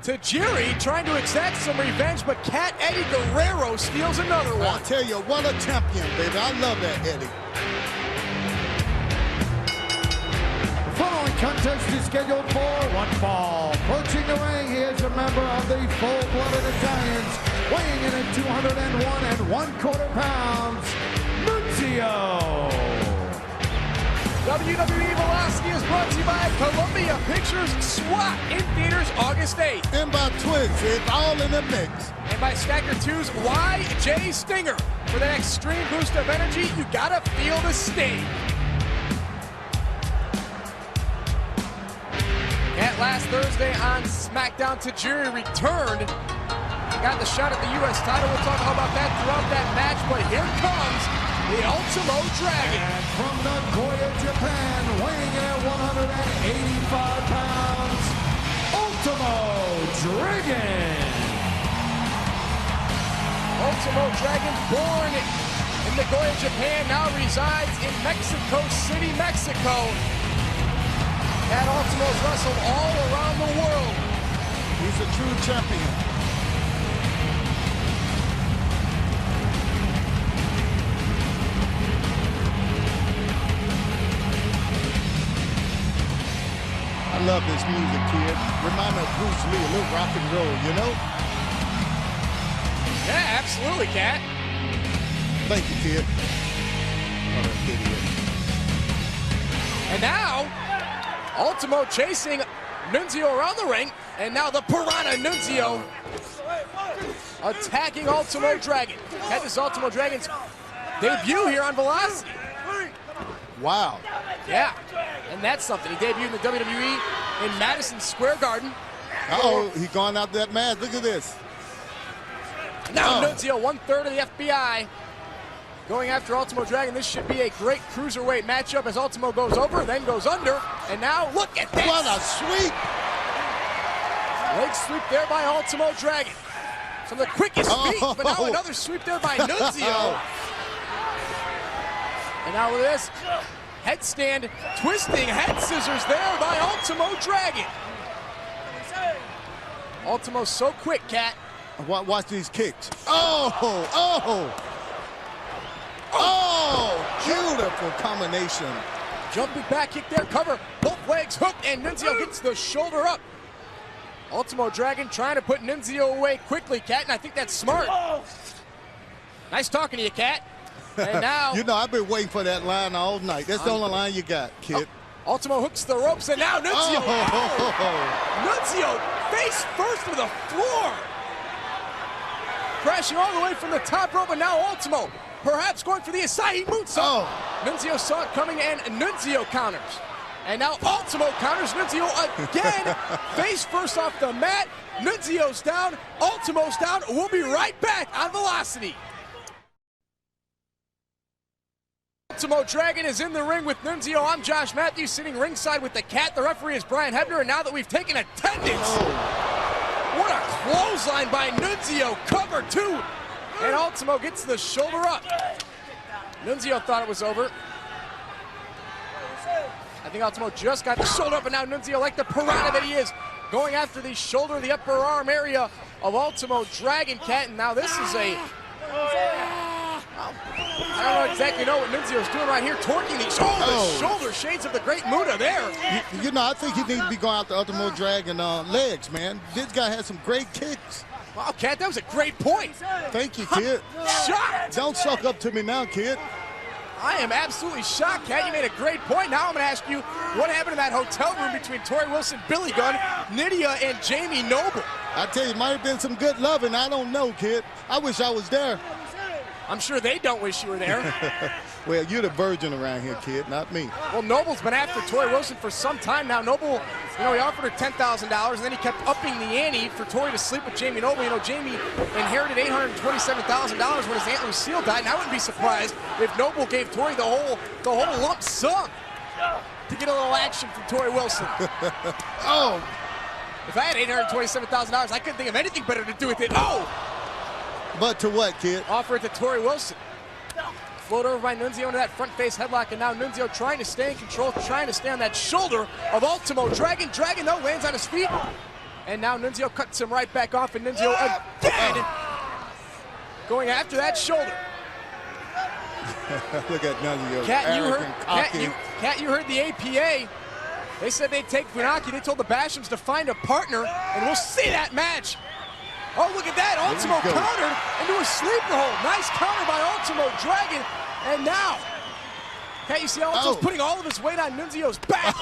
Tajiri trying to exact some revenge, but Cat Eddie Guerrero steals another one. I'll tell you, what a champion, baby. I love that, Eddie. The following contest is scheduled for one fall. Approaching the ring, he is a member of the full-blooded Italians, weighing in at 201 1/4 pounds, Nunzio. WWE Velocity is brought to you by Columbia Pictures SWAT in theaters August 8th. And by Twins, it's all in the mix. And by Stacker 2's YJ Stinger. For that extreme boost of energy, you gotta feel the sting. At last Thursday on SmackDown, Tajiri returned. Got the shot at the U.S. title. We'll talk about that throughout that match, but here comes the Ultimo Dragon. And from Nagoya, Japan, weighing in at 185 pounds, Ultimo Dragon. Ultimo Dragon, born in Nagoya, Japan, now resides in Mexico City, Mexico. That Ultimo's wrestled all around the world. He's a true champion. I love this music, kid. Remind me of Bruce Lee, a little rock and roll, you know? Yeah, absolutely, Cat. Thank you, kid. What an idiot. And now, Ultimo chasing Nunzio around the ring, and now the Piranha Nunzio attacking Ultimo Dragon. Cat, this Ultimo Dragon's debut here on Velocity. Wow. Yeah, and that's something. He debuted in the WWE in Madison Square Garden. Uh-oh, he's going out that match. Look at this. Now Nunzio, 1/3 of the FBI, going after Ultimo Dragon. This should be a great cruiserweight matchup as Ultimo goes over, then goes under, and now look at this. What a sweep. Leg sweep there by Ultimo Dragon. Some of the quickest feet, but now another sweep there by Nunzio. And now with this, headstand, twisting head scissors there by Ultimo Dragon. Ultimo's so quick, Cat. Watch these kicks. Oh, beautiful combination. Jumping back kick there, cover, both legs hooked, and Nunzio gets the shoulder up. Ultimo Dragon trying to put Nunzio away quickly, Cat, and I think that's smart. Nice talking to you, Cat. And now, you know, I've been waiting for that line all night. That's the only line you got, kid. Ultimo hooks the ropes, and now Nunzio. Nunzio face first to the floor. Crashing all the way from the top rope, and now Ultimo perhaps going for the Asahi moonsault. Nunzio saw it coming, and Nunzio counters. And now Ultimo counters Nunzio again. Face first off the mat. Nunzio's down. Ultimo's down. We'll be right back on Velocity. Ultimo Dragon is in the ring with Nunzio. I'm Josh Matthews sitting ringside with the Cat. The referee is Brian Hebner, and now that we've taken attendance, what a clothesline by Nunzio. Cover two, and Ultimo gets the shoulder up. Nunzio thought it was over. I think Ultimo just got the shoulder up, and now Nunzio, like the piranha that he is, going after the shoulder, the upper arm area of Ultimo Dragon, Cat, and now this is a... I don't exactly know what Nunzio's doing right here, torquing the shoulder shades of the Great Muta there. You know, I think he needs to be going out the Ultimo Dragon legs, man. This guy has some great kicks. Wow, Cat, that was a great point. Thank you, kid. Shocked. Don't suck up to me now, kid. I am absolutely shocked, Cat. You made a great point. Now I'm going to ask you, what happened in that hotel room between Torrie Wilson, Billy Gunn, Nydia, and Jamie Noble? I tell you, it might have been some good loving. I don't know, kid. I wish I was there. I'm sure they don't wish you were there. Well, you're the virgin around here, kid, not me. Well, Noble's been after Torrie Wilson for some time now. Noble, you know, he offered her $10,000, and then he kept upping the ante for Torrie to sleep with Jamie Noble. You know, Jamie inherited $827,000 when his Aunt Lucille died, and I wouldn't be surprised if Noble gave Torrie the whole lump sum to get a little action from Torrie Wilson. If I had $827,000, I couldn't think of anything better to do with it. But to what, kid? Offer it to Torrie Wilson. Float over by Nunzio into that front face headlock, and now Nunzio trying to stay in control, trying to stay on that shoulder of Ultimo Dragon. Dragon, though, lands on his feet. And now Nunzio cuts him right back off, and Nunzio again going after that shoulder. Look at Nunzio. Cat, you heard the APA. They said they'd take Funaki. They told the Bashams to find a partner, and we'll see that match. Oh, look at that. Ultimo countered into a sleeper hold. Nice counter by Ultimo Dragon. And now, Cat, you see how Ultimo's putting all of his weight on Nunzio's back.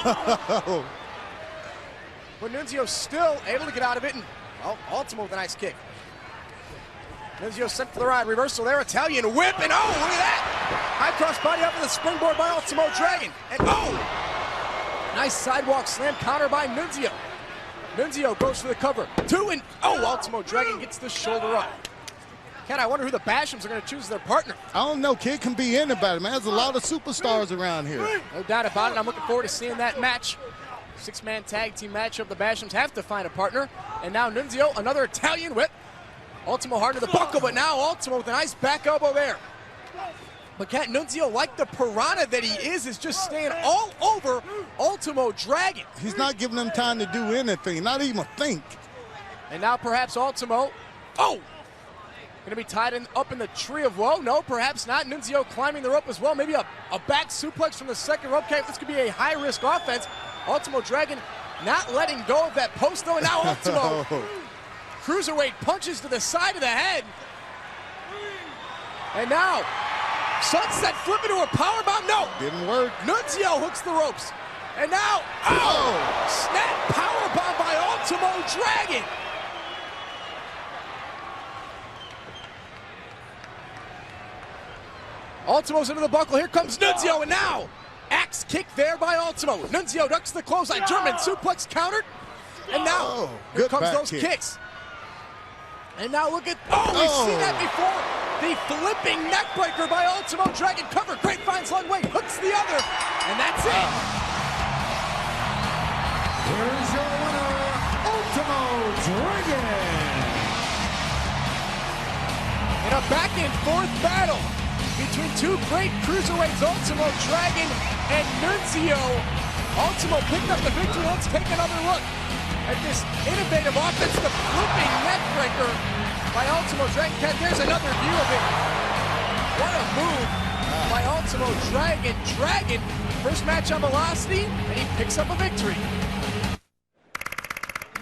But Nunzio's still able to get out of it, and Ultimo with a nice kick. Nunzio sent for the ride, reversal there, Italian whip, and oh, look at that! High cross body up with a springboard by Ultimo Dragon, and oh! Nice sidewalk slam counter by Nunzio. Nunzio goes for the cover, Ultimo Dragon gets the shoulder up. Ken, I wonder who the Bashams are going to choose as their partner. I don't know, kid. Can be anybody, man. There's a lot of superstars around here. No doubt about it. I'm looking forward to seeing that match. Six-man tag team matchup. The Bashams have to find a partner. And now Nunzio, another Italian whip. Ultimo hard to the buckle, but now Ultimo with a nice back elbow there. But Cat, Nunzio, like the piranha that he is just staying all over Ultimo Dragon. He's not giving them time to do anything, not even think. And now perhaps Ultimo, gonna be tied up in the tree of woe. No, perhaps not. Nunzio climbing the rope as well. Maybe a back suplex from the second rope. Okay, this could be a high-risk offense. Ultimo Dragon not letting go of that post, though. And now Ultimo, cruiserweight punches to the side of the head. And now, sunset flip into a powerbomb. No. Didn't work. Nunzio hooks the ropes. And now, snap powerbomb by Ultimo Dragon. Ultimo's into the buckle. Here comes Nunzio, and now axe kick there by Ultimo. Nunzio ducks the clothesline. German suplex countered. And now, here comes those kicks. And now look at, we've seen that before. The flipping neckbreaker by Ultimo Dragon. Cover, great finds long way, hooks the other, and that's it. Here's your winner, Ultimo Dragon. In a back-and-forth battle between two great cruiserweights, Ultimo Dragon and Nunzio. Ultimo picked up the victory. Let's take another look at this innovative offense, the flipping neckbreaker by Ultimo Dragon. There's another view of it. What a move by Ultimo Dragon. Dragon, first match on Velocity, and he picks up a victory.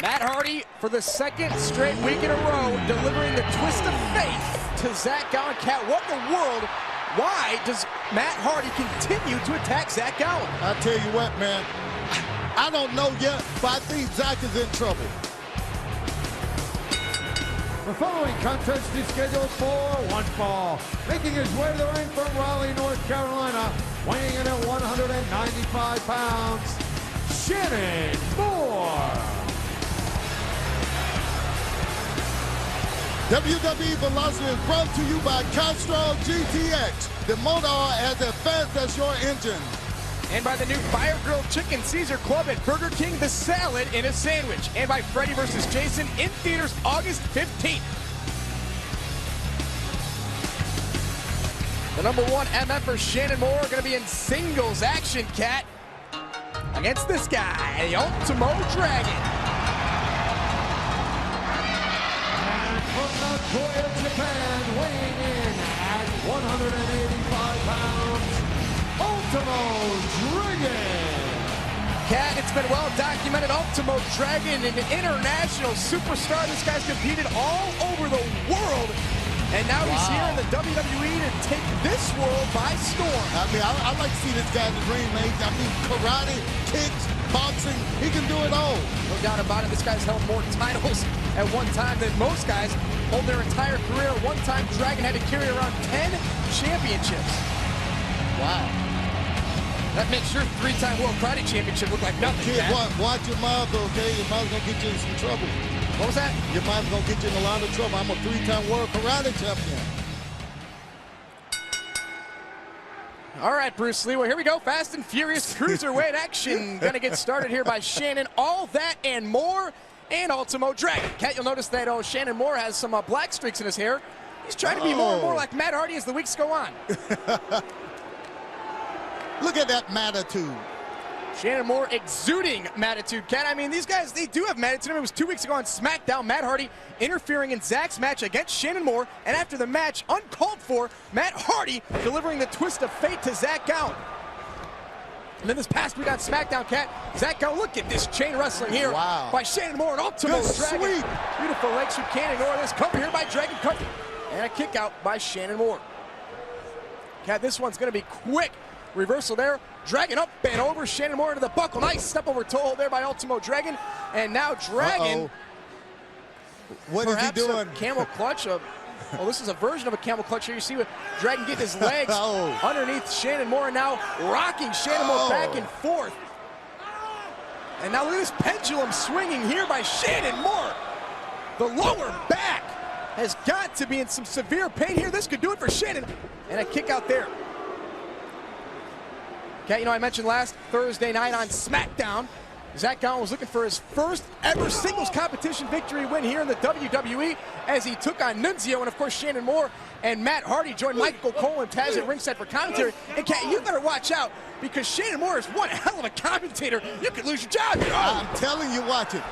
Matt Hardy, for the second straight week in a row, delivering the twist of faith to Zach Gowen. Cat, what in the world? Why does Matt Hardy continue to attack Zach Gowen? I tell you what, man. I don't know yet, but I think Zach is in trouble. The following contest is scheduled for one fall. Making his way to the ring from Raleigh, North Carolina, weighing in at 195 pounds, Shannon Moore. WWE Velocity is brought to you by Castrol GTX, the motor as fast as your engine. And by the new Fire Grilled Chicken Caesar Club at Burger King, the salad in a sandwich. And by Freddy vs. Jason in theaters August 15th. The #1 MFer Shannon Moore going to be in singles action, Cat, against this guy, the Ultimo Dragon. From Nagoya, Japan, weighing in at 185 pounds, Ultimo Dragon. Cat, it's been well documented. Ultimo Dragon, an international superstar. This guy's competed all over the world. And now he's here in the WWE to take this world by storm. I mean, I like to see this guy in the ring, man. I mean, karate, kicks, boxing, he can do it all. No doubt about it. This guy's held more titles at one time than most guys hold their entire career. One time, Dragon had to carry around 10 championships. Wow. That makes your 3-time World Karate Championship look like nothing. Kid, watch your mouth, okay? Your mouth's gonna get you in some trouble. What was that? Your mouth's gonna get you in a lot of trouble. I'm a 3-time World Karate Champion. All right, Bruce Lee. Well, here we go. Fast and furious cruiserweight action. Gonna get started here by Shannon. All that and more. And Ultimo Dragon. Cat, you'll notice that Shannon Moore has some black streaks in his hair. He's trying to be more and more like Matt Hardy as the weeks go on. Look at that attitude. Shannon Moore exuding Mattitude, Cat. I mean, these guys, they do have Mattitude. It was 2 weeks ago on SmackDown. Matt Hardy interfering in Zach's match against Shannon Moore. And after the match, uncalled for, Matt Hardy delivering the twist of fate to Zach Gowen. And then this past week on SmackDown, Cat, Zach Gowen, look at this chain wrestling here by Shannon Moore and Ultimo Dragon. Beautiful leg sweep, can't ignore this. Cover here by Dragon Cutter. And a kick out by Shannon Moore. Cat, this one's gonna be quick. Reversal there, Dragon up and over, Shannon Moore into the buckle. Nice step over toe hold there by Ultimo Dragon. And now Dragon. What is he doing? A camel clutch. Well, this is a version of a camel clutch here. You see what Dragon getting his legs underneath Shannon Moore, and now rocking Shannon Moore back and forth. And now look at this pendulum swinging here by Shannon Moore. The lower back has got to be in some severe pain here. This could do it for Shannon. And a kick out there. Okay, you know, I mentioned last Thursday night on SmackDown, Zach Gowen was looking for his first ever singles competition victory win here in the WWE as he took on Nunzio, and of course Shannon Moore and Matt Hardy joined Michael Cole and Taz at ringside for commentary. And Kat, you better watch out because Shannon Moore is one hell of a commentator. You could lose your job. I'm telling you, watch it.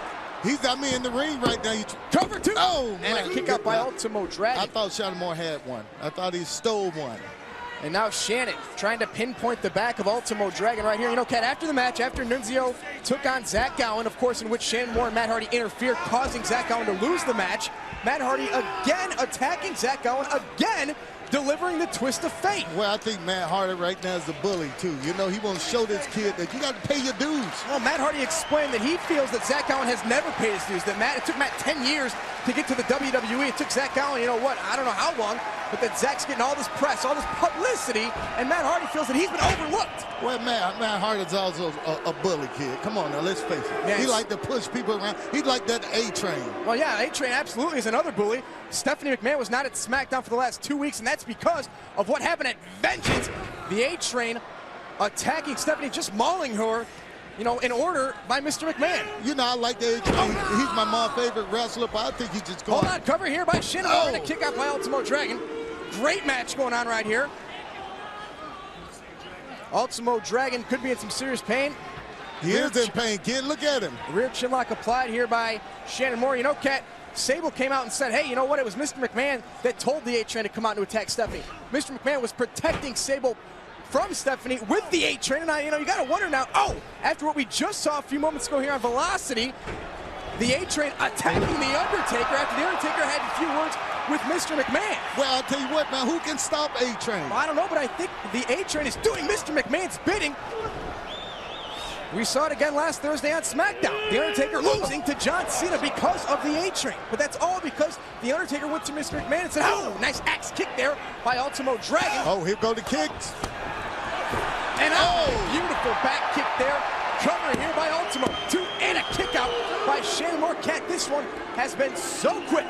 He's got me in the ring right now. Cover two. And a kick out by Ultimo Dragon. I thought Shannon Moore had one. I thought he stole one. And now Shannon trying to pinpoint the back of Ultimo Dragon right here. You know, Kat, after the match, after Nunzio took on Zach Gowen, of course, in which Shannon Moore and Matt Hardy interfered, causing Zach Gowen to lose the match, Matt Hardy again attacking Zach Gowen, again delivering the twist of fate. Well, I think Matt Hardy right now is a bully, too. You know, he won't show this kid that you got to pay your dues. Well, Matt Hardy explained that he feels that Zach Gowen has never paid his dues, that it took Matt 10 years to get to the WWE. It took Zach Gowen, you know what, I don't know how long, but that Zach's getting all this press, all this publicity, and Matt Hardy feels that he's been overlooked. Well, Matt Hardy's also a bully kid. Come on now, let's face it. Yes. He like to push people around. He's like that A-Train. Well, yeah, A-Train absolutely is another bully. Stephanie McMahon was not at SmackDown for the last 2 weeks, and that's because of what happened at Vengeance. The A-Train attacking Stephanie, just mauling her, you know, in order by Mr. McMahon. You know, I like the A-Train. He's my mom's favorite wrestler, but I think he's just going. Hold on, cover here by Shannon Moore and a kick out by Ultimo Dragon. Great match going on right here. Ultimo Dragon could be in some serious pain. He is in pain, kid. Look at him. Rear chinlock applied here by Shannon Moore. You know, Kat, Sable came out and said, hey, you know what? It was Mr. McMahon that told the A-Train to come out and attack Stephanie. Mr. McMahon was protecting Sable from Stephanie with the A-Train. And you know, you got to wonder now, after what we just saw a few moments ago here on Velocity, the A-Train attacking the Undertaker after the Undertaker had a few words with Mr. McMahon. Well, I'll tell you what, man, who can stop A-Train? Well, I don't know, but I think the A-Train is doing Mr. McMahon's bidding. We saw it again last Thursday on SmackDown. The Undertaker losing to John Cena because of the A-Train. But that's all because the Undertaker went to Mr. McMahon and said, nice axe kick there by Ultimo Dragon. Here go the kicks. And beautiful back kick there. Cover here by Ultimo. And a kick out by Shannon Moore. Cat, this one has been so quick.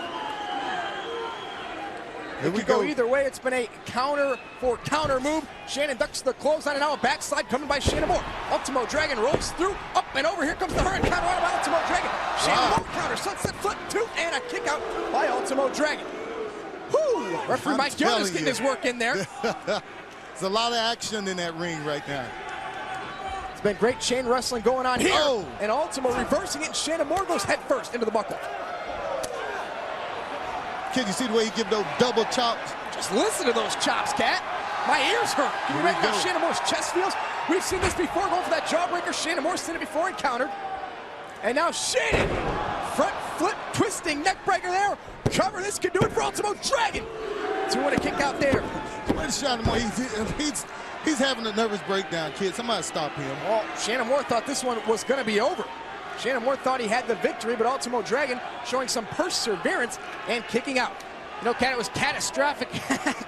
It could go either way. It's been a counter for counter move. Shannon ducks the clothesline, and now a backslide coming by Shannon Moore. Ultimo Dragon rolls through, up and over. Here comes the hurricane counter out by Ultimo Dragon. Shannon Moore counter, sunset flip, 2, and a kick out by Ultimo Dragon. Whoo! Referee Mike Young is getting his work in there. There's a lot of action in that ring right now. It's been great chain wrestling going on here. And Ultimo reversing it, and Shannon Moore goes head first into the buckle. Can you see the way he give those double chops? Just listen to those chops, Kat. My ears hurt. Can you imagine how Shannon Moore's chest feels? We've seen this before, going for that jawbreaker. Shannon Moore's seen it before and countered. And now Shannon, front flip, twisting neck breaker there. Cover, this could do it for Ultimo Dragon. 2 and a kick out there. Where's Shannon Moore? He's having a nervous breakdown, kid. Somebody stop him. Well, Shannon Moore thought this one was going to be over. Shannon Moore thought he had the victory, but Ultimo Dragon showing some perseverance and kicking out. You know, Kat, it was catastrophic.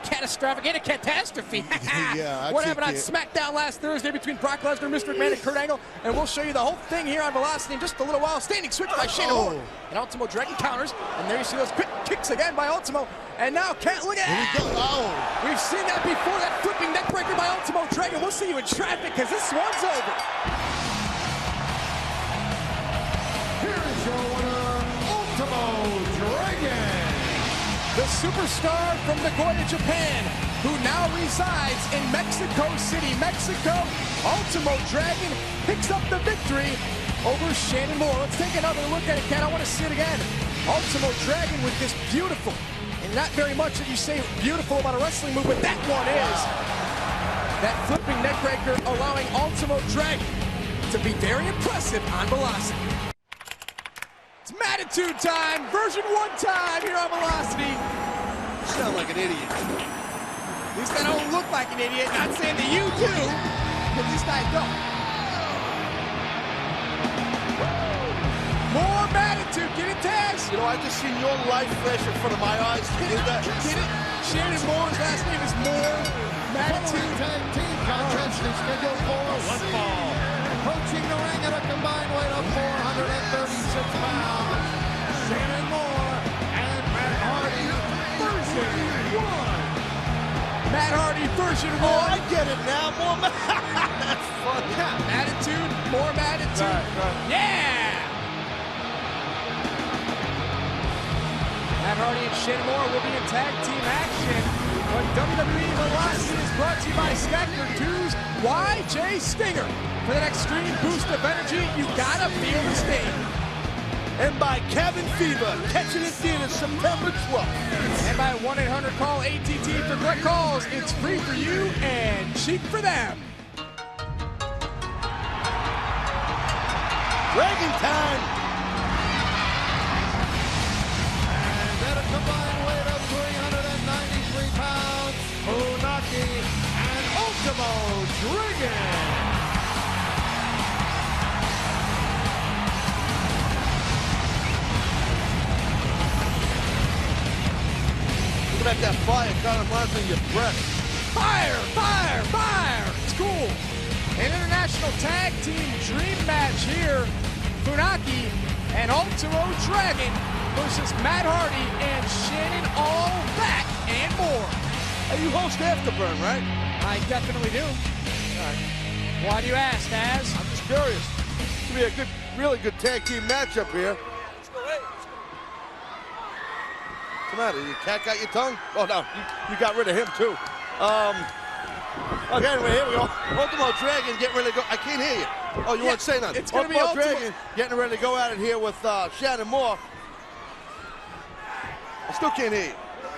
Catastrophic and a catastrophe. What happened on SmackDown last Thursday between Brock Lesnar, Mr. McMahon, and Kurt Angle? And we'll show you the whole thing here on Velocity in just a little while. Standing switch by Shannon Moore. And Ultimo Dragon counters. And there you see those quick kicks again by Ultimo. And now, Kat, look at that. We've seen that before, that flipping neck breaker by Ultimo Dragon. We'll see you in traffic because this one's over. The superstar from Nagoya, Japan, who now resides in Mexico City, Mexico. Ultimo Dragon picks up the victory over Shannon Moore. Let's take another look at it, Ken. I want to see it again. Ultimo Dragon with this beautiful, and not very much that you say beautiful about a wrestling move, but that one is. That flipping neckbreaker allowing Ultimo Dragon to be very impressive on Velocity. It's Mattitude time, version 1 time here on Velocity. You sound like an idiot. At least I don't look like an idiot, not saying that you do, at least I don't. More Mattitude, get it, Taz? You know, I just seen your life flash in front of my eyes. Get it? Shannon Moore's last name is Moore. Mattitude. Tag team contest is scheduled for one fall. Approaching the ring at a combined weight of 436 pounds. Shannon Moore and Matt Hardy, version 1. Matt Hardy, version 1. Oh, I get it now. More That's funny. Yeah, Mattitude, more Mattitude. Right. Yeah! Matt Hardy and Shannon Moore will be in tag team action when WWE Velocity is brought to you by Stacker 2's YJ Stinger. For that extreme boost of energy, you gotta feel the sting. And by Cabin Fever, catching it theaters September 12th. And by 1-800-CALL-ATT for direct calls. It's free for you and cheap for them. Dragon time. At a combined weight of 393 pounds, Funaki and Ultimo Dragon. Look at that fire, kind of reminds me of your breath. Fire, fire, fire! It's cool. An international tag team dream match here. Funaki and Ultimo Dragon versus Matt Hardy and Shannon, all that and more. Hey, you host Afterburn, right? I definitely do. All right. Why do you ask, Taz? I'm just curious. It's gonna be a good, really good tag team matchup here. What's the matter? Your cat got your tongue? Oh no, you got rid of him too. Okay, anyway, here we go. Ultimo Dragon getting ready to go. I can't hear you. Oh, you want to say nothing? It's gonna be Ultimo Dragon getting ready to go at it here with Shannon Moore. I still can't hear you.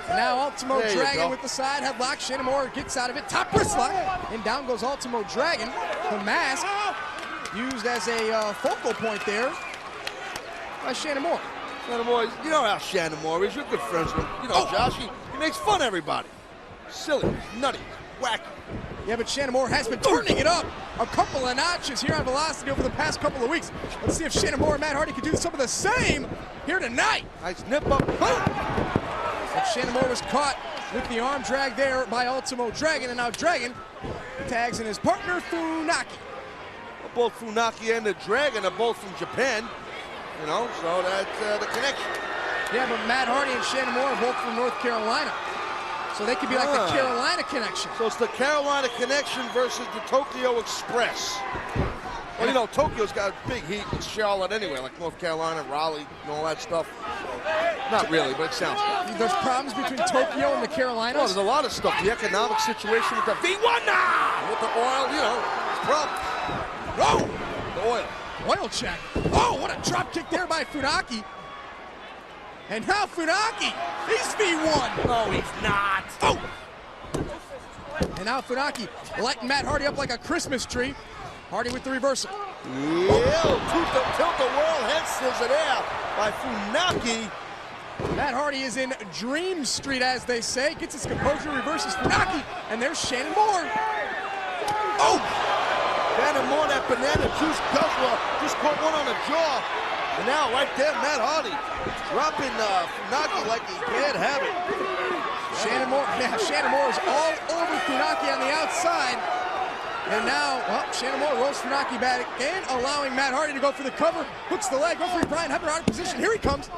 Now Ultimo There you Dragon go. with the side headlock. Shannon Moore gets out of it. Top wrist lock. And down goes Ultimo Dragon. The mask used as a focal point there by Shannon Moore. Shannon Moore, you know how Shannon Moore is. You're good friends with him. You know, Josh, he makes fun of everybody. Silly, nutty, wacky. Yeah, but Shannon Moore has been turning it up a couple of notches here on Velocity over the past couple of weeks. Let's see if Shannon Moore and Matt Hardy can do some of the same here tonight. Nice nip up. But Shannon Moore was caught with the arm drag there by Ultimo Dragon, and now Dragon tags in his partner, Funaki. Both Funaki and the Dragon are both from Japan. You know, so that's the connection. Yeah, but Matt Hardy and Shannon Moore are both from North Carolina. So they could be like the Carolina connection. So it's the Carolina connection versus the Tokyo Express. Well, you know, Tokyo's got a big heat in Charlotte anyway, like North Carolina, Raleigh, and all that stuff. Not really, but it sounds good. There's problems between Tokyo and the Carolinas. Well, there's a lot of stuff. The economic situation with the V1 now! With the oil, you know, it's problems. Oh! The oil. Oil check. Oh, what a drop kick there by Funaki. And now Funaki, he's V1. No, he's not. Oh! And now Funaki lighting Matt Hardy up like a Christmas tree. Hardy with the reversal. Yeah, tilt the world head scissor there by Funaki. Matt Hardy is in Dream Street, as they say. Gets his composure, reverses Funaki, and there's Shannon Moore. Oh! Shannon Moore, that banana juice guzzler, just caught one on the jaw. And now right there, Matt Hardy dropping Funaki like he can't have it. Shannon Moore is all over Funaki on the outside. And now, well, Shannon Moore rolls Funaki back in, allowing Matt Hardy to go for the cover. Hooks the leg, referee Brian Hebner out of position. Here he comes.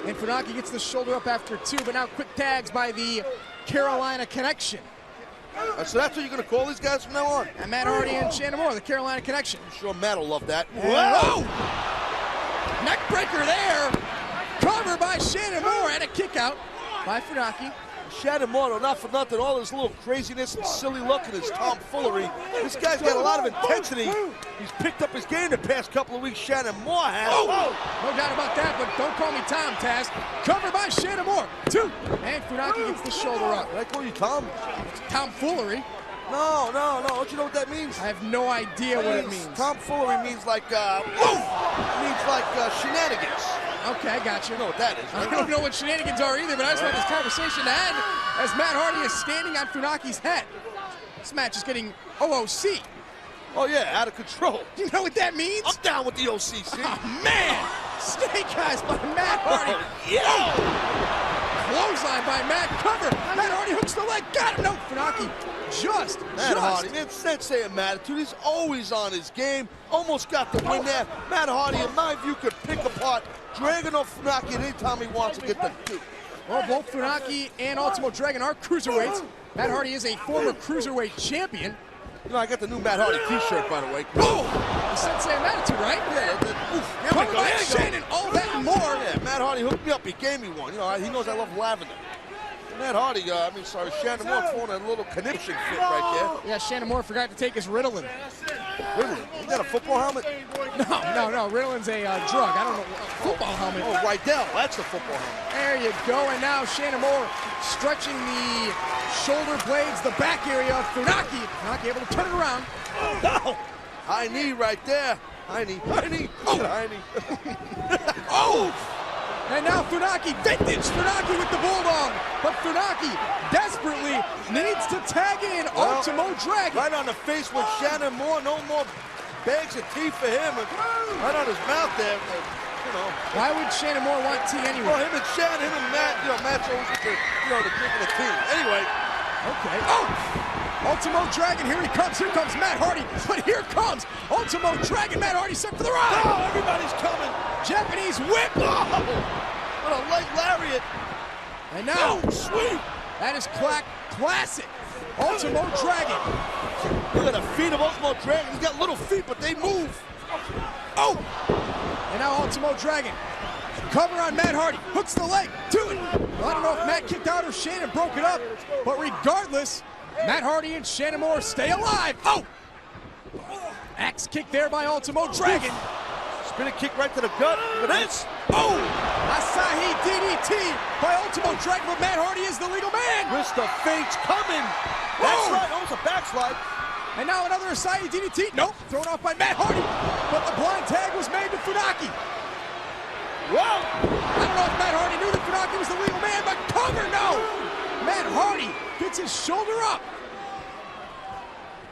And Funaki gets the shoulder up after two, but now quick tags by the Carolina Connection. So that's what you're going to call these guys from now on? And Matt Hardy and Shannon Moore, the Carolina Connection. I'm sure Matt will love that. Whoa! Neck breaker there. Cover by Shannon Moore and a kick out by Funaki. Shannon Moore, not for nothing, all his little craziness and silly look and his tomfoolery. This guy's got a lot of intensity. He's picked up his game the past couple of weeks. Shannon Moore has. No doubt about that, but don't call me Tom, Taz. Covered by Shannon Moore. 2. And Funaki gets the shoulder up. Did I call you Tom? Tomfoolery. No. Don't you know what that means? I have no idea what it means. Tomfoolery means like, shenanigans. Okay, gotcha. You know what that is, right? I don't know what shenanigans are either, but I just want this conversation to end as Matt Hardy is standing on Funaki's head. This match is getting OOC. Oh, yeah, out of control. You know what that means? I'm down with the OCC. Oh, man! Snake eyes by Matt Hardy. Clothesline by Matt. Cover. Matt Hardy hooks the leg. Got him. No, Funaki Matt Hardy, man, sensei of attitude. He's always on his game. Almost got the win there. Matt Hardy, in my view, could pick apart Dragon or Funaki at any time he wants to get the two. Well, both Funaki and Ultimo Dragon are cruiserweights. Matt Hardy is a former cruiserweight champion. You know, I got the new Matt Hardy t-shirt, by the way. Oh! The sensei of attitude, right? Yeah, Covered by Shannon, all that and more. Yeah, Matt Hardy hooked me up. He gave me one. You know, he knows I love lavender. Matt Hardy, Shannon Moore throwing a little conniption fit right Yeah, Shannon Moore forgot to take his Ritalin. Ritalin? You got a football helmet? No, Ritalin's a drug. I don't know. Football helmet. Oh, Rydell, that's the football helmet. There you go, and now Shannon Moore stretching the shoulder blades, the back area of Funaki. Funaki able to turn it around. Oh, high knee right there. High knee. Oh! And now Funaki, vintage Funaki with the Bulldog. But Funaki desperately needs to tag in Ultimo Dragon. Right on the face with Shannon Moore. No more bags of tea for him. Right on his mouth there. You know. Why would Shannon Moore want tea anyway? Well, him and Shannon, him and Matt, Matt's always with the drinking the tea. Anyway. Okay. Oh! Ultimo Dragon, here he comes. Here comes Matt Hardy. But here comes Ultimo Dragon. Matt Hardy set for the ride. Oh, everybody's coming. Japanese whip. Oh, what a leg lariat. And now, sweet. That is classic. Ultimo Dragon. Look at the feet of Ultimo Dragon. He's got little feet, but they move. Oh! And now Ultimo Dragon. Cover on Matt Hardy. Hooks the leg to it. Well, I don't know if Matt kicked out or Shannon broke it up. But regardless, Matt Hardy and Shannon Moore stay alive. Oh! Axe kick there by Ultimo Dragon. Spinning kick right to the gut. Look at this. Oh! Asahi DDT by Ultimo Dragon, but Matt Hardy is the legal man. Twist the fate's coming. That's right. Almost a backslide. And now another Asahi DDT. Nope. Thrown off by Matt Hardy. But the blind tag was made to Funaki. Whoa! I don't know if Matt Hardy knew that Funaki was the legal man, but cover, no! Matt Hardy gets his shoulder up.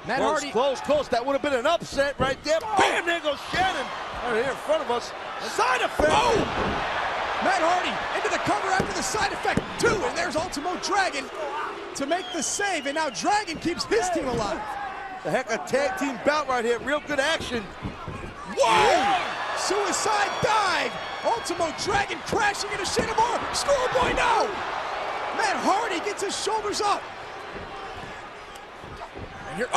Matt Hardy. Close. That would have been an upset right there. Bam! There goes Shannon. Right here in front of us. Side effect. Oh! Matt Hardy into the cover after the side effect. 2, and there's Ultimo Dragon to make the save, and now Dragon keeps his team alive. The heck, a tag team bout right here. Real good action. Whoa! Suicide dive. Ultimo Dragon crashing into Shannon Moore. Schoolboy, no! Matt Hardy gets his shoulders up. And here,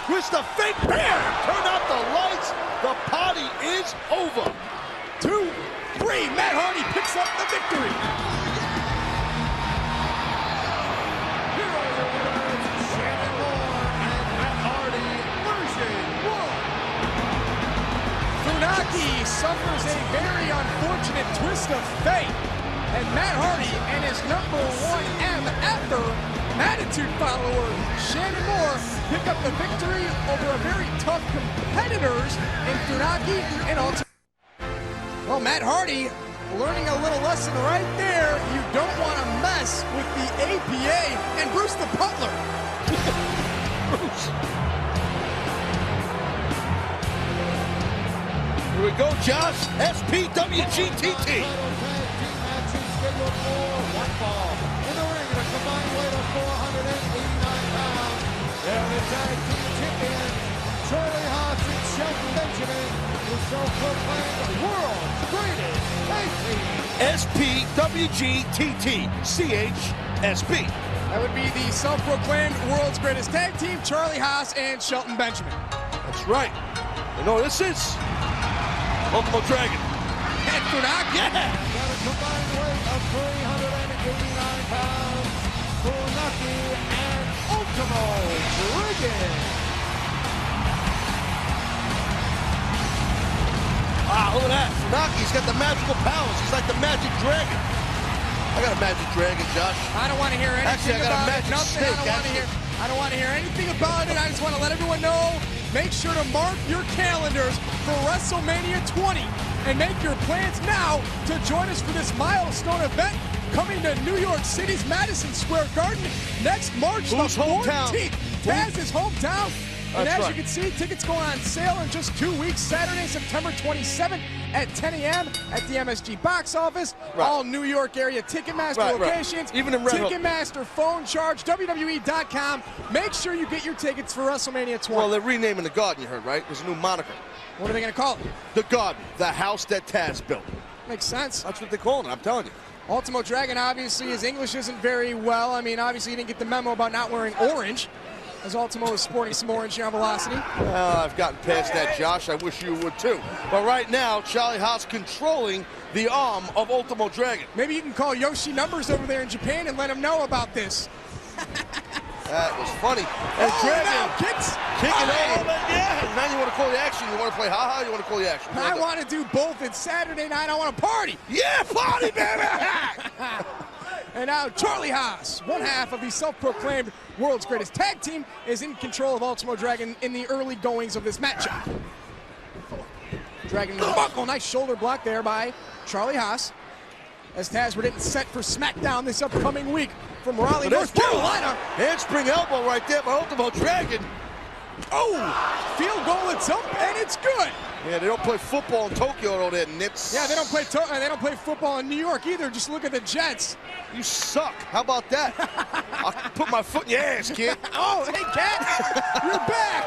Twist of fate, bam! Turn out the lights. The party is over. 2, 3, Matt Hardy picks up the victory. Here are your winners, Shannon Moore and Matt Hardy, version 1. Funaki suffers a very unfortunate twist of fate. And Matt Hardy and his #1 MFer attitude follower, Shannon Moore, pick up the victory over a very tough competitors in Funaki and Ultimo. Well, Matt Hardy learning a little lesson right there. You don't want to mess with the APA and Bruce the Butler. Bruce. Here we go, Josh. SPWGTT. Scheduled for one fall. In the ring, a combined weight of 489 pounds. They're the tag team champions, Charlie Haas and Shelton Benjamin, the self-proclaimed world's greatest tag team. SPWGTT CHSB. That would be the self-proclaimed world's greatest tag team, Charlie Haas and Shelton Benjamin. That's right. You know, this is Ultimo Dragon. And Funaki. Yeah. Got a combined weight of 389 pounds. Funaki and Ultimo Dragon. Ah, look at that. Funaki's got the magical powers. He's like the magic dragon. I got a magic dragon, Josh. I don't want to hear anything Actually, I got a about it. magic Nothing. snake, I don't want to hear anything about it. I just want to let everyone know. Make sure to mark your calendars for WrestleMania 20 and make your plans now to join us for this milestone event coming to New York City's Madison Square Garden next March Whose the 14th. hometown? Taz's hometown. And That's as right. you can see, tickets go on sale in just 2 weeks, Saturday, September 27th at 10 a.m. at the MSG box office. Right. All New York area Ticketmaster Right, right. locations. Even in Red Hook. Ticketmaster phone charge, WWE.com. Make sure you get your tickets for WrestleMania 20. Well, they're renaming the Garden, you heard, right? There's a new moniker. What are they going to call it? The Garden, the house that Taz built. Makes sense. That's what they're calling it, I'm telling you. Ultimo Dragon, obviously, his English isn't very well. I mean, obviously, he didn't get the memo about not wearing orange, as Ultimo is sporting some orange here on Velocity. Well, I've gotten past that, Josh. I wish you would, too. But right now, Charlie Haas controlling the arm of Ultimo Dragon. Maybe you can call Yoshi Numbers over there in Japan and let him know about this. That was funny. And Dragon now kicks. kicking Hey. over. Yeah, now you want to call the action. You want to play ha-ha, you want to call the action. I want to do both. It's Saturday night. I want to party. Yeah, party, baby! And now Charlie Haas, one half of the self-proclaimed world's greatest tag team, is in control of Ultimo Dragon in the early goings of this matchup. Dragon with a buckle, nice shoulder block there by Charlie Haas. As Taz, we're getting set for SmackDown this upcoming week from Raleigh, North Carolina. Handspring elbow right there by Ultimo Dragon. Oh, field goal, it's up, and it's good. Yeah, they don't play football in Tokyo, though, they're nits. Yeah, they don't play football in New York either. Just look at the Jets. You suck. How about that? I'll put my foot in your ass, kid. Oh, hey, Cat, you're back.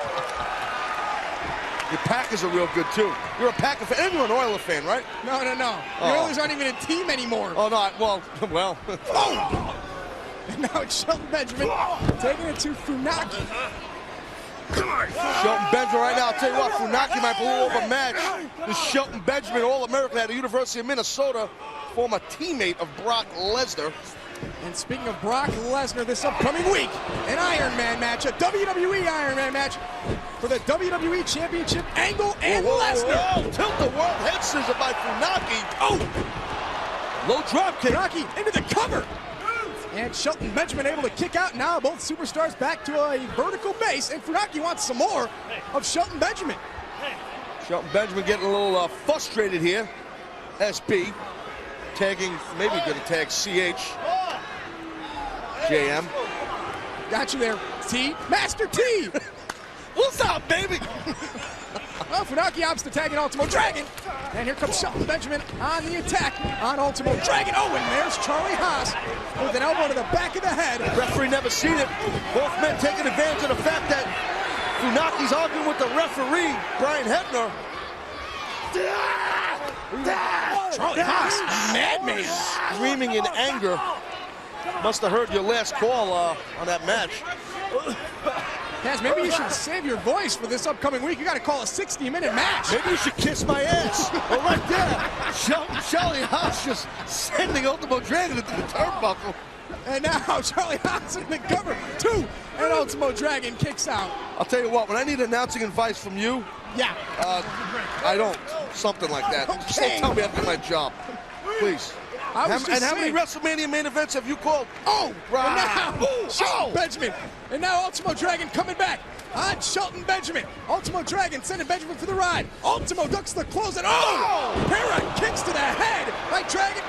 Your Packers are real good, too. You're a Packer fan, and you're an Oiler fan, right? No. The Oh. Oilers aren't even a team anymore. Oh, no, well. Oh! And now it's Shelton Benjamin taking it to Funaki. Shelton Benjamin right now, I'll tell you what, Funaki might blow over a match. This Shelton Benjamin, All-American at the University of Minnesota, former teammate of Brock Lesnar. And speaking of Brock Lesnar, this upcoming week, an Iron Man match, a WWE Iron Man match for the WWE Championship, Angle and Lesnar. Whoa, tilt the world head scissor by Funaki. Oh! Low drop kick. Funaki into the cover. And Shelton Benjamin able to kick out. Now both superstars back to a vertical base, and Funaki wants some more of Shelton Benjamin. Shelton Benjamin getting a little frustrated here. SB tagging, maybe going to tag CH. JM. Got you there, T. Master T. What's up, baby? Well, Funaki opts to tag in Ultimo Dragon. And here comes Shelton Benjamin on the attack on Ultimo Dragon. Oh, and there's Charlie Haas with an elbow to the back of the head. Referee never seen it. Both men taking advantage of the fact that Funaki's arguing with the referee, Brian Hebner. Charlie Haas, madman. Screaming in anger. Must have heard your last call on that match. Taz, maybe you should save your voice for this upcoming week. You got to call a 60-minute match. Maybe you should kiss my ass. Well, right there, Charlie Haas just sending Ultimo Dragon into the turnbuckle. And now Charlie Haas in the cover, two, and Ultimo Dragon kicks out. I'll tell you what, when I need announcing advice from you, Yeah. I don't. Something like that. Just Okay. don't tell me how to do my job. Please. I was just How many saying. WrestleMania main events have you called? Oh, Right. and now Ooh, Shelton oh. Benjamin. And now Ultimo Dragon coming back on Shelton Benjamin. Ultimo Dragon sending Benjamin for the ride. Ultimo ducks the close and pair of kicks to the head by Dragon.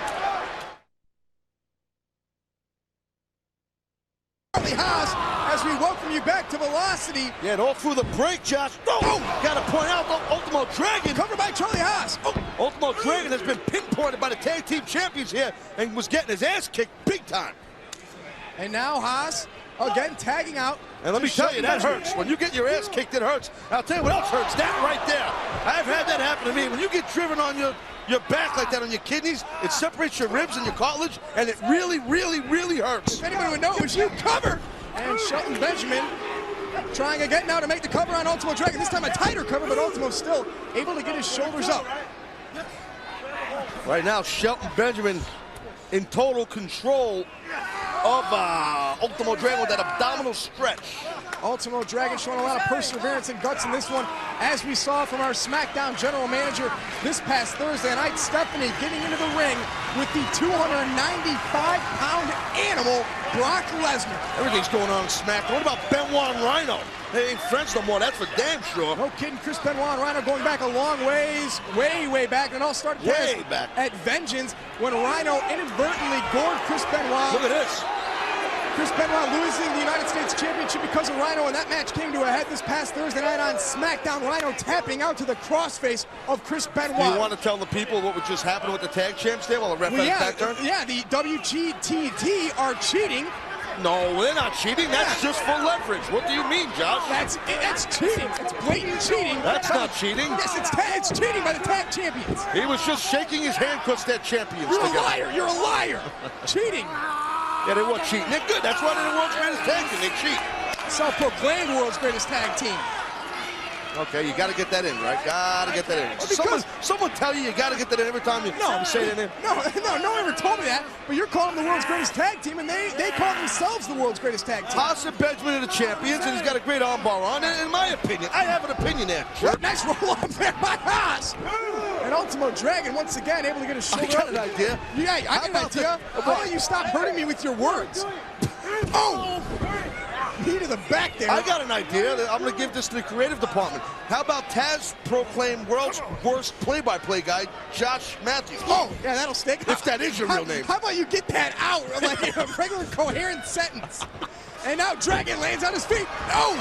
Charlie Haas, as we welcome you back to Velocity. Yeah, and all through the break, Josh. Oh, got to point out the Ultimo Dragon. Covered by Charlie Haas. Oh, Ultimo Dragon has been pinpointed by the tag team champions here and was getting his ass kicked big time. and now Haas again tagging out. And let me to tell you, Shelton that Benjamin. hurts. When you get your ass kicked, it hurts. I'll tell you what else hurts. That right there. I've had that happen to me. When you get driven on your back like that on your kidneys, it separates your ribs and your cartilage, and it really, really, really hurts. If anybody would know, it was you cover. And Shelton Benjamin trying again now to make the cover on Ultimo Dragon. This time a tighter cover, but Ultimo still able to get his shoulders up. Right now, Shelton Benjamin in total control of Ultimo Dragon with that abdominal stretch. Ultimo Dragon showing a lot of perseverance and guts in this one, as we saw from our SmackDown general manager this past Thursday night. Stephanie getting into the ring with the 295-pound animal, Brock Lesnar. Everything's going on in SmackDown. What about Benoit and Rhino? They ain't friends no more, that's for damn sure. No kidding, Chris Benoit and Rhino going back a long ways, way back. And it all started way back at Vengeance when Rhino inadvertently gored Chris Benoit. Look at this. Chris Benoit losing the United States Championship because of Rhino, and that match came to a head this past Thursday night on SmackDown. Rhino tapping out to the crossface of Chris Benoit. Do you want to tell the people what would just happen with the tag champs there while the ref had a back turn? Yeah, the WGTT are cheating. No, they're not cheating. That's just for leverage. What do you mean, Josh? That's cheating. It's blatant cheating. That's not cheating. Yes, it's cheating by the tag champions. He was just shaking his hand because they're champions You're together. a liar. You're a liar. Cheating. Yeah, they were cheating. They're good. That's why they're the world's greatest tag team. They cheat. Self-proclaimed world's greatest tag team. Okay, you got to get that in, right? Got to get that in. Someone tell you got to get that in every time you say that in. No one ever told me that. But you're calling them the world's greatest tag team, and they call themselves the world's greatest tag team. Haas and Benjamin are the champions, and he's got a great armbar on. And in my opinion, I have an opinion there. Sure. Nice roll up there by Haas. And Ultimo Dragon once again able to get a shoulder. I got an idea. Yeah, I got an idea. How about you stop hurting me with your words? Oh! Knee to the back there. I got an idea. I'm going to give this to the creative department. How about Taz proclaimed world's worst play-by-play guy, Josh Matthews? Oh, yeah, that'll stick. If that is your real name. How about you get that out like a regular coherent sentence? And now Dragon lands on his feet. Oh!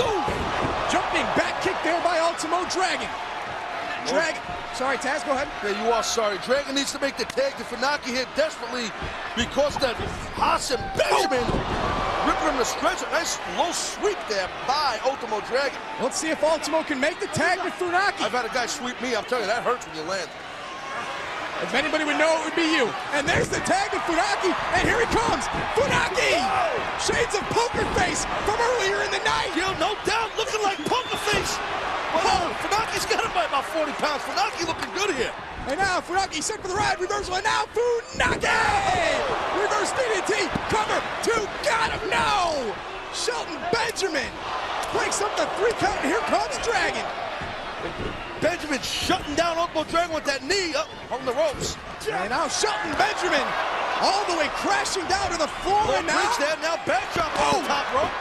Jumping back kick there by Ultimo Dragon. Sorry, Taz, go ahead. Yeah, you are sorry. Dragon needs to make the tag to Funaki here desperately because that Haas and Benjamin ripping him to stretch. A nice low sweep there by Ultimo Dragon. Let's see if Ultimo can make the tag with Funaki. I've had a guy sweep me. I'm telling you, that hurts when you land. If anybody would know, it would be you. And there's the tag with Funaki, and here he comes. Funaki! Shades of Poker Face from earlier in the night. Yo, no doubt, looking like Poker Face. Well, Funaki's got him by about 40 pounds. Funaki looking good here. And now Funaki set for the ride, reversal, and now Funaki! Reverse DDT, cover, 2, got him, no! Shelton Benjamin breaks up the 3 count, and here comes Dragon. Benjamin shutting down Ultimo Dragon with that knee up on the ropes. And now Shelton Benjamin all the way crashing down to the floor, and now... Bridge there, now backdrop on the top rope.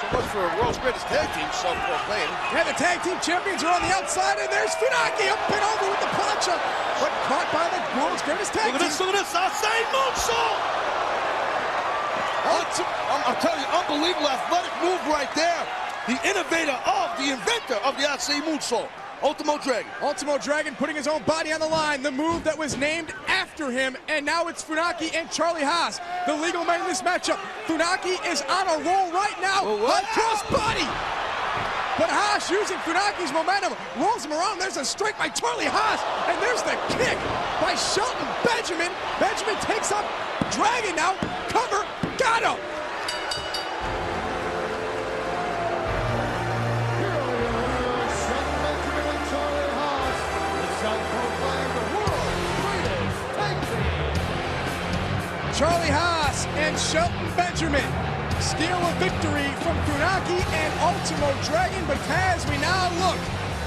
So much for a world's greatest tag team, self-proclaimed. Yeah, the tag team champions are on the outside, and there's Funaki up and over with the plancha, but caught by the world's greatest tag team. Look at this, outside moonsault! I'm telling you, unbelievable athletic move right there. The innovator the inventor of the outside moonsault, Ultimo Dragon. Ultimo Dragon putting his own body on the line, the move that was named after him, and now it's Funaki and Charlie Haas, the legal men in this matchup. Funaki is on a roll right now, high cross body. But Haas using Funaki's momentum, rolls him around. There's a strike by Charlie Haas, and there's the kick by Shelton Benjamin. Benjamin takes up Dragon now, cover, got him. Charlie Haas and Shelton Benjamin steal a victory from Funaki and Ultimo Dragon, but as we now look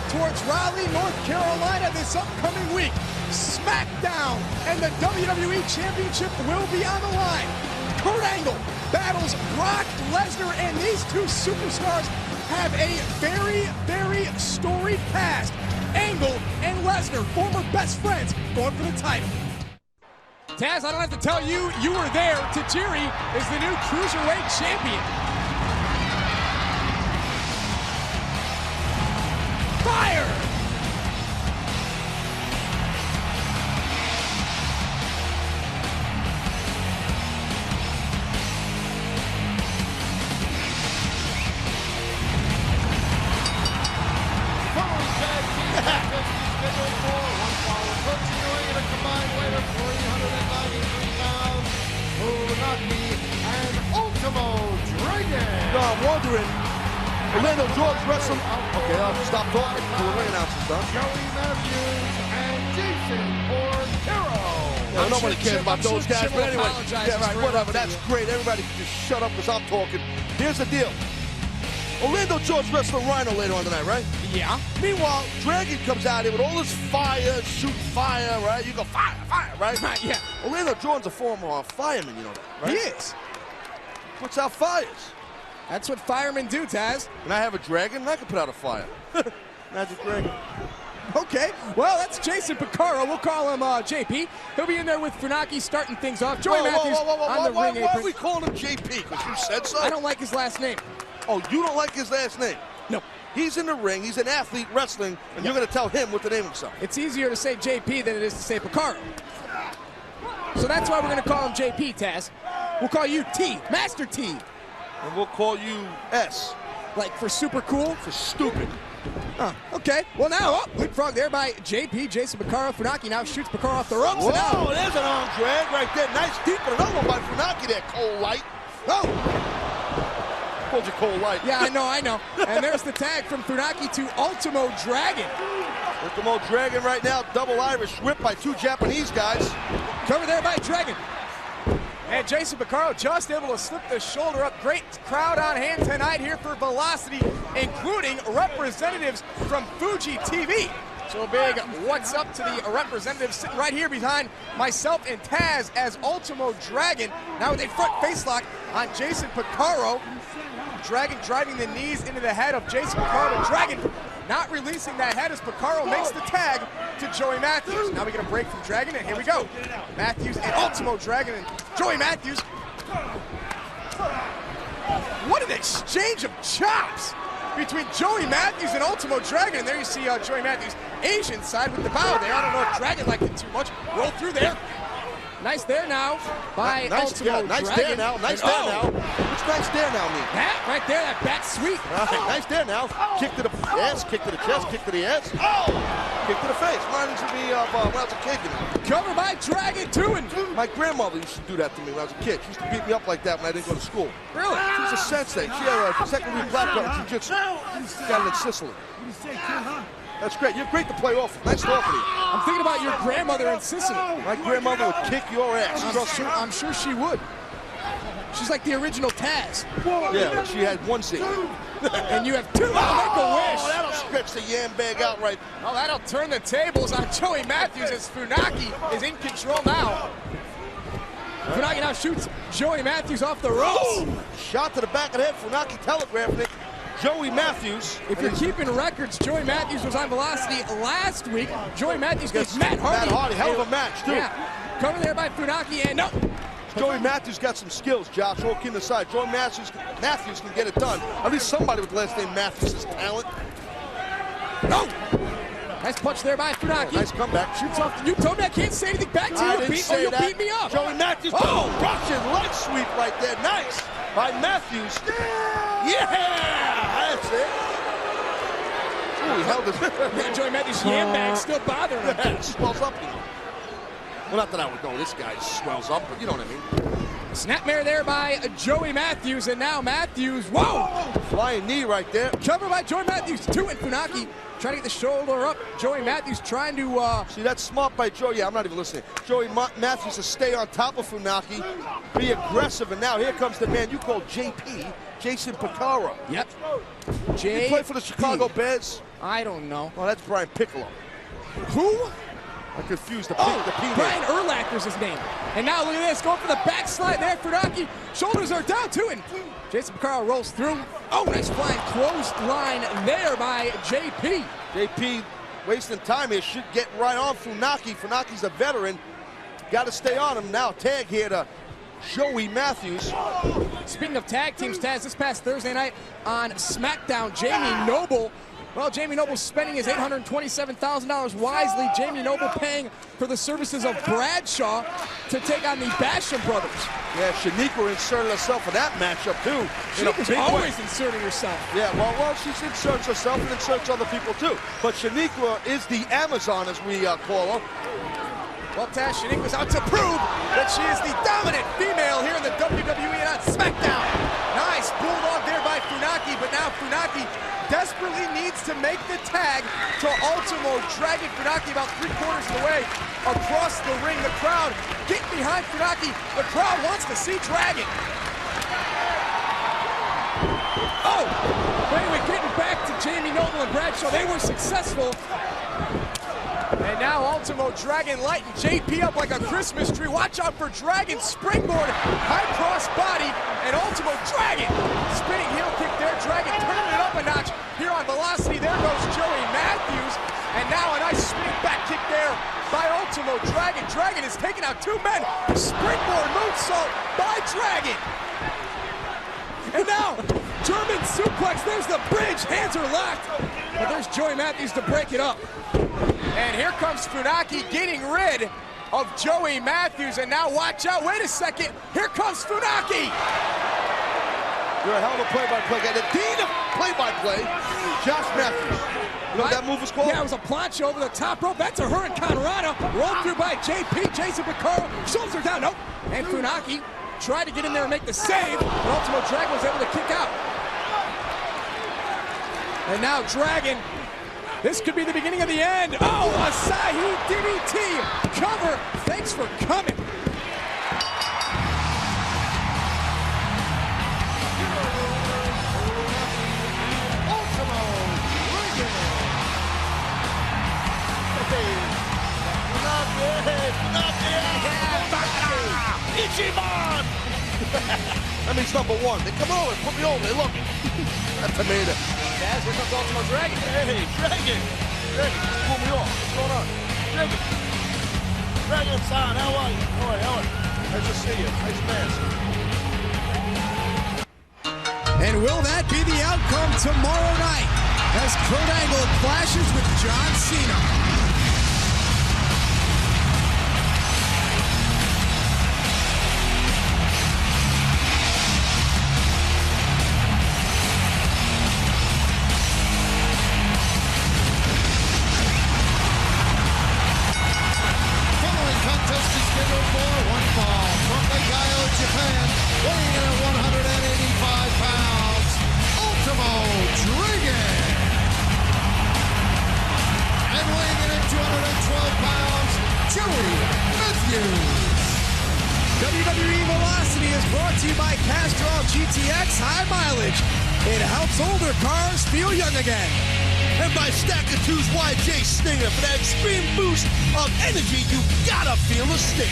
towards Raleigh, North Carolina this upcoming week, SmackDown and the WWE Championship will be on the line. Kurt Angle battles Brock Lesnar, and these two superstars have a very, very storied past. Angle and Lesnar, former best friends, going for the title. Taz, I don't have to tell you, you were there. Tajiri is the new Cruiserweight champion. Fire! I'm wondering, Orlando George wrestling. Okay, I'll stop talking until the ring announcer's done. Joey Matthews and Jason Porcaro. Yeah, Well, nobody cares about those guys, but anyway. Apologizes Yeah, right, for whatever. everything. That's great. Everybody can just shut up because I'm talking. Here's the deal. Orlando George wrestling Rhino later on tonight, right? Yeah. Meanwhile, Dragon comes out here with all this fire, shoot fire, right? You go fire, fire, right? Yeah. Orlando George's a former fireman, you know that, right? He is. Puts out fires. That's what firemen do, Taz. And I have a dragon, and I can put out a fire. Magic Dragon. Okay, well, that's Jason Porcaro. We'll call him JP. He'll be in there with Funaki starting things off. Joey Matthews on the ring Why are apron. we calling him JP? Because you said so? I don't like his last name. Oh, you don't like his last name? No. He's in the ring. He's an athlete wrestling, and you're going to tell him what to name himself. It's easier to say JP than it is to say Porcaro. So that's why we're going to call him JP, Taz. We'll call you T, Master T. And we'll call you S. Like for super cool? For stupid. Okay. Well, now, leapfrog there by JP, Jason Porcaro. Funaki now shoots Porcaro off the ropes. Whoa, And now, there's an arm drag right there. Nice deep, but another one by Funaki there, Cold Light. oh, Called you Cold Light. yeah, I know. And there's the tag from Funaki to Ultimo Dragon. Ultimo Dragon right now, double Irish whip by two Japanese guys. Cover there by Dragon. And Jason Porcaro just able to slip the shoulder up. Great crowd on hand tonight here for Velocity, including representatives from Fuji TV. So a big what's up to the representatives sitting right here behind myself and Taz as Ultimo Dragon. Now with a front face lock on Jason Porcaro. Dragon driving the knees into the head of Jason Porcaro. Dragon not releasing that head as Porcaro makes the tag to Joey Matthews. Now we get a break from Dragon, and here we go. Matthews and Ultimo Dragon and Joey Matthews. What an exchange of chops between Joey Matthews and Ultimo Dragon. And there you see Joey Matthews' Asian side with the bow there. I don't know if Dragon liked it too much. Roll through there. Nice there now by Ultimo nice Dragon. there now, nice there now. What's nice there now mean? That right there, that back sweep. Nice there now. Kick to the ass, kick to the chest, kick to the ass. Kick to the face. Mine used to be when I was a kid, you know. Cover by Dragon, 2 and 2. My grandmother used to do that to me when I was a kid. She used to beat me up like that when I didn't go to school. Really? She was a sensei. She had a second-degree black belt in jiu-jitsu. Got it in Sicily. That's great. You're great to play off. Nice talking to you. I'm thinking about your grandmother in Sicily. My grandmother would kick your ass. I'm sure she would. She's like the original Taz. Yeah, but she had one seat. And you have 2. Make a wish. That'll stretch the yam bag out right. Oh, that'll turn the tables on Joey Matthews as Funaki is in control now. Funaki now shoots Joey Matthews off the ropes. Shot to the back of the head. Funaki telegraphing it. Joey Matthews. If you're keeping records, Joey Matthews was on Velocity last week. Joey Matthews gets Matt Hardy. Matt Hardy, hell of a match, too. Yeah. Cover there by Funaki, and no. Joey Matthews got some skills, Josh. All kidding aside, Joey Matthews can get it done. At least somebody with the last name Matthews is talent. No. Nice punch there by Funaki. Nice comeback. Shoots off. You told me I can't say anything back to you. You beat me up. Joey Matthews. Russian leg sweep right there. Nice by Matthews. Yeah! That's it. Ooh, he held his. Yeah, Joey Matthews' yam bag still bothering him. Yeah, it swells up, you know. Well, not that I would know this guy swells up, but you know what I mean. Snapmare there by Joey Matthews, and now Matthews, whoa! Flying knee right there. Cover by Joey Matthews, 2 and Funaki trying to get the shoulder up. Joey Matthews trying to... See, that's smart by Joey. Yeah, I'm not even listening. Joey Matthews to stay on top of Funaki, be aggressive, and now here comes the man you call JP, Jason Porcaro. Yep. He played for the Chicago Bears. I don't know. Oh, that's Brian Piccolo. Who? I confused the P Brian Urlacher's his name. And now look at this, going for the backslide there, Funaki. Shoulders are down, 2 and Jason Porcaro rolls through. Oh, nice flying clothesline there by JP. JP wasting time here, should get right on Funaki. Funaki's a veteran. Got to stay on him now. Tag here to Joey Matthews. Speaking of tag teams, Taz, this past Thursday night on SmackDown, Jamie Noble. Well, Jamie Noble spending his $827,000 wisely. Jamie Noble paying for the services of Bradshaw to take on the Basham brothers. Yeah, Shaniqua inserted herself in that matchup, too. Shaniqua's always inserting herself. Yeah, well, she inserts herself and inserts other people, too. But Shaniqua is the Amazon, as we call her. Well, Taz, Shaniqua's out to prove that she is the dominant female here in the WWE and on SmackDown. Nice Nice bulldog there by Funaki, but now Funaki desperately needs to make the tag to Ultimo Dragon. Funaki about 3/4 of the way across the ring. The crowd getting behind Funaki. The crowd wants to see Dragon. Oh, but anyway, getting back to Jamie Noble and Bradshaw. They were successful. And now Ultimo Dragon lighting JP up like a Christmas tree. Watch out for Dragon. Springboard, high cross body, and Ultimo Dragon. Spinning heel kick there. Dragon turning it up a notch here on Velocity. There goes Joey Matthews. And now a nice spinning back kick there by Ultimo Dragon. Dragon is taking out 2 men. Springboard moonsault by Dragon. And now, German suplex. There's the bridge. Hands are locked. But there's Joey Matthews to break it up. And here comes Funaki getting rid of Joey Matthews. And now watch out. Wait a second. Here comes Funaki. You're a hell of a play-by-play guy. The dean of play-by-play, Josh Matthews. You know what that move was called? Yeah, it was a plancha over the top rope. That's a Hurricane Rana. Rolled through by JP. Jason Porcaro. Shoulders are down. Nope. And Funaki tried to get in there and make the save. But Ultimo Dragon was able to kick out. And now Dragon. This could be the beginning of the end. Oh, Asahi DDT cover. Thanks for coming. Ultimo Dragon. Ichiban! That means number 1. They come over, put me over. Hey, look. That tomato. As here comes Ultimo Dragon. Hey, Dragon! Dragon, pull me off. What's going on? Dragon! Dragon-san, how are you? How are you? Nice to see you. Nice mask. And will that be the outcome tomorrow night as Kurt Angle clashes with John Cena? Japan, weighing in at 185 pounds, Ultimo Dragon. And weighing in at 212 pounds, Joey Matthews. WWE Velocity is brought to you by Castrol GTX High Mileage. It helps older cars feel young again. And by Stack of Two's YJ Stinger for that extreme boost of energy, you gotta feel the sting.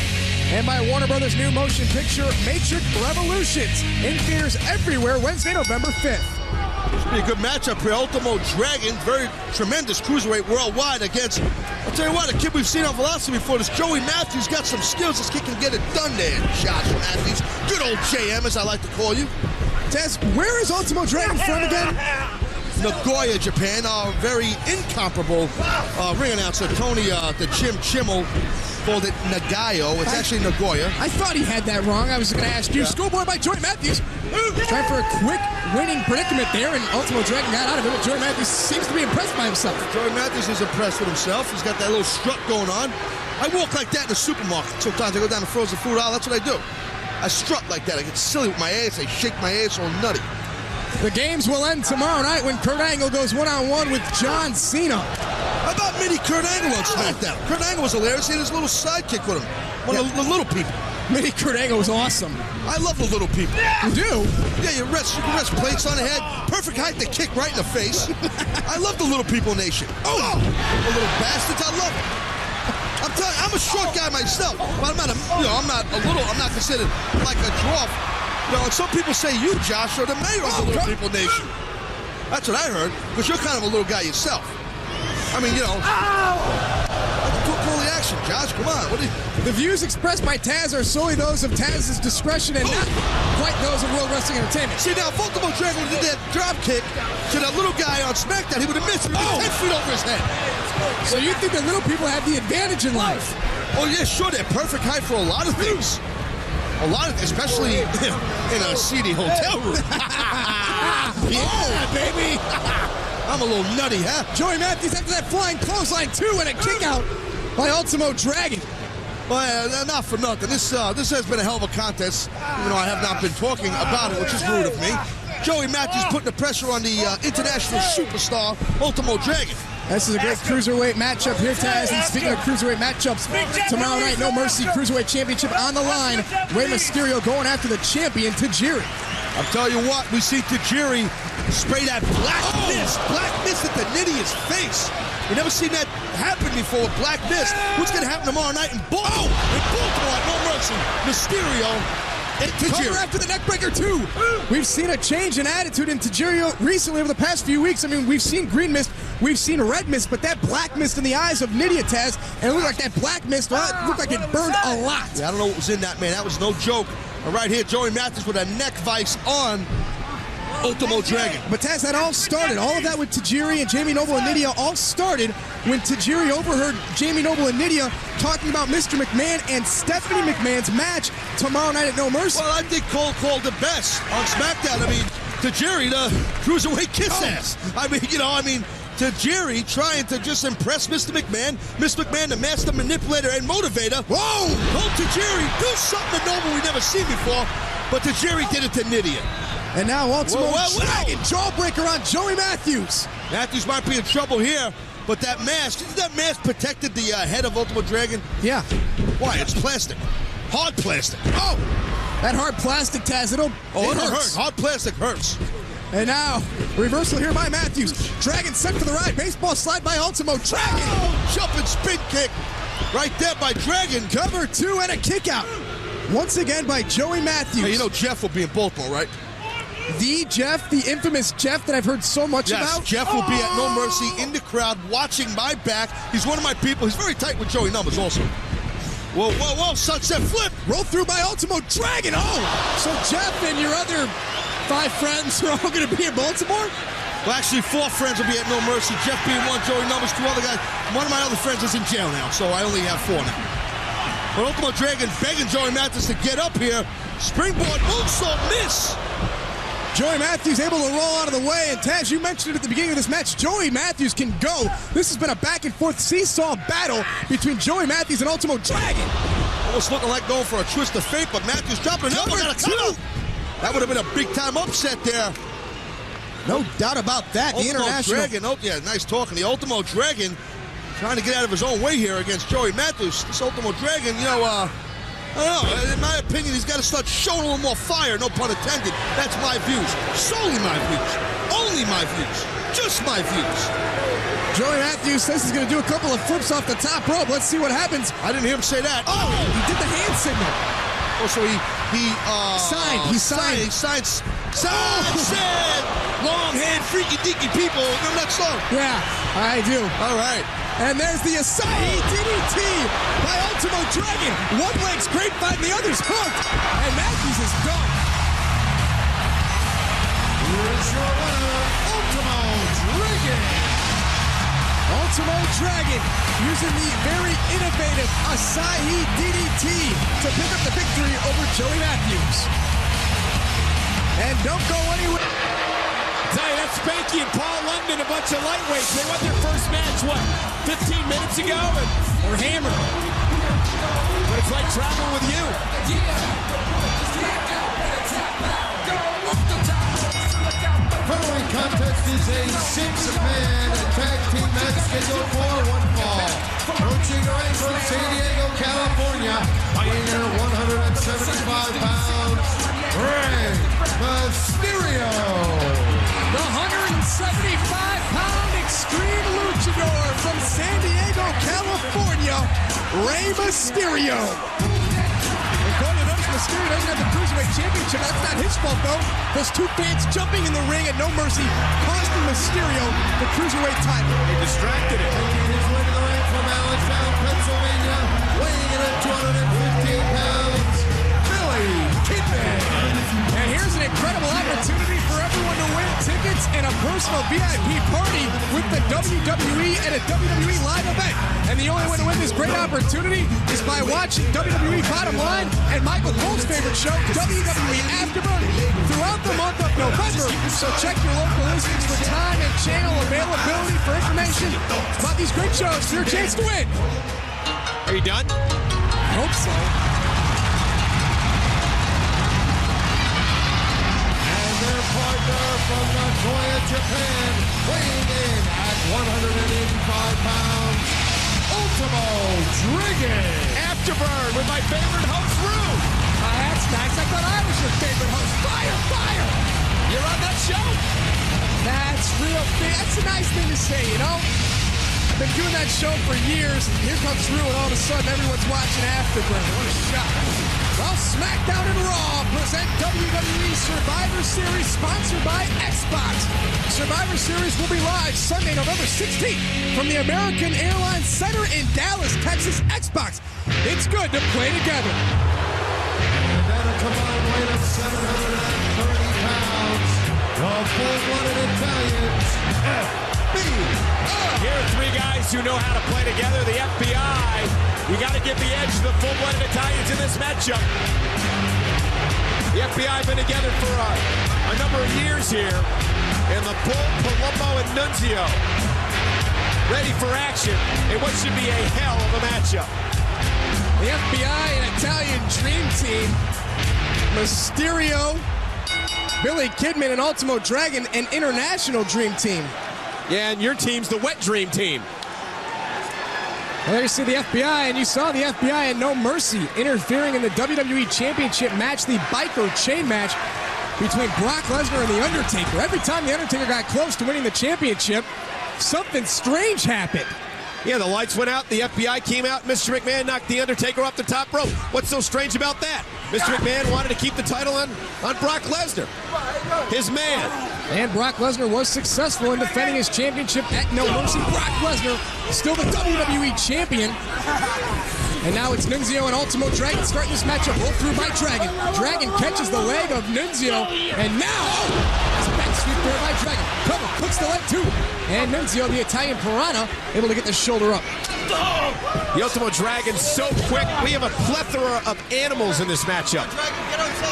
And by Warner Brothers' new motion picture, Matrix Revolutions, in theaters everywhere Wednesday, November 5th. This will be a good matchup here. Ultimo Dragon, very tremendous cruiserweight worldwide against, I'll tell you what, a kid we've seen on Velocity before. This Joey Matthews got some skills. This kid can get it done there. Josh Matthews, good old JM, as I like to call you. Tess, where is Ultimo Dragon from again? Nagoya, Japan. Our very incomparable ring announcer, Tony the Jim Chimmel, called it Nagayo. It's actually Nagoya. I thought he had that wrong. I was going to ask you. Schoolboy by Joey Matthews. Trying for a quick winning predicament there, and Ultimo Dragon got out of it. But Joey Matthews seems to be impressed by himself. Joey Matthews is impressed with himself. He's got that little strut going on. I walk like that in the supermarket. Sometimes I go down to frozen food aisle. That's what I do. I strut like that. I get silly with my ass. I shake my ass all nutty. The games will end tomorrow night when Kurt Angle goes one-on-one with John Cena. How about mini Kurt Angle on SmackDown? Kurt Angle was hilarious. He had his little sidekick with him. One of the little people. Mini Kurt Angle was awesome. I love the little people. You do? Yeah, you can rest plates on the head. Perfect height to kick right in the face. I love the little people nation. Oh, the little bastards. I love them. I'm telling you, I'm a short guy myself, but I'm not considered like a dwarf. You know, and some people say you, Josh, are the mayor of the Little People Nation. That's what I heard, because you're kind of a little guy yourself. I mean, you know. That's cool the action, Josh. Come on. The views expressed by Taz are solely those of Taz's discretion and not quite those of World Wrestling Entertainment. See, now, if Ultimo Dragon did that drop kick to that little guy on SmackDown, he would have missed. He would have been 10 feet over his head. So you think the little people have the advantage in life? Oh, yeah, sure. They're perfect height for a lot of things. Especially in a seedy hotel room. Yeah, baby. I'm a little nutty, huh? Joey Matthews after that flying clothesline, too, and a kick out by Ultimo Dragon. Well, not for nothing. This has been a hell of a contest, even though I have not been talking about it, which is rude of me. Joey Matthews putting the pressure on the international superstar, Ultimo Dragon. This is a great cruiserweight matchup here, Taz. And speaking of cruiserweight matchups, tomorrow night, No Mercy Cruiserweight Championship on the line. Rey Mysterio going after the champion, Tajiri. I'll tell you what, we see Tajiri spray that black mist at the Nidia's face. We never seen that happen before with black mist. What's going to happen tomorrow night in Baltimore? In Baltimore, No Mercy, Mysterio and Tajiri. Cover after the neckbreaker, too. We've seen a change in attitude in Tajiri recently over the past few weeks. I mean, we've seen green mist, we've seen red mist, but that black mist in the eyes of Nidia, Taz, and it looked like that black mist, well, it looked like it burned a lot. Yeah, I don't know what was in that, man. That was no joke. And right here, Joey Matthews with a neck vice on Ultimo Dragon. But Taz, that all started, all of that with Tajiri and Jamie Noble and Nidia all started when Tajiri overheard Jamie Noble and Nidia talking about Mr. McMahon and Stephanie McMahon's match tomorrow night at No Mercy. Well, I think Cole called it best on SmackDown. I mean, Tajiri, the cruiserweight kiss ass. I mean, Tajiri trying to just impress Mr. McMahon. Mr. McMahon, the master manipulator and motivator. Whoa! Told Tajiri, do something to Noble we never seen before. But Tajiri did it to Nidia. And now Ultimo Dragon jawbreaker on Joey Matthews. Matthews might be in trouble here, but that mask protected the head of Ultimo Dragon? Yeah. Why? It's plastic. Hard plastic. Oh! That hard plastic, Taz, it hurts. Hard plastic hurts. And now, reversal here by Matthews. Dragon set for the ride. Baseball slide by Ultimo Dragon. Oh, jumping spin kick right there by Dragon. Cover 2 and a kick out. Once again by Joey Matthews. Hey, you know Jeff will be in Baltimore, right? The Jeff, the infamous Jeff that I've heard so much about. Yes, Jeff will be at No Mercy in the crowd watching my back. He's one of my people. He's very tight with Joey Numbers also. Whoa, whoa, whoa, sunset flip. Roll through by Ultimo Dragon. Oh, so Jeff and your other 5 friends are all going to be in Baltimore? Well, actually, 4 friends will be at No Mercy. Jeff being 1, Joey Numbers, 2 other guys. One of my other friends is in jail now, so I only have 4 now. But Ultimo Dragon begging Joey Matthews to get up here. Springboard moonsault miss. Joey Matthews able to roll out of the way, and Taz, you mentioned it at the beginning of this match, Joey Matthews can go. This has been a back-and-forth seesaw battle between Joey Matthews and Ultimo Dragon. Almost looking like going for a twist of fate, but Matthews dropping an elbow. That would have been a big-time upset there. No doubt about that. The international Dragon, yeah, nice talking. The Ultimo Dragon trying to get out of his own way here against Joey Matthews. This Ultimo Dragon, you know, I don't know. In my opinion, he's got to start showing a little more fire, no pun intended. That's my views. Solely my views. Only my views. Just my views. Joey Matthews says he's going to do a couple of flips off the top rope. Let's see what happens. I didn't hear him say that. Oh, he did the hand signal. Oh, so he signed. Said, long-haired, freaky-deaky people. Remember that song? Yeah, I do. All right. And there's the Asai DDT by Ultimo Dragon. One leg's grapevine, the other's hooked. And Matthews is done. Here's your winner, Ultimo Dragon. Ultimo Dragon using the very innovative Asai DDT to pick up the victory over Joey Matthews. And don't go anywhere. Tell you, that's Spanky and Paul London, a bunch of lightweights. They won their first match, 15 minutes ago? And they're hammered. But it's like traveling with you. Following contest is a 6-man tag team match scheduled for 1 fall. Approaching the ring from San Diego, California, weighing in at 175 pounds, Rey Mysterio. The 175-pound extreme luchador from San Diego, California, Rey Mysterio. According to those, Mysterio doesn't have the Cruiserweight Championship. That's not his fault, though. Those 2 fans jumping in the ring at No Mercy costing Mysterio the Cruiserweight title. They distracted him. Taking his way to the ring from Allentown, Pennsylvania, weighing in at 215 pounds, Billy Kidman. And here's an incredible opportunity for everyone to win tickets and a personal VIP party with the WWE at a WWE live event. And the only way to win this great opportunity is by watching WWE Bottom Line and Michael Cole's favorite show, WWE Afterburn, throughout the month of November. So check your local listings for time and channel availability for information about these great shows for your chance to win. Are you done? I hope so. Their partner 185 pounds, Ultimo Dragon. Afterburn with my favorite host, Rue. That's nice. I thought I was your favorite host. Fire, fire! You're on that show? That's real big. That's a nice thing to say, you know? I've been doing that show for years, and here comes Rue, and all of a sudden everyone's watching Afterburn. What a shock. Well, SmackDown and Raw present WWE Survivor Series, sponsored by Xbox. Survivor Series will be live Sunday, November 16th from the American Airlines Center in Dallas, Texas. Xbox. It's good to play together. And then a combined weight of 730 pounds, the full-blooded Italians, FBI. Here are three guys who know how to play together. The FBI. You got to give the edge to the full-blooded Italians in this matchup. The FBI have been together for a number of years here. And the Bull, Palumbo, and Nunzio ready for action in what should be a hell of a matchup. The FBI and Italian Dream Team, Mysterio, Billy Kidman, and Ultimo Dragon, an international Dream Team. Yeah, and your team's the Wet Dream Team. Well, there you see the FBI, and you saw the FBI at No Mercy interfering in the WWE Championship match, the biker chain match between Brock Lesnar and The Undertaker. Every time The Undertaker got close to winning the championship, something strange happened. Yeah, the lights went out, the FBI came out, Mr. McMahon knocked The Undertaker off the top rope. What's so strange about that? Mr. McMahon wanted to keep the title on Brock Lesnar, his man. And Brock Lesnar was successful in defending his championship at No Mercy. Brock Lesnar, still the WWE Champion. And now it's Nunzio and Ultimo Dragon starting this matchup. Rolled through by Dragon. Dragon catches the leg of Nunzio. And now, it's a back sweep there by Dragon. Cover, hooks the leg too. And Nunzio, the Italian Piranha, able to get the shoulder up. The Ultimo Dragon's so quick. We have a plethora of animals in this matchup.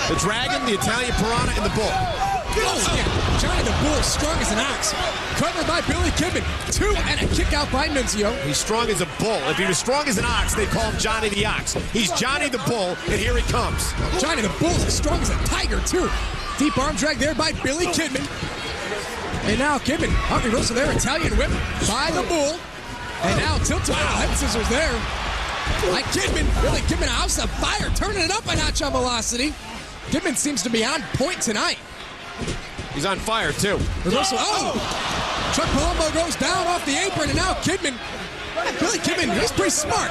The Dragon, the Italian Piranha, and the Bull. Oh, yeah. Johnny the Bull, strong as an ox. Covered by Billy Kidman. Two, and a kick out by Nunzio. He's strong as a bull. If he was strong as an ox, they'd call him Johnny the Ox. He's Johnny the Bull, and here he comes. Johnny the Bull's as strong as a tiger, too. Deep arm drag there by Billy Kidman. And now Kidman, up reversal there, Italian whip by the Bull. And now tilted, head scissors there. By Kidman, Billy Kidman, house of fire, turning it up a notch on velocity. Kidman seems to be on point tonight. He's on fire, too. Reversal, Chuck Palumbo goes down off the apron, and now Kidman. Billy Kidman, he's pretty smart.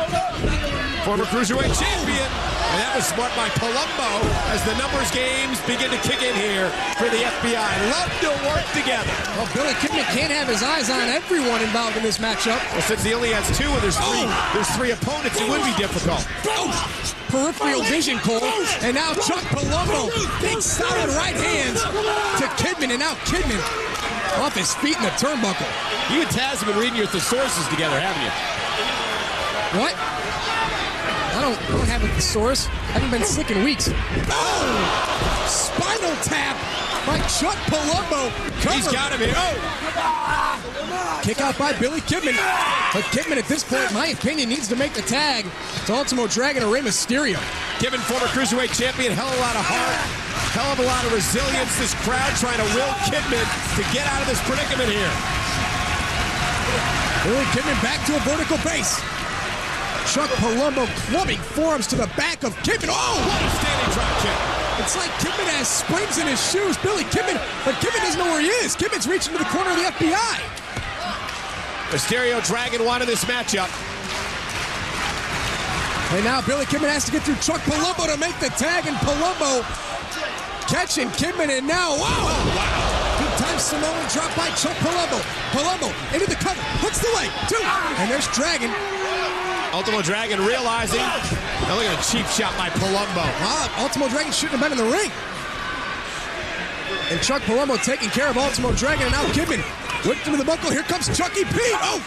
Former Cruiserweight Champion. And that was smart by Palumbo as the numbers games begin to kick in here for the FBI. Love to work together. Well, Billy Kidman can't have his eyes on everyone involved in this matchup. Well, since he only has two and there's three opponents, it would be difficult. Peripheral vision, Cole. And now Chuck Palumbo, big solid right hands to Kidman, and now Kidman off his feet in the turnbuckle. You and Taz have been reading your thesauruses together, haven't you? What? I don't have a thesaurus. I haven't been sick in weeks. Spinal tap by Chuck Palumbo. He's got him here. Kick out by Billy Kidman. But Kidman at this point, in my opinion, needs to make the tag to Ultimo Dragon or Rey Mysterio. Kidman, former Cruiserweight Champion, hell of a lot of heart, hell of a lot of resilience. This crowd trying to will Kidman to get out of this predicament here. Billy Kidman back to a vertical base. Chuck Palumbo clubbing forearms to the back of Kidman. Oh, what a standing drop kick. It's like Kidman has springs in his shoes. Billy Kidman, but Kidman doesn't know where he is. Kidman's reaching to the corner of the FBI. Mysterio Dragon wanted this matchup. And now Billy Kidman has to get through Chuck Palumbo to make the tag, and Palumbo catching Kidman, and now, wow. Two-time Samoan drop by Chuck Palumbo. Palumbo into the cover, hooks the leg, two, and there's Dragon. Ultimo Dragon realizing, now look at a cheap shot by Palumbo. Wow, Ultimo Dragon shouldn't have been in the ring. And Chuck Palumbo taking care of Ultimo Dragon, and now Kidman whipped into the buckle. Here comes Chucky P. Oh!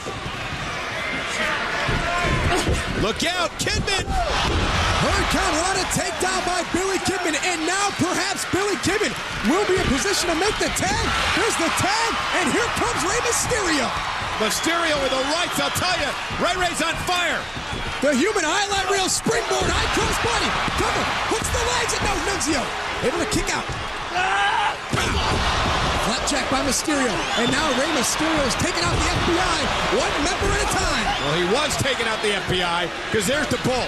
Look out, Kidman! Hurricane Rana takedown by Billy Kidman, and now perhaps Billy Kidman will be in position to make the tag. There's the tag, and here comes Rey Mysterio. Mysterio with the rights, I'll tell you. Ray's on fire. The human highlight reel springboard, icons body, cover, hooks the legs, and no, Nunzio able to kick out. Flat flapjack by Mysterio. And now Rey Mysterio is taking out the FBI one member at a time. Well, he was taking out the FBI because there's the bull.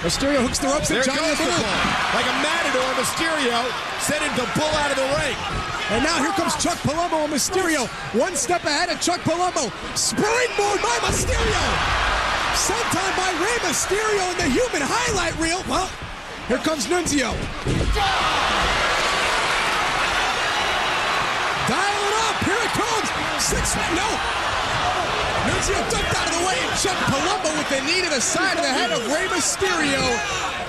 Mysterio hooks the ropes and There goes the bull. Like a matador, Mysterio sending the bull out of the ring. And now here comes Chuck Palumbo and Mysterio. One step ahead of Chuck Palumbo. Springboard by Mysterio. Sometime by Rey Mysterio in the human highlight reel. Well, here comes Nunzio. Dial it up. Here it comes. No. Nunzio ducked out of the way and Chuck Palumbo with the knee to the side of the head of Rey Mysterio.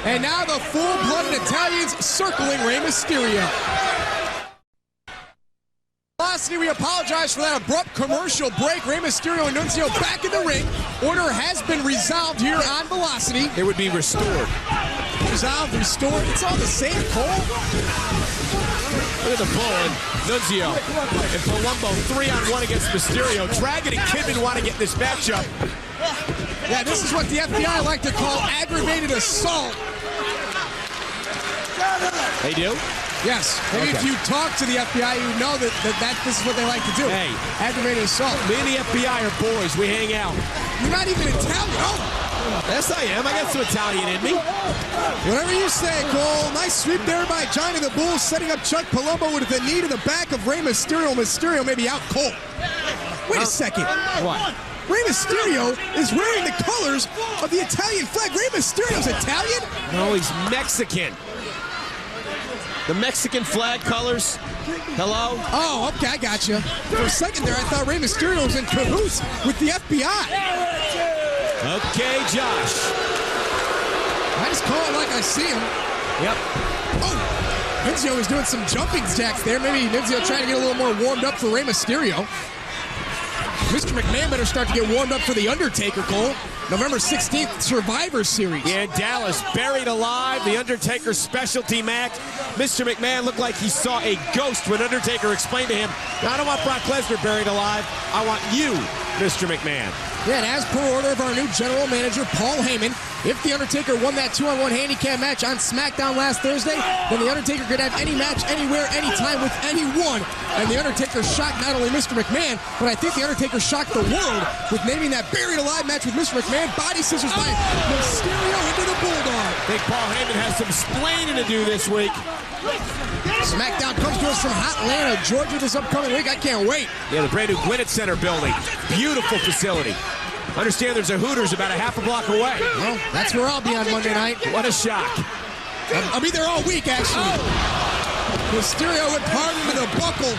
And now the full-blooded Italians circling Rey Mysterio. Velocity, we apologize for that abrupt commercial break. Rey Mysterio and Nunzio back in the ring. Order has been resolved here on Velocity. It would be restored. Resolved, restored. It's all the same, Cole. Look at the bull and Nunzio and Palumbo 3-on-1 against Mysterio. Dragon and Kidman want to get this matchup. Yeah, this is what the FBI like to call aggravated assault. They do? Yes. Maybe if you talk to the FBI, you know that this is what they like to do. Hey. Aggravated assault. Me and the FBI are boys. We hang out. You're not even Italian. Oh. Yes, I am. I got some Italian in me. Whatever you say, Cole. Nice sweep there by Johnny the Bull, setting up Chuck Palumbo with the knee to the back of Rey Mysterio. Mysterio maybe out cold. Wait a second. What? Rey Mysterio is wearing the colors of the Italian flag. Rey Mysterio's Italian? No, he's Mexican. The Mexican flag colors. Hello? Oh, okay, I got you. For a second there, I thought Rey Mysterio was in cahoots with the FBI. Okay, Josh. I just call it like I see him. Yep. Oh, Nunzio is doing some jumping jacks there. Maybe Nunzio trying to get a little more warmed up for Rey Mysterio. Mr. McMahon better start to get warmed up for The Undertaker, Cole. November 16th, Survivor Series. Yeah, Dallas, buried alive, The Undertaker's specialty match. Mr. McMahon looked like he saw a ghost when Undertaker explained to him, I don't want Brock Lesnar buried alive. I want you, Mr. McMahon. Yeah, and as per order of our new general manager, Paul Heyman, if The Undertaker won that 2-on-1 handicap match on SmackDown last Thursday, then The Undertaker could have any match, anywhere, anytime with anyone. And The Undertaker shocked not only Mr. McMahon, but I think The Undertaker shocked the world with naming that buried alive match with Mr. McMahon. Body scissors by Mysterio into the Bulldog. I think Paul Heyman has some splaining to do this week. SmackDown comes to us from Atlanta, Georgia this upcoming week. I can't wait. Yeah, the brand new Gwinnett Center building. Beautiful facility. Understand there's a Hooters about a half a block away. Well, that's where I'll be on Monday night. What a shock. I'll be there all week, actually. Mysterio with pardon to the buckle.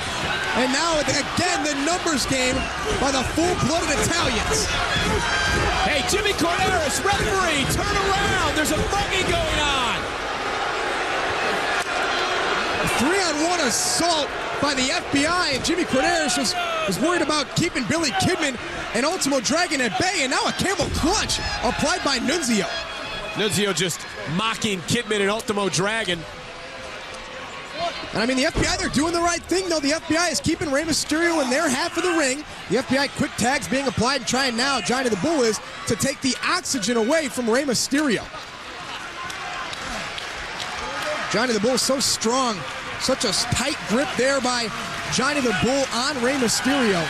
And now, again, the numbers game by the full-blooded Italians. Hey, Jimmy Corderas, referee, turn around. There's a buggy going on. 3-on-1 assault by the FBI, and Jimmy Corderas was worried about keeping Billy Kidman and Ultimo Dragon at bay, and now a camel clutch applied by Nunzio. Nunzio just mocking Kidman and Ultimo Dragon. And I mean, the FBI, they're doing the right thing, though. The FBI is keeping Rey Mysterio in their half of the ring. The FBI quick tags being applied and trying now, Johnny the Bull is, to take the oxygen away from Rey Mysterio. Johnny the Bull is so strong. Such a tight grip there by Johnny the Bull on Rey Mysterio.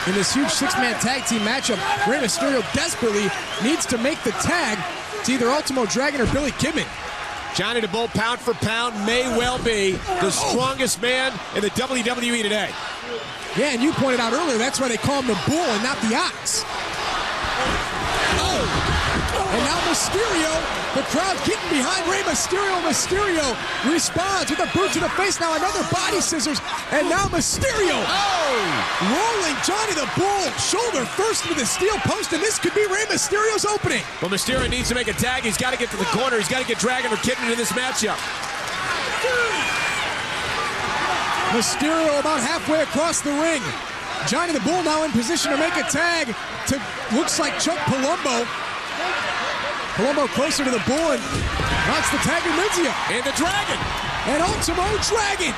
In this huge six-man tag team matchup, Rey Mysterio desperately needs to make the tag to either Ultimo Dragon or Billy Kidman. Johnny the Bull, pound for pound, may well be the strongest man in the WWE today. Yeah, and you pointed out earlier, that's why they call him the Bull and not the Ox. And now Mysterio, the crowd getting behind Rey Mysterio. Mysterio responds with a boot to the face. Now another body scissors. And now Mysterio rolling Johnny the Bull shoulder first into the steel post. And this could be Rey Mysterio's opening. Well, Mysterio needs to make a tag. He's got to get to the corner. He's got to get Dragon or Kidman in this matchup. Mysterio about halfway across the ring. Johnny the Bull now in position to make a tag to, looks like Chuck Palumbo. Palumbo closer to the Bull and knocks the tag to Nunzio. And the Dragon. And Ultimo Dragon.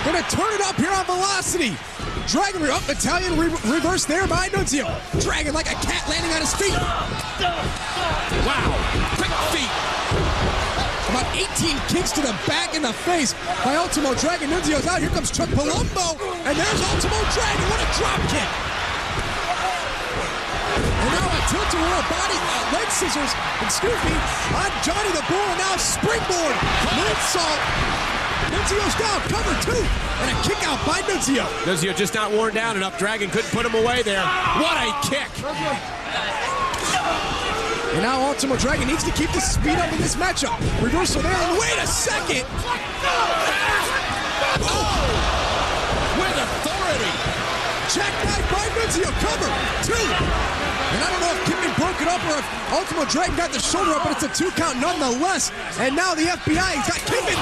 Gonna turn it up here on Velocity. Dragon up, Italian reverse there by Nunzio. Dragon like a cat landing on his feet. Wow, quick feet. About 18 kicks to the back in the face by Ultimo Dragon. Nunzio's out. Here comes Chuck Palumbo. And there's Ultimo Dragon. What a drop kick. And now a tilt-a-whirl body, leg scissors, on Johnny the Bull. And now springboard. Moonsault. Nunzio's down. Cover two. And a kick out by Nunzio. Nunzio just not worn down enough. Dragon couldn't put him away there. What a kick. And now Ultimo Dragon needs to keep the speed up in this matchup. Reversal there, and wait a second! Oh! With authority! Jackknife by Nunzio, cover, two! And I don't know if Kidman broke it up or if Ultimo Dragon got the shoulder up, but it's a 2 count nonetheless. And now the FBI, he's got Kidman!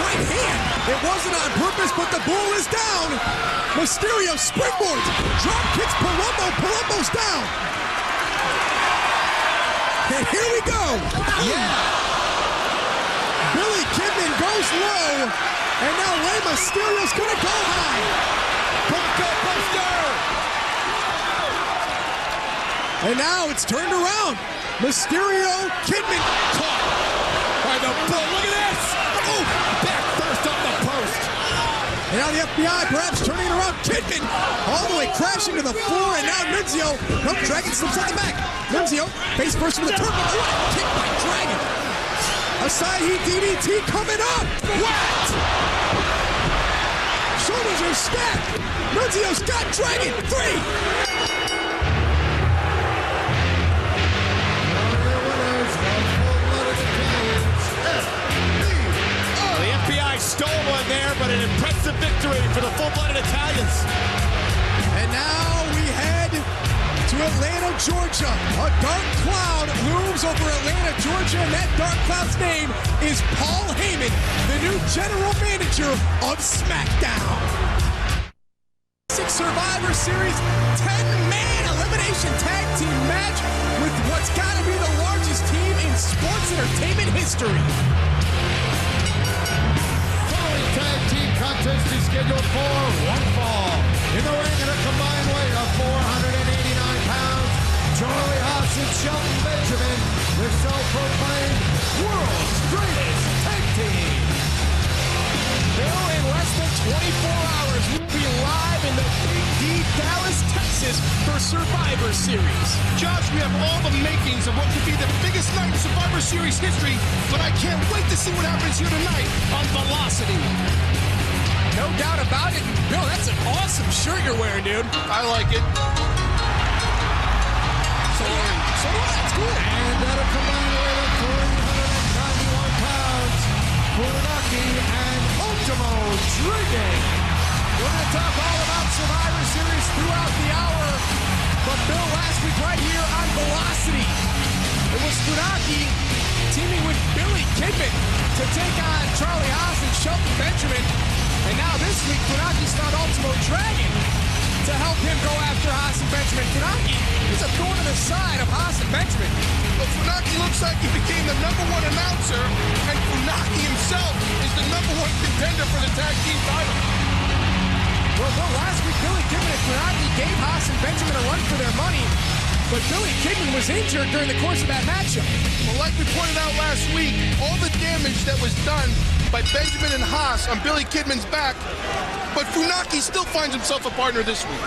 Right hand! It wasn't on purpose, but the bull is down! Mysterio springboards, drop kicks Palumbo, Palumbo's down! And here we go. Yeah. Billy Kidman goes low. And now Rey Mysterio's going to go high. Buster. And now it's turned around. Mysterio, Kidman caught by the bull. Look at this. Oh, back first off the post. And now the FBI perhaps turning it around. Kidman all the way crashing to the floor. And now Nunzio. Nope, Dragon slips at the back. Nunzio face first with a turbo. What a kick by Dragon. Asahi DDT coming up. What? Shoulders are stacked. Nunzio's got Dragon. 3. Stole one there, but an impressive victory for the full-blooded Italians. And now we head to Atlanta, Georgia. A dark cloud looms over Atlanta, Georgia, and that dark cloud's name is Paul Heyman, the new general manager of SmackDown. Survivor Series 10-man elimination tag team match with what's got to be the largest team in sports entertainment history. Tag team contest is scheduled for one fall. In the ring at a combined weight of 489 pounds, Charlie Haas and Shelton Benjamin, the self-proclaimed world's greatest tag team. Bill, in less than 24 hours, we'll be live in the Big D, Dallas, Texas for Survivor Series. Josh, we have all the makings of what could be the biggest night in Survivor Series history, but I can't wait to see what happens here tonight on Velocity. No doubt about it. Bill, that's an awesome shirt you're wearing, dude. I like it. So that's cool. And at a combined weight of 391 pounds, Funaki and Ultimo Dragon. We're going to talk all about Survivor Series throughout the hour. But Bill, last week right here on Velocity, it was Funaki teaming with Billy Kidman to take on Charlie Haas and Shelton Benjamin. And now this week, Funaki's found Ultimo Dragon to help him go after Haas and Benjamin. Funaki is a thorn in the side of Haas and Benjamin. But Funaki looks like he became the #1 announcer, and Funaki himself is the #1 contender for the tag team title. Well, last week, Billy Kidman and Funaki gave Haas and Benjamin a run for their money, but Billy Kidman was injured during the course of that matchup. Well, like we pointed out last week, all the damage that was done by Benjamin and Haas on Billy Kidman's back, but Funaki still finds himself a partner this week.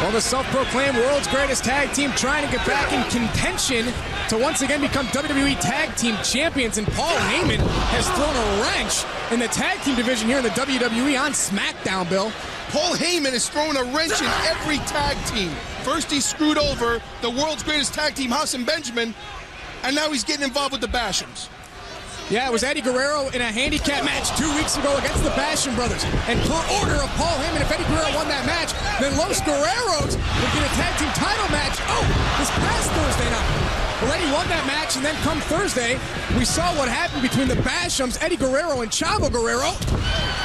Well, the self-proclaimed world's greatest tag team trying to get back in contention to once again become WWE Tag Team Champions, and Paul Heyman has thrown a wrench in the tag team division here in the WWE on SmackDown, Bill. Paul Heyman is throwing a wrench in every tag team. First, he screwed over the world's greatest tag team, Haas and Benjamin, and now he's getting involved with the Bashams. Yeah, it was Eddie Guerrero in a handicap match 2 weeks ago against the Basham brothers. And per order of Paul Heyman, if Eddie Guerrero won that match, then Los Guerreros would get a tag team title match. Oh, this past Thursday night. Well, Eddie won that match, and then come Thursday, we saw what happened between the Bashams, Eddie Guerrero and Chavo Guerrero.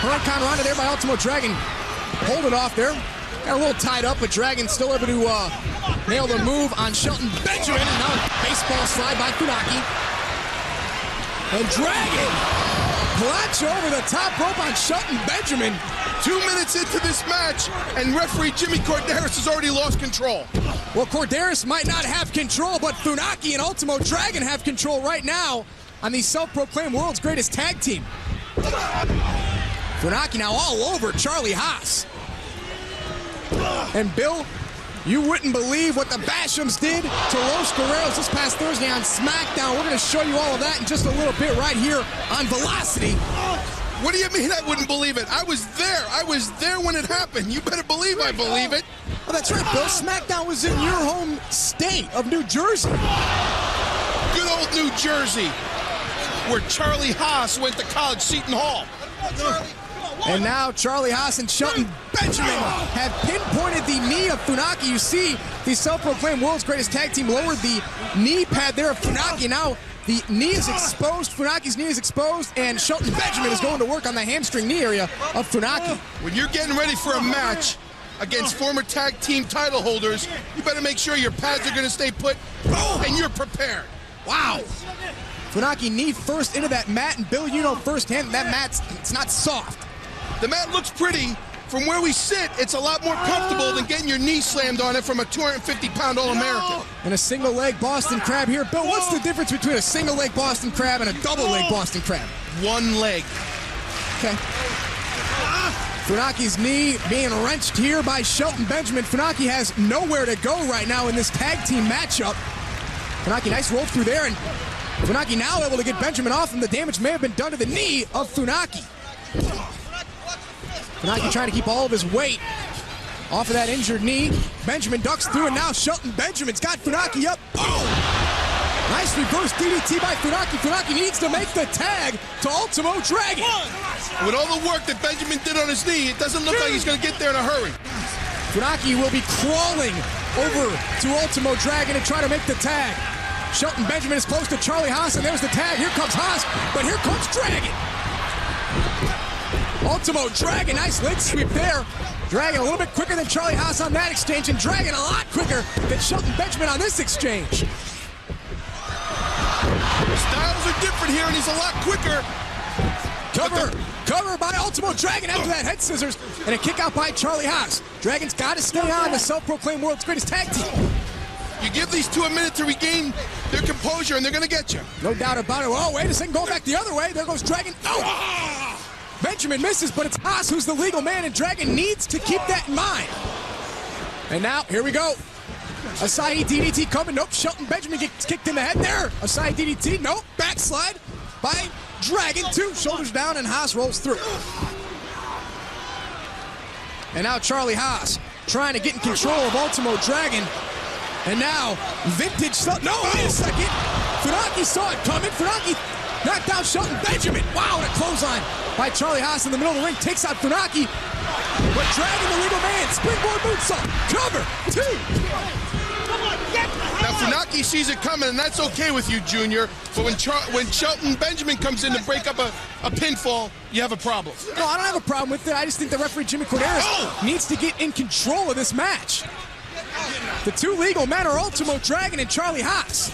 Hurricane Rana there by Ultimo Dragon. Hold it off there. Got a little tied up, but Dragon still able to nail the move on Shelton Benjamin. And now baseball slide by Funaki. And Dragon plancha over the top rope on Shelton Benjamin. 2 minutes into this match, and referee Jimmy Corderas has already lost control. Well, Corderas might not have control, but Funaki and Ultimo Dragon have control right now on the self-proclaimed world's greatest tag team. Funaki now all over Charlie Haas. And Bill, you wouldn't believe what the Bashams did to Los Guerreros this past Thursday on SmackDown. We're going to show you all of that in just a little bit right here on Velocity. What do you mean I wouldn't believe it? I was there. I was there when it happened. You better believe I believe it. Well, that's right, Bill. SmackDown was in your home state of New Jersey. Good old New Jersey, where Charlie Haas went to college, Seton Hall. And now Charlie Haas and Shelton Benjamin have pinpointed the knee of Funaki. You see the self-proclaimed world's greatest tag team lowered the knee pad there of Funaki. Now the knee is exposed, Funaki's knee is exposed, and Shelton Benjamin is going to work on the hamstring knee area of Funaki. When you're getting ready for a match against former tag team title holders, you better make sure your pads are going to stay put and you're prepared. Wow. Funaki knee first into that mat, and Bill, you know firsthand that it's not soft. The mat looks pretty. From where we sit, it's a lot more comfortable than getting your knee slammed on it from a 250-pound All-American. And a single-leg Boston Crab here. Bill, what's the difference between a single-leg Boston Crab and a double-leg Boston Crab? One leg. Okay. Funaki's knee being wrenched here by Shelton Benjamin. Funaki has nowhere to go right now in this tag team matchup. Funaki, nice roll through there, and Funaki now able to get Benjamin off, and the damage may have been done to the knee of Funaki. Funaki trying to keep all of his weight off of that injured knee. Benjamin ducks through, and now Shelton Benjamin's got Funaki up. Oh! Nice reverse DDT by Funaki. Funaki needs to make the tag to Ultimo Dragon. With all the work that Benjamin did on his knee, it doesn't look like he's going to get there in a hurry. Funaki will be crawling over to Ultimo Dragon and try to make the tag. Shelton Benjamin is close to Charlie Haas, and there's the tag. Here comes Haas, but here comes Dragon. Ultimo Dragon, nice leg sweep there. Dragon a little bit quicker than Charlie Haas on that exchange, and Dragon a lot quicker than Shelton Benjamin on this exchange. Styles are different here, and he's a lot quicker. Cover by Ultimo Dragon after that head scissors, and a kick out by Charlie Haas. Dragon's got to stay on the self-proclaimed world's greatest tag team. You give these two a minute to regain their composure, and they're going to get you. No doubt about it. Oh, wait a second, going back the other way. There goes Dragon. Oh! Benjamin misses, but it's Haas who's the legal man, and Dragon needs to keep that in mind. And now, here we go. A side DDT coming. Nope, Shelton Benjamin gets kicked in the head there. A side DDT. Nope, backslide by Dragon. 2 shoulders down, and Haas rolls through. And now Charlie Haas trying to get in control of Ultimo Dragon. And now, vintage... No, wait a second. Funaki saw it coming. Funaki knocked down Shelton Benjamin. Wow, and a clothesline by Charlie Haas in the middle of the ring. Takes out Funaki. But Dragon, the legal man, springboard moonsault. Cover. 2. Now, Funaki sees it coming, and that's okay with you, Junior. But when Shelton Benjamin comes in to break up a pinfall, you have a problem. No, I don't have a problem with it. I just think the referee, Jimmy Corderas, needs to get in control of this match. The 2 legal men are Ultimo Dragon and Charlie Haas.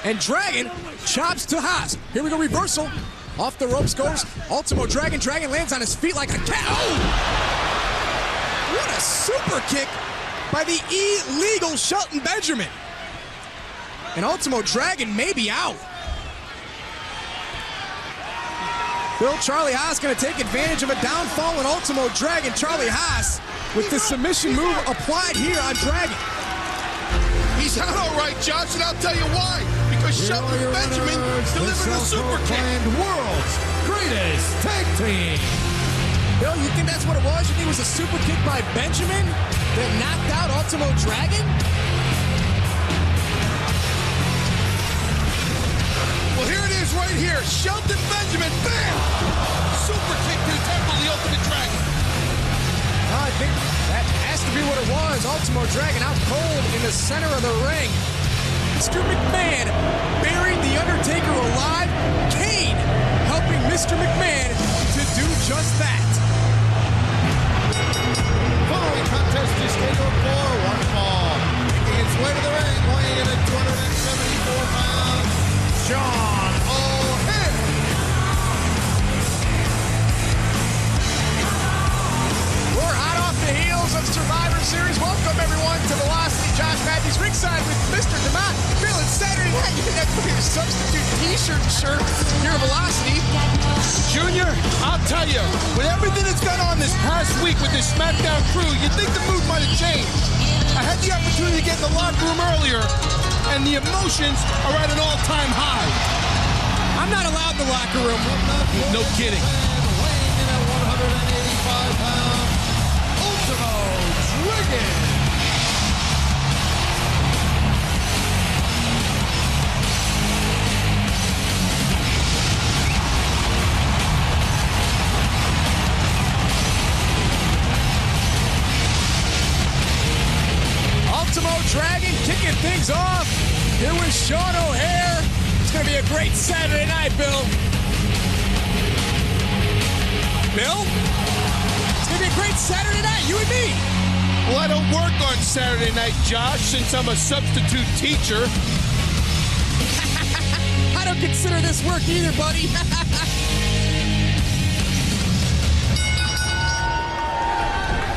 And Dragon chops to Haas. Here we go, reversal. Off the ropes goes Ultimo Dragon. Dragon lands on his feet like a cat. Oh! What a super kick by the illegal Shelton Benjamin. And Ultimo Dragon may be out. Bill, Charlie Haas going to take advantage of a downfall in Ultimo Dragon. Charlie Haas with the submission move applied here on Dragon. He's out all right, Josh, and I'll tell you why. Because Shelton Benjamin delivered a super kick. World's greatest tag team. Bill, you think that's what it was? You think it was a super kick by Benjamin that knocked out Ultimo Dragon? Well, here it is right here. Shelton Benjamin, bam! Super kick to the temple of the Ultimate Dragon. I think that has to be what it was. Ultimo Dragon out cold in the center of the ring. Mr. McMahon buried The Undertaker alive. Kane helping Mr. McMahon to do just that. Following contest is scheduled for one fall. Making its way to the ring, weighing in at 274 pounds, John O'Hare. have to wear your substitute t-shirt and shirt here at Velocity. Junior, I'll tell you, with everything that's gone on this past week with this SmackDown crew, you'd think the mood might have changed. I had the opportunity to get in the locker room earlier, and the emotions are at an all-time high. I'm not allowed in the locker room. No kidding. Weighing in at 185 pounds, Ultimo Dragon. Ultimo Dragon kicking things off. Here with Sean O'Haire. It's going to be a great Saturday night, Bill. Bill? It's going to be a great Saturday night, you and me. Well, I don't work on Saturday night, Josh, since I'm a substitute teacher. I don't consider this work either, buddy.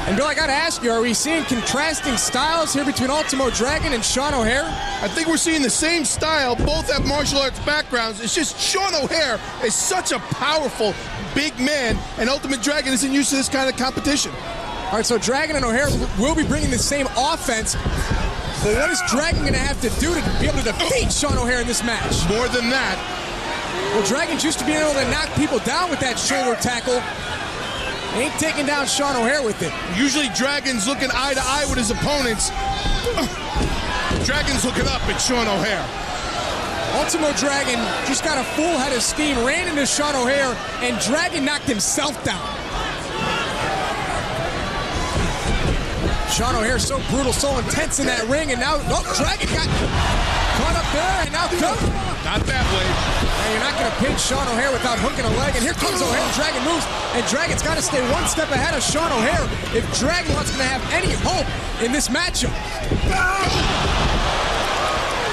And Bill, I gotta ask you, are we seeing contrasting styles here between Ultimo Dragon and Sean O'Haire? I think we're seeing the same style. Both have martial arts backgrounds. It's just Sean O'Haire is such a powerful, big man, and Ultimate Dragon isn't used to this kind of competition. All right, so Dragon and O'Haire will be bringing the same offense. But what is Dragon gonna have to do to be able to defeat Sean O'Haire in this match? More than that. Well, Dragon's used to being able to knock people down with that shoulder tackle. Ain't taking down Sean O'Haire with it. Usually Dragon's looking eye to eye with his opponents. Dragon's looking up at Sean O'Haire. Ultimo Dragon just got a full head of steam, ran into Sean O'Haire, and Dragon knocked himself down. Sean O'Haire so brutal, so intense in that ring, and now Dragon got caught up there, and now Not that way. And you're not going to pin Sean O'Haire without hooking a leg, and here comes O'Haire. Dragon moves, and Dragon's got to stay one step ahead of Sean O'Haire if Dragon wants to have any hope in this matchup.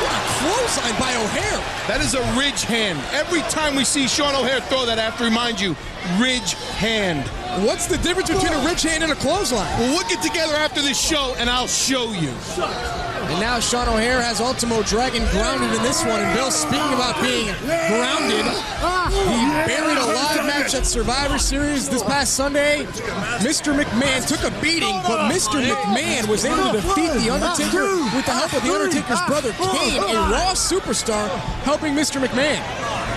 What a clothesline by O'Haire. That is a ridge hand. Every time we see Sean O'Haire throw that, I have to remind you, ridge hand. What's the difference between a ridge hand and a clothesline? Well, we'll get together after this show, and I'll show you. And now Sean O'Haire has Ultimo Dragon grounded in this one. And Bill, speaking about being grounded, the buried alive match at Survivor Series this past Sunday, Mr. McMahon took a beating, but Mr. McMahon was able to defeat The Undertaker with the help of The Undertaker's brother Kane, a Raw superstar, helping Mr. McMahon.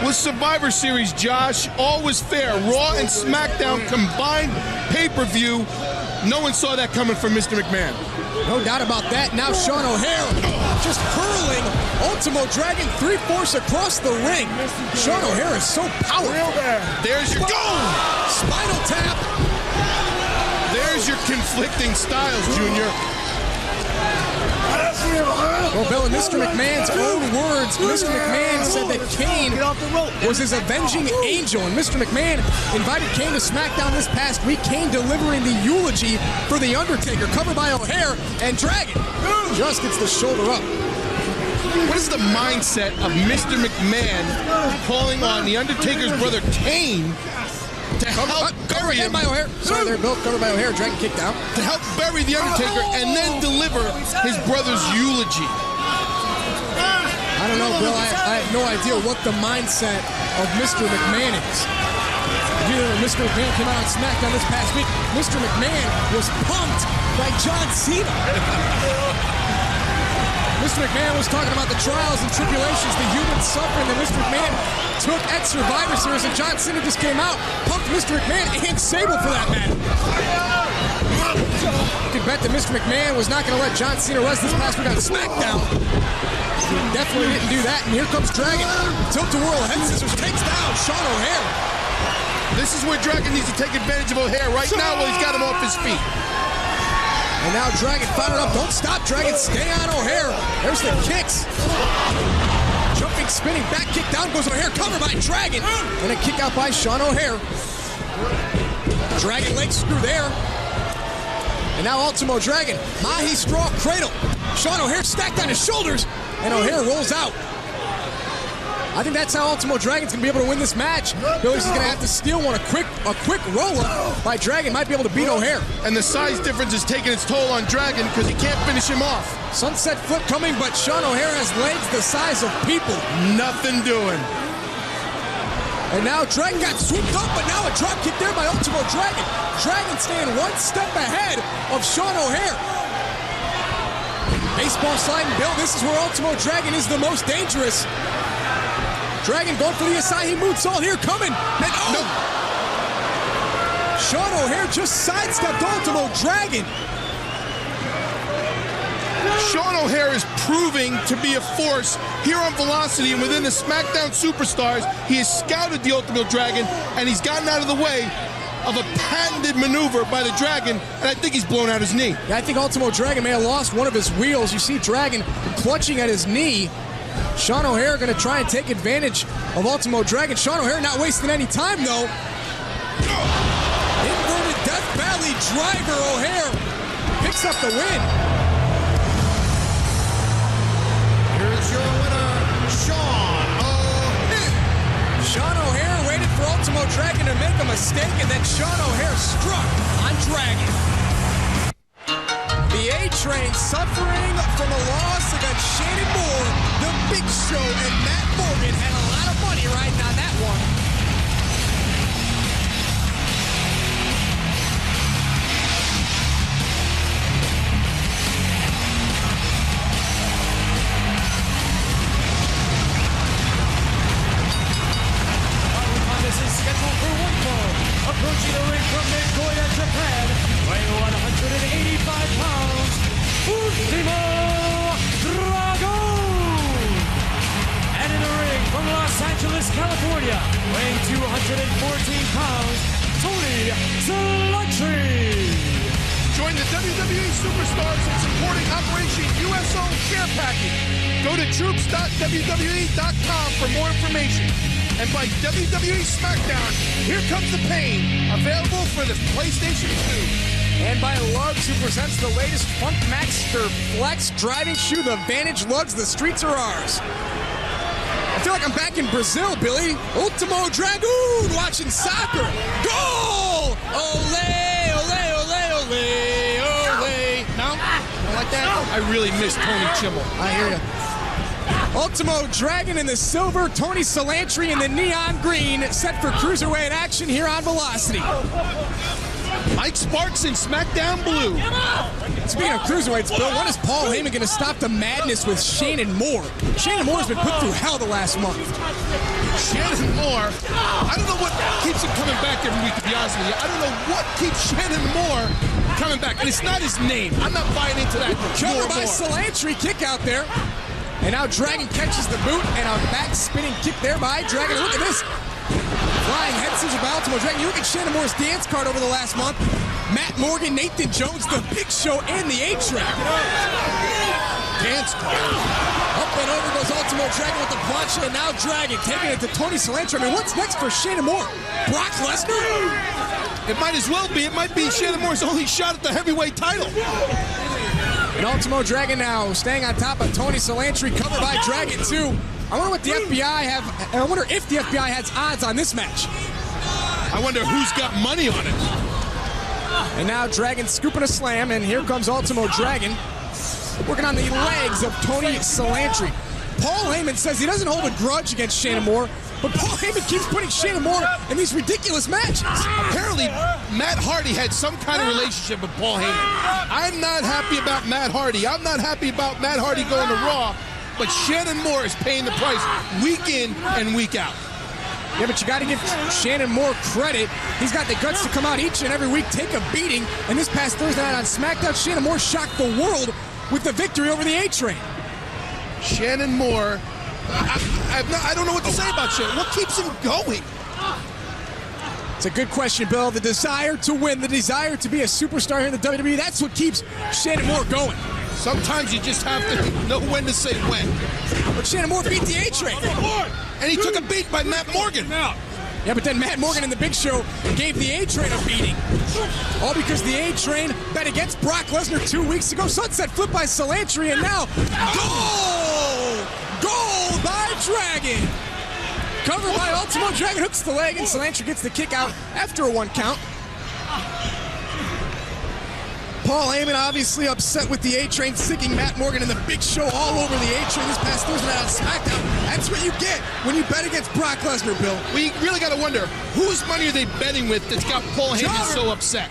With Survivor Series, Josh, all was fair. Raw and SmackDown combined pay-per-view. No one saw that coming from Mr. McMahon. No doubt about that. Now Sean O'Haire just hurling Ultimo Dragon 3/4 across the ring. Sean O'Haire is so powerful. There's your goal. Spinal tap. There's your conflicting styles, Junior. Well, Bill, in Mr. McMahon's own words, Mr. McMahon said that Kane was his avenging angel, and Mr. McMahon invited Kane to SmackDown this past week. Kane delivering the eulogy for The Undertaker, covered by O'Haire, and Dragon just gets the shoulder up. What is the mindset of Mr. McMahon calling on The Undertaker's brother Kane to help bury him? By O'Haire. Sorry there, Bill. Covered by O'Haire. Dragon kicked out. To help bury The Undertaker and then deliver his brother's eulogy. I don't know, Bill. I have no idea what the mindset of Mr. McMahon is. When Mr. McMahon came out on SmackDown this past week, Mr. McMahon was pumped by John Cena. Mr. McMahon was talking about the trials and tribulations, the human suffering that Mr. McMahon took at Survivor Series, and John Cena just came out, pumped Mr. McMahon and Sable for that matter. You could bet that Mr. McMahon was not going to let John Cena rest this past week on SmackDown. He definitely didn't do that, and here comes Dragon. Tilt-a-whirl head scissors takes down Sean O'Haire. This is where Dragon needs to take advantage of O'Haire right now while he's got him off his feet. And now Dragon fired up. Don't stop, Dragon. Stay on O'Haire. There's the kicks. Jumping, spinning, back kick down goes O'Haire. Covered by Dragon. And a kick out by Sean O'Haire. Dragon leg screw there. And now Ultimo Dragon. Mahi straw cradle. Sean O'Haire stacked on his shoulders. And O'Haire rolls out. I think that's how Ultimo Dragon's gonna be able to win this match. Billy's gonna have to steal one. A quick roll-up by Dragon might be able to beat O'Hare. And the size difference is taking its toll on Dragon because he can't finish him off. Sunset flip coming, but Sean O'Hare has legs the size of people. Nothing doing. And now Dragon got swooped up, but now a drop kick there by Ultimo Dragon. Dragon staying one step ahead of Sean O'Hare. Baseball sliding Bill, this is where Ultimo Dragon is the most dangerous. Dragon going for the Asahi moonsault here coming. And no. Sean O'Hare just sidestepped Ultimo Dragon. Sean O'Hare is proving to be a force here on Velocity, and within the SmackDown Superstars, he has scouted the Ultimo Dragon, and he's gotten out of the way of a patented maneuver by the Dragon, and I think he's blown out his knee. Yeah, I think Ultimo Dragon may have lost one of his wheels. You see Dragon clutching at his knee. Sean O'Hare going to try and take advantage of Ultimo Dragon. Sean O'Hare not wasting any time, though. Inverted Death Valley driver. O'Hare picks up the win. Here's your winner, Sean O'Hare. Sean O'Hare waited for Ultimo Dragon to make a mistake, and then Sean O'Hare struck on Dragon. The A-Train suffering from a loss against Shannon Moore. The Big Show and Matt Morgan had a lot of money riding on that one. Scheduled for one fall, approaching the ring from Nagoya, Japan, weighing 185 pounds, Ultimo Dragon! And in the ring from Los Angeles, California, weighing 214 pounds, Tony Salantri! Join the WWE Superstars in supporting Operation USO Care Package. Go to troops.wwe.com for more information. And by WWE SmackDown, Here Comes the Pain, available for the PlayStation 2. And by Lugs, who presents the latest Funkmaster Flex driving shoe, the Vantage Lugs, the streets are ours. I feel like I'm back in Brazil, Billy. Ultimo Dragon watching soccer. Goal! Ole, ole, ole, ole, ole. No? Don't like that? I really miss Tony Chimmel. I hear you. Ultimo Dragon in the silver, Tony Salantri in the neon green, set for cruiserweight action here on Velocity. Mike Sparks in SmackDown Blue. Speaking of cruiserweights, Bill, when is Paul Heyman going to stop the madness with Shannon Moore? Shannon Moore's been put through hell the last month. Shannon Moore, I don't know what keeps him coming back every week, to be honest with you. I don't know what keeps Shannon Moore coming back. And it's not his name. I'm not buying into that. Cover by Salantri, kick out there. And now Dragon catches the boot, and a back spinning kick there by Dragon. Look at this. Flying head scissors by Ultimo Dragon. You look at Shannon Moore's dance card over the last month. Matt Morgan, Nathan Jones, the Big Show, and the A-Train. Dance card. Up and over goes Ultimo Dragon with the plancha, and now Dragon taking it to Tony Salantri. I mean, what's next for Shannon Moore? Brock Lesnar? It might as well be. It might be Shannon Moore's only shot at the heavyweight title. And Ultimo Dragon now staying on top of Tony Salantri, covered by Dragon 2. I wonder what the FBI have. I wonder if the FBI has odds on this match. I wonder who's got money on it. And now Dragon scooping a slam, and here comes Ultimo Dragon, working on the legs of Tony Salantri. Paul Heyman says he doesn't hold a grudge against Shannon Moore, but Paul Heyman keeps putting Shannon Moore in these ridiculous matches. Apparently, Matt Hardy had some kind of relationship with Paul Heyman. I'm not happy about Matt Hardy. I'm not happy about Matt Hardy going to Raw, but Shannon Moore is paying the price week in and week out. Yeah, but you got to give Shannon Moore credit. He's got the guts to come out each and every week, take a beating, and this past Thursday night on SmackDown, Shannon Moore shocked the world with the victory over the A-Train. Shannon Moore, I don't know what to say about Shannon. What keeps him going? It's a good question, Bill. The desire to win, the desire to be a superstar here in the WWE, that's what keeps Shannon Moore going. Sometimes you just have to know when to say when. But Shannon Moore beat the A-Train. And he took a beat by Matt Morgan. Yeah, but then Matt Morgan in the Big Show gave the A-Train a beating. All because the A-Train bet against Brock Lesnar 2 weeks ago. Sunset flip by Salantri, and now goal! Goal by Dragon! Covered by Ultimo Dragon, hooks the leg, and Salantri gets the kick out after a 1 count. Paul Heyman obviously upset with the A-Train, sticking Matt Morgan in the Big Show all over the A-Train this past Thursday night on SmackDown. That's what you get when you bet against Brock Lesnar, Bill. We really got to wonder, whose money are they betting with that's got Paul Heyman so upset?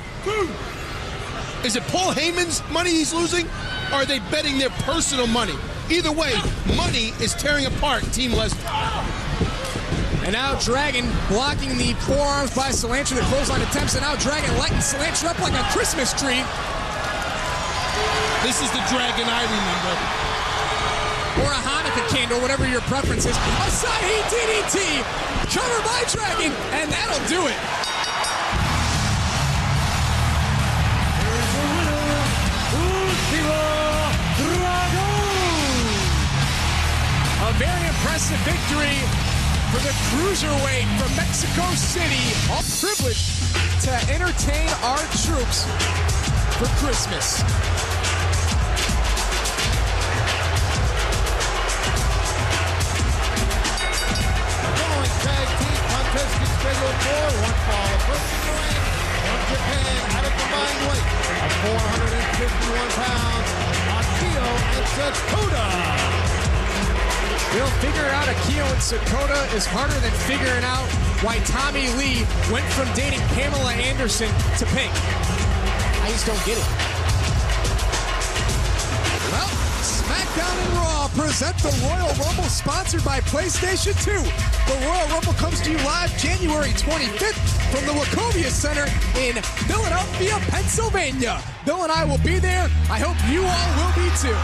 Is it Paul Heyman's money he's losing, or are they betting their personal money? Either way, money is tearing apart Team Lesnar. And now Dragon blocking the forearms by Salantri, the clothesline attempts, and now Dragon lighting Salantri up like a Christmas tree. This is the Dragon I remember. Or a Hanukkah candle, whatever your preference is. Asahi DDT, covered by Dragon, and that'll do it. Here's the winner, Ultimo Dragon. A very impressive victory for the Cruiserweight from Mexico City. All privileged to entertain our troops for Christmas. Tag team contest is scheduled for 1 fall. Approaching the ring from Japan at a combined weight of 451 pounds, Akio and Sakoda. Bill, figuring out Akio and Sakoda is harder than figuring out why Tommy Lee went from dating Pamela Anderson to Pink. I just don't get it. Well, SmackDown and Raw present the Royal Rumble, sponsored by PlayStation 2. The Royal Rumble comes to you live January 25th from the Wachovia Center in Philadelphia, Pennsylvania. Bill and I will be there. I hope you all will be too.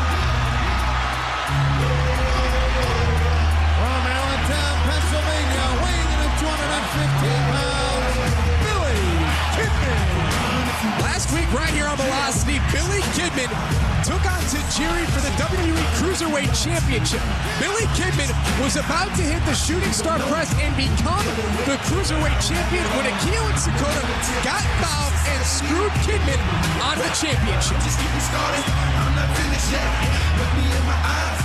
From Allentown, Pennsylvania, weighing in at 215 pounds, Billy Kidman. Last week, right here on Velocity, Billy Kidman took on Tajiri for the WWE Cruiserweight Championship. Billy Kidman was about to hit the shooting star press and become the Cruiserweight Champion when Akio and Sakoda got involved and screwed Kidman on the championship. Just keep me started. I'm not finished yet. Look me in my eyes.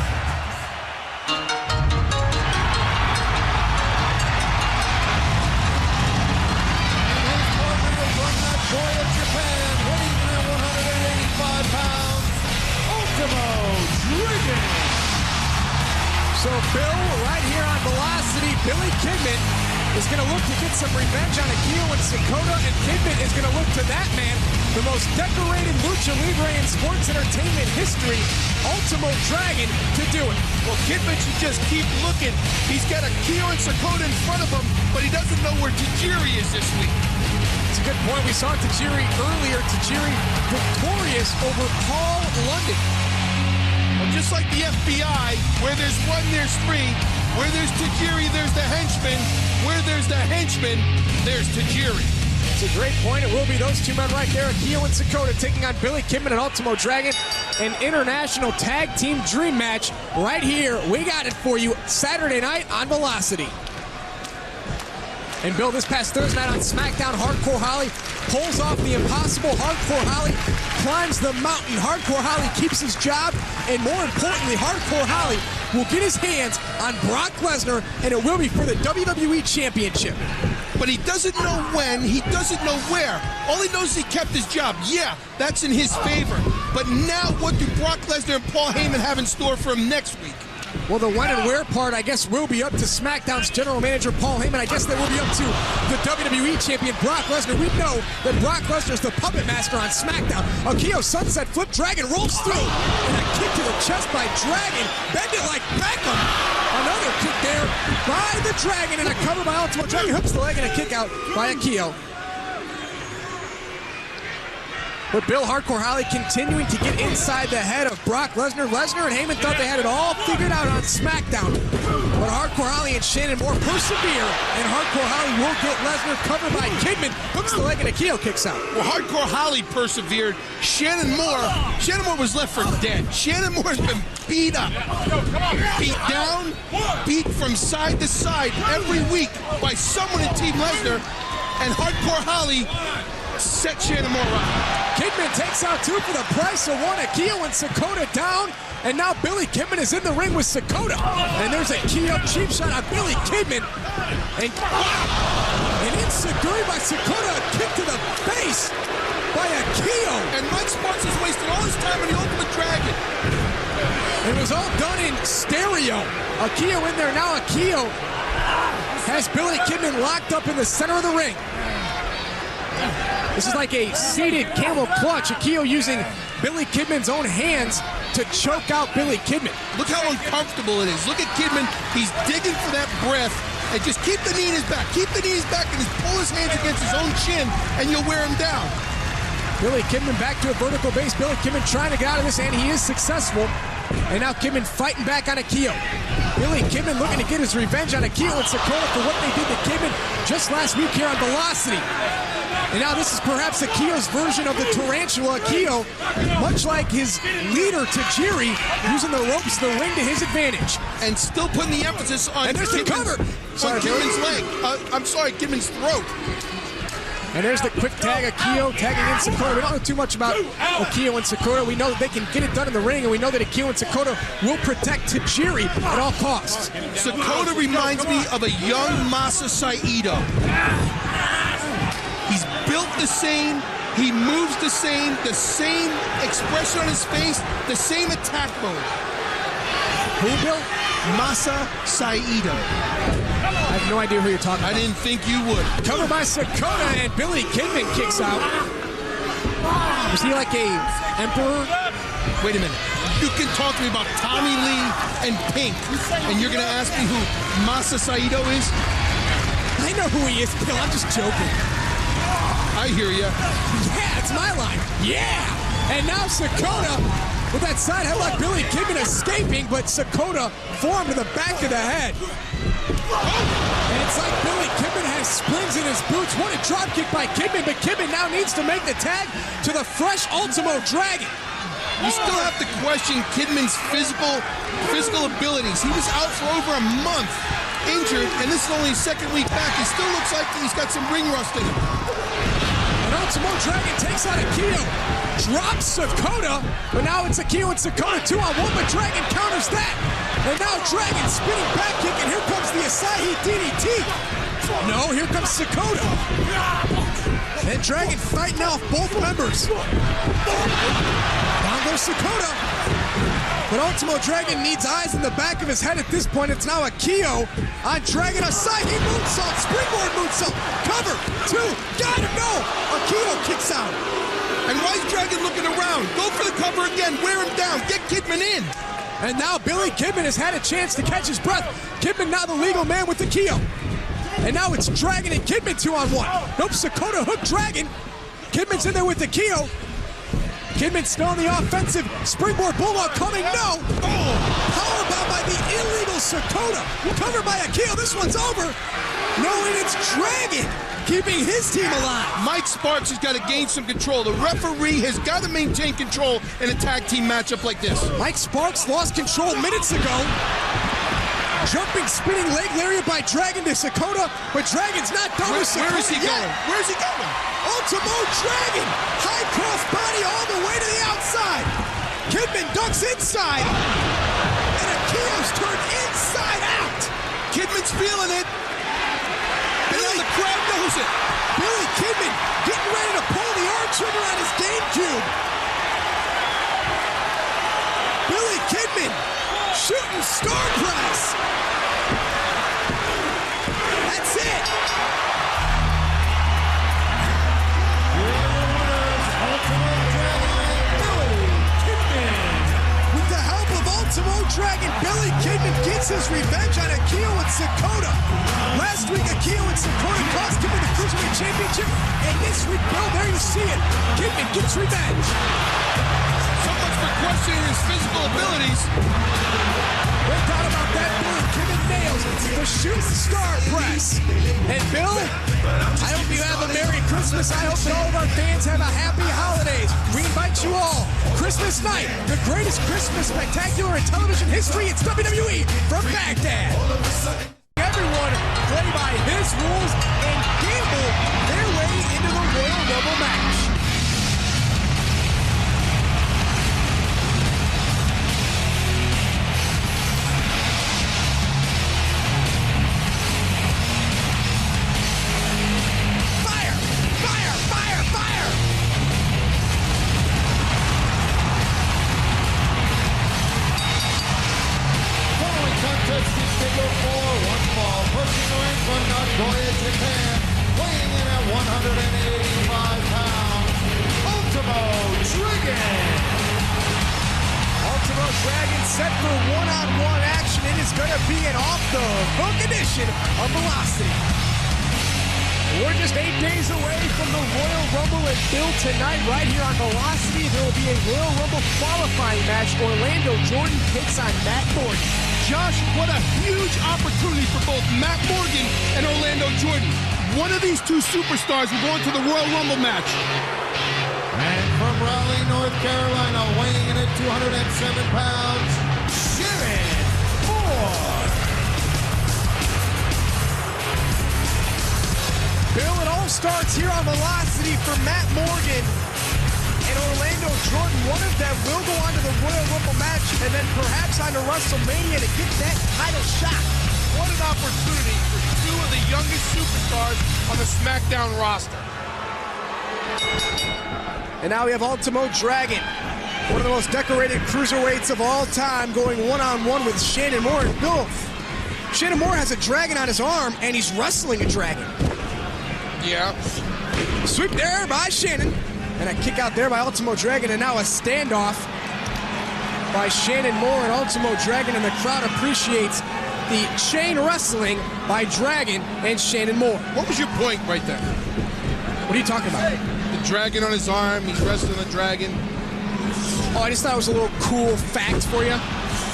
So Bill, right here on Velocity, Billy Kidman is going to look to get some revenge on Akio and Sakoda, and Kidman is going to look to that man, the most decorated lucha libre in sports entertainment history, Ultimo Dragon, to do it. Well, Kidman should just keep looking. He's got Akio and Sakoda in front of him, but he doesn't know where Tajiri is this week. It's a good point. We saw Tajiri earlier. Tajiri victorious over Paul London. Well, just like the FBI, where there's one, there's three. Where there's Tajiri, there's the henchman. Where there's the henchman, there's Tajiri. It's a great point. It will be those two men right there, Akio and Sakoda, taking on Billy Kidman and Ultimo Dragon. An international tag team dream match right here. We got it for you Saturday night on Velocity. And Bill, this past Thursday night on SmackDown, Hardcore Holly pulls off the impossible. Hardcore Holly climbs the mountain. Hardcore Holly keeps his job, and more importantly, Hardcore Holly will get his hands on Brock Lesnar, and it will be for the WWE Championship. But he doesn't know when, he doesn't know where. All he knows is he kept his job. Yeah, that's in his favor. But now what do Brock Lesnar and Paul Heyman have in store for him next week? Well, the when and where part, I guess, will be up to SmackDown's general manager, Paul Heyman. I guess that will be up to the WWE champion, Brock Lesnar. We know that Brock Lesnar is the puppet master on SmackDown. Akio sunset flip, Dragon rolls through, and a kick to the chest by Dragon. Bend it like Beckham. Another kick there by the Dragon, and a cover by Ultimo Dragon. Hooks the leg, and a kick out by Akio. But Bill Hardcore Holly continuing to get inside the head of Brock Lesnar. Lesnar and Heyman thought they had it all figured out on SmackDown. But Hardcore Holly and Shannon Moore persevere, and Hardcore Holly will get Lesnar covered by Kidman. Hooks the leg, and Akio kicks out. Well, Hardcore Holly persevered. Shannon Moore was left for dead. Shannon Moore has been beat up, beat down, beat from side to side every week by someone in Team Lesnar. And Hardcore Holly set Shannon more up. Kidman takes out 2 for the price of 1. Akio and Sakoda down. And now Billy Kidman is in the ring with Sakoda. And there's a cheap shot on Billy Kidman. And enziguri by Sakoda, a kick to the face by Akio. And Mike Sparks has wasted all his time on the Ultimate Dragon. It was all done in stereo. Akio in there now. Akio has Billy Kidman locked up in the center of the ring. This is like a seated camel clutch. Akio using Billy Kidman's own hands to choke out Billy Kidman. Look how uncomfortable it is. Look at Kidman. He's digging for that breath. And just keep the knee in his back. Keep the knees back and just pull his hands against his own chin, and you'll wear him down. Billy Kidman back to a vertical base. Billy Kidman trying to get out of this, and he is successful. And now Kidman fighting back on Akio. Billy Kidman looking to get his revenge on Akio and Sakoda for what they did to Kidman just last week here on Velocity. And now this is perhaps Akio's version of the Tarantula. Akio, much like his leader Tajiri, using the ropes of the ring to his advantage. And still putting the emphasis on Kidman's leg. I'm sorry, Kidman's throat. And there's the quick tag, Akio tagging in Sakoda. We don't know too much about Akio and Sakoda. We know that they can get it done in the ring, and we know that Akio and Sakoda will protect Tajiri at all costs. Sakoda reminds me of a young Masa Saito. He's built the same, he moves the same expression on his face, the same attack mode. Who built? Masa Saito. I have no idea who you're talking about. I didn't think you would. Covered by Sakoda, and Billy Kidman kicks out. Was he like a emperor? Wait a minute. You can talk to me about Tommy Lee and Pink, and you're going to ask me who Masa Saito is? I know who he is, Bill. I'm just joking. I hear ya. Yeah, it's my line. Yeah! And now Sakoda with that side headlock. Billy Kidman escaping, but Sakoda formed to the back of the head. And it's like Billy Kidman has springs in his boots. What a drop kick by Kidman, but Kidman now needs to make the tag to the fresh Ultimo Dragon. You still have to question Kidman's physical abilities. He was out for over a month, injured, and this is only his second week back. He still looks like he's got some ring rust in him. And Ultimo Dragon takes out Akio, drops Sakoda, but now it's Akio and Sakoda 2-on-1, but Dragon counters that. And now Dragon spinning back kick, and here comes the Asahi DDT. No, here comes Sakoda. And Dragon fighting off both members. Down goes Sakoda. But Ultimo Dragon needs eyes in the back of his head at this point. It's now Akio on Dragon. Asahi moonsault, springboard moonsault. Cover, 2, got him, no. Akio kicks out. And why is Dragon looking around? Go for the cover again, wear him down, get Kidman in. And now Billy Kidman has had a chance to catch his breath. Kidman now the legal man with Akio. And now it's Dragon and Kidman 2-on-1. Nope, Sakoda hooked Dragon. Kidman's in there with Akio. Kidman still on the offensive. Springboard Bulldog coming, no. Oh, powerbomb by the illegal Sakoda. Covered by Akio, this one's over. No, and it's Dragon keeping his team alive. Mike Sparks has got to gain some control. The referee has got to maintain control in a tag team matchup like this. Mike Sparks lost control minutes ago. Jumping, spinning leg lariat by Dragon to Sakoda, but Dragon's not done with Sakoda. Where is he going? Where's he going? Ultimo Dragon! High cross body all the way to the outside. Kidman ducks inside. And Akio's turned inside out. Kidman's feeling it. And now the crowd knows it. Billy Kidman getting ready to pull the arm trigger on his GameCube. Billy Kidman shooting star press. That's it. With the help of Ultimo Dragon, Billy Kidman gets his revenge on Akio and Sakoda. Last week, Akio and Sakoda cost Kidman the Cruiserweight Championship, and this week, Bill, there you see it. Kidman gets revenge. So much for questioning his physical abilities. No doubt about that. Billy Kidman nails the shooting star press. And Bill, I hope you have a Merry Christmas. I hope that all of our fans have a happy holidays. We invite you all. Christmas night, the greatest Christmas spectacular in television history. It's WWE from Baghdad. Everyone play by his rules and gamble their way into the Royal Rumble match. Nagoya, Japan, weighing in at 185 pounds, Ultimo Dragon. Ultimo Dragon set for one-on-one action. It is going to be an off-the-hook edition of Velocity. We're just 8 days away from the Royal Rumble, and Bill, tonight right here on Velocity, there will be a Royal Rumble qualifying match. Orlando Jordan takes on Matt Morgan. Josh, what a huge opportunity for both Matt Morgan and Orlando Jordan. One of these two superstars will go into the Royal Rumble match. And from Raleigh, North Carolina, weighing in at 207 pounds, Shannon Moore. Bill, it all starts here on Velocity for Matt Morgan and Orlando Jordan. One of them will go on to the Royal Rumble match and then perhaps on to WrestleMania to get that title shot. What an opportunity for two of the youngest superstars on the SmackDown roster. And now we have Ultimo Dragon, one of the most decorated cruiserweights of all time, going one-on-one with Shannon Moore. And Bill, Shannon Moore has a dragon on his arm, and he's wrestling a dragon. Yeah. Sweep there by Shannon, and a kick out there by Ultimo Dragon, and now a standoff by Shannon Moore and Ultimo Dragon, and the crowd appreciates the chain wrestling by Dragon and Shannon Moore. What was your point right there? What are you talking about? The dragon on his arm, he's wrestling the dragon. Oh, I just thought it was a little cool fact for you.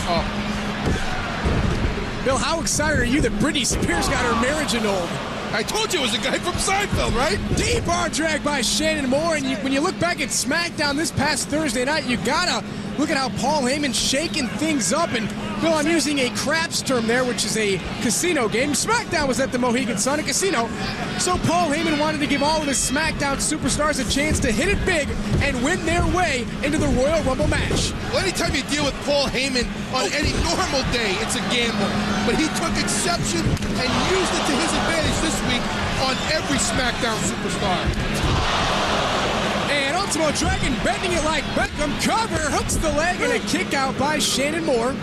Oh. Bill, how excited are you that Britney Spears got her marriage annulled? I told you it was a guy from Seinfeld, right? Deep arm drag by Shannon Moore, and when you look back at SmackDown this past Thursday night, you gotta look at how Paul Heyman's shaking things up. And Bill, I'm using a craps term there, which is a casino game. SmackDown was at the Mohegan Sun, a casino. So Paul Heyman wanted to give all of his SmackDown superstars a chance to hit it big and win their way into the Royal Rumble match. Well, anytime you deal with Paul Heyman on any normal day, it's a gamble. But he took exception and used it to his advantage this week on every SmackDown superstar. And Ultimo Dragon bending it like Beckham, cover, hooks the leg, and a kick out by Shannon Moore.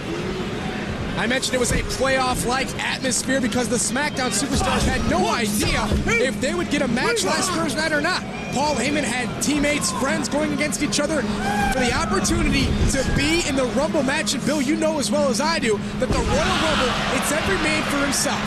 I mentioned it was a playoff-like atmosphere because the SmackDown superstars had no idea if they would get a match last Thursday night or not. Paul Heyman had teammates, friends going against each other for the opportunity to be in the Rumble match. And Bill, you know as well as I do that the Royal Rumble, it's every man for himself.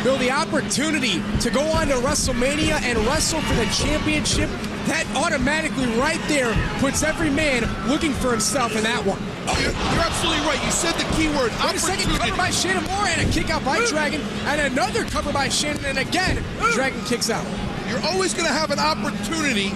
Bill, the opportunity to go on to WrestleMania and wrestle for the championship, that automatically right there puts every man looking for himself in that one. You're absolutely right. You said the key word, Wait a second, cover by Shannon Moore and a kick out by Dragon, and another cover by Shannon, and again, Dragon kicks out. You're always going to have an opportunity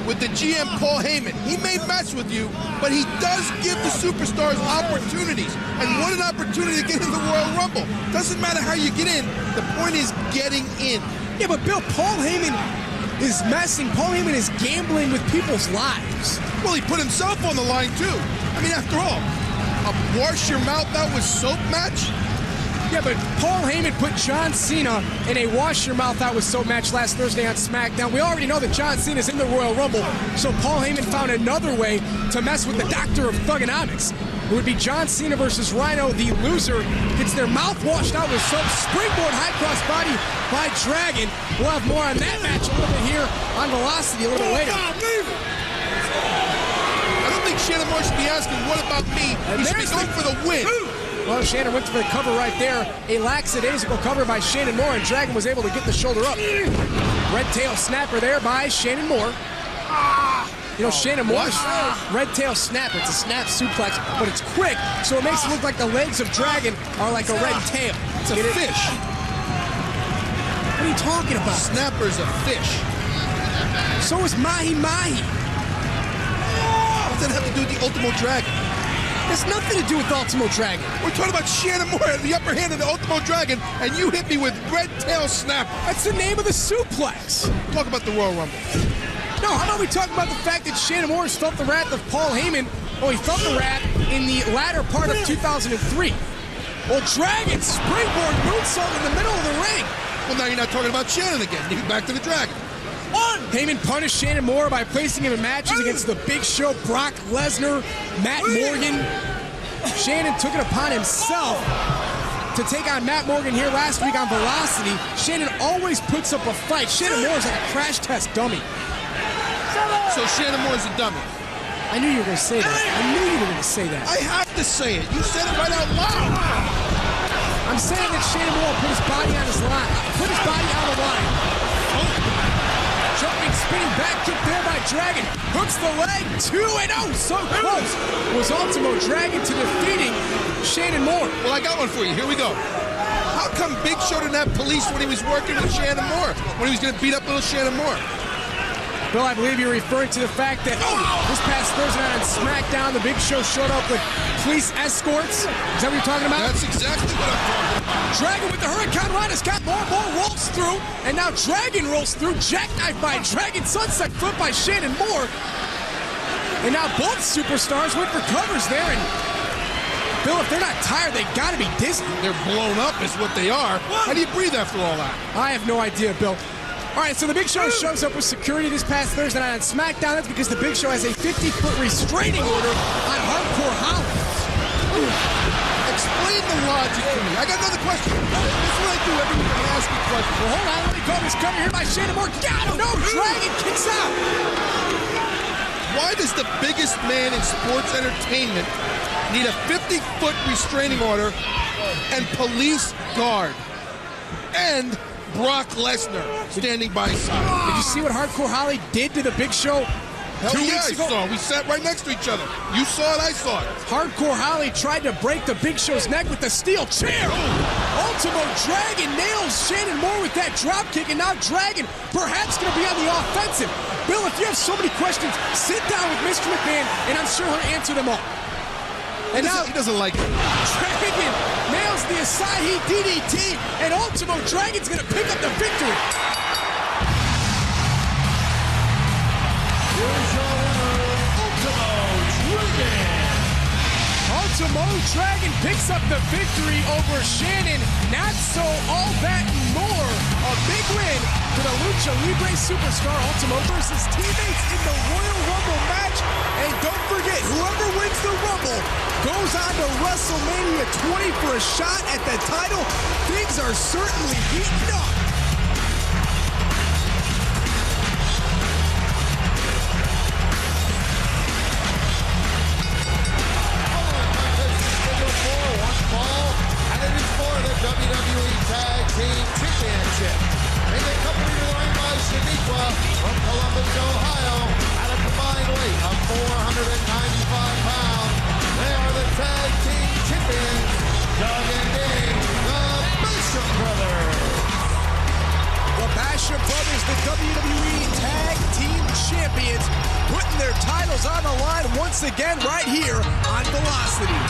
with the GM Paul Heyman. He may mess with you, but he does give the superstars opportunities. And what an opportunity to get in the Royal Rumble. Doesn't matter how you get in. The point is getting in. Yeah, but Bill, Paul Heyman is messing. Paul Heyman is gambling with people's lives. Well, he put himself on the line, too. I mean, after all, a wash your mouth out with soap match? Yeah, but Paul Heyman put John Cena in a wash your mouth out with soap match last Thursday on SmackDown. We already know that John Cena's in the Royal Rumble, so Paul Heyman found another way to mess with the doctor of thugonomics. It would be John Cena versus Rhino. The loser gets their mouth washed out with soap. Springboard high cross body by Dragon. We'll have more on that match a little bit here on Velocity a little bit later. I don't think Shannon Moore should be asking, what about me? He should be going for the win. Well, Shannon went for the cover right there. A lackadaisical cover by Shannon Moore, and Dragon was able to get the shoulder up. Red tail snapper there by Shannon Moore. You know, Shannon Moore's red tail snapper. It's a snap suplex, but it's quick, so it makes it look like the legs of Dragon are like a red tail. It's a fish. What are you talking about? Snapper's a fish. So is Mahi Mahi. What does that have to do with the Ultimo Dragon? There's nothing to do with Ultimo Dragon. We're talking about Shannon Moore at the upper hand of the Ultimo Dragon, and you hit me with red tail snapper. That's the name of the suplex. Talk about the Royal Rumble. No, how about we talk about the fact that Shannon Moore felt the wrath of Paul Heyman? Oh, he felt the wrath in the latter part of 2003. Well, Dragon springboard moonsault in the middle of the ring. Well, now you're not talking about Shannon again. You get back to the Dragon. Heyman punished Shannon Moore by placing him in matches against the Big Show, Brock Lesnar, Matt Morgan. Shannon took it upon himself to take on Matt Morgan here last week on Velocity. Shannon always puts up a fight. Shannon Moore is like a crash test dummy. So Shannon Moore's a dummy. I knew you were going to say that. I knew you were going to say that. I have to say it. You said it right out loud. I'm saying that Shannon Moore put his body on his line. Put his body on the line. Jumping, spinning back kick there by Dragon. Hooks the leg. 2-0. So close. Was Ultimo Dragon to defeating Shannon Moore. Well, I got one for you. Here we go. How come Big Show didn't have police when he was working with Shannon Moore? When he was going to beat up little Shannon Moore? Bill, I believe you're referring to the fact that this past Thursday night on SmackDown, the Big Show showed up with police escorts. Is that what you're talking about? That's exactly what I'm talking about. Dragon with the Hurricane Run has got more, rolls through, and now Dragon rolls through. Jackknife by Dragon, sunset flip by Shannon Moore. And now both superstars went for covers there, and Bill, if they're not tired, they gotta be dizzy. They're blown up is what they are. How do you breathe after all that? I have no idea, Bill. All right, so the Big Show shows up with security this past Thursday night on SmackDown. That's because the Big Show has a 50-foot restraining order on Hardcore Holly. Explain the logic to me. I got another question. This is what I do every week. I ask you questions. Well, hold on. Let me call this cover here by Shannon Moore. Got him. No, Dragon kicks out. Why does the biggest man in sports entertainment need a 50-foot restraining order and police guard? And Brock Lesnar standing by his side. Did you see what Hardcore Holly did to the Big Show Hell 2 yeah, weeks ago? I saw. We sat right next to each other. You saw it, I saw it. Hardcore Holly tried to break the Big Show's neck with the steel chair. Ultimo Dragon nails Shannon Moore with that drop kick, and now Dragon perhaps going to be on the offensive. Bill, if you have so many questions, sit down with Mr. McMahon, and I'm sure he'll answer them all. And now he doesn't like it. Dragon nails the Asahi DDT, and Ultimo Dragon's going to pick up the victory. Here's your winner, Ultimo Dragon. Ultimo Dragon picks up the victory over Shannon. Not so all that and more. A big win for the Lucha Libre superstar Ultimo versus teammates in the Royal Rumble match. And don't forget, whoever wins the Rumble goes on to WrestleMania 20 for a shot at the title. Things are certainly heating up. WWE Tag Team Championship. Being accompanied to the ring by Shaniqua from Columbus, Ohio, at a combined weight of 495 pounds. They are the Tag Team Champions, Doug and Dave, the Basham Brothers. The Basham Brothers, the WWE Tag Team Champions, putting their titles on the line once again right here on Velocity.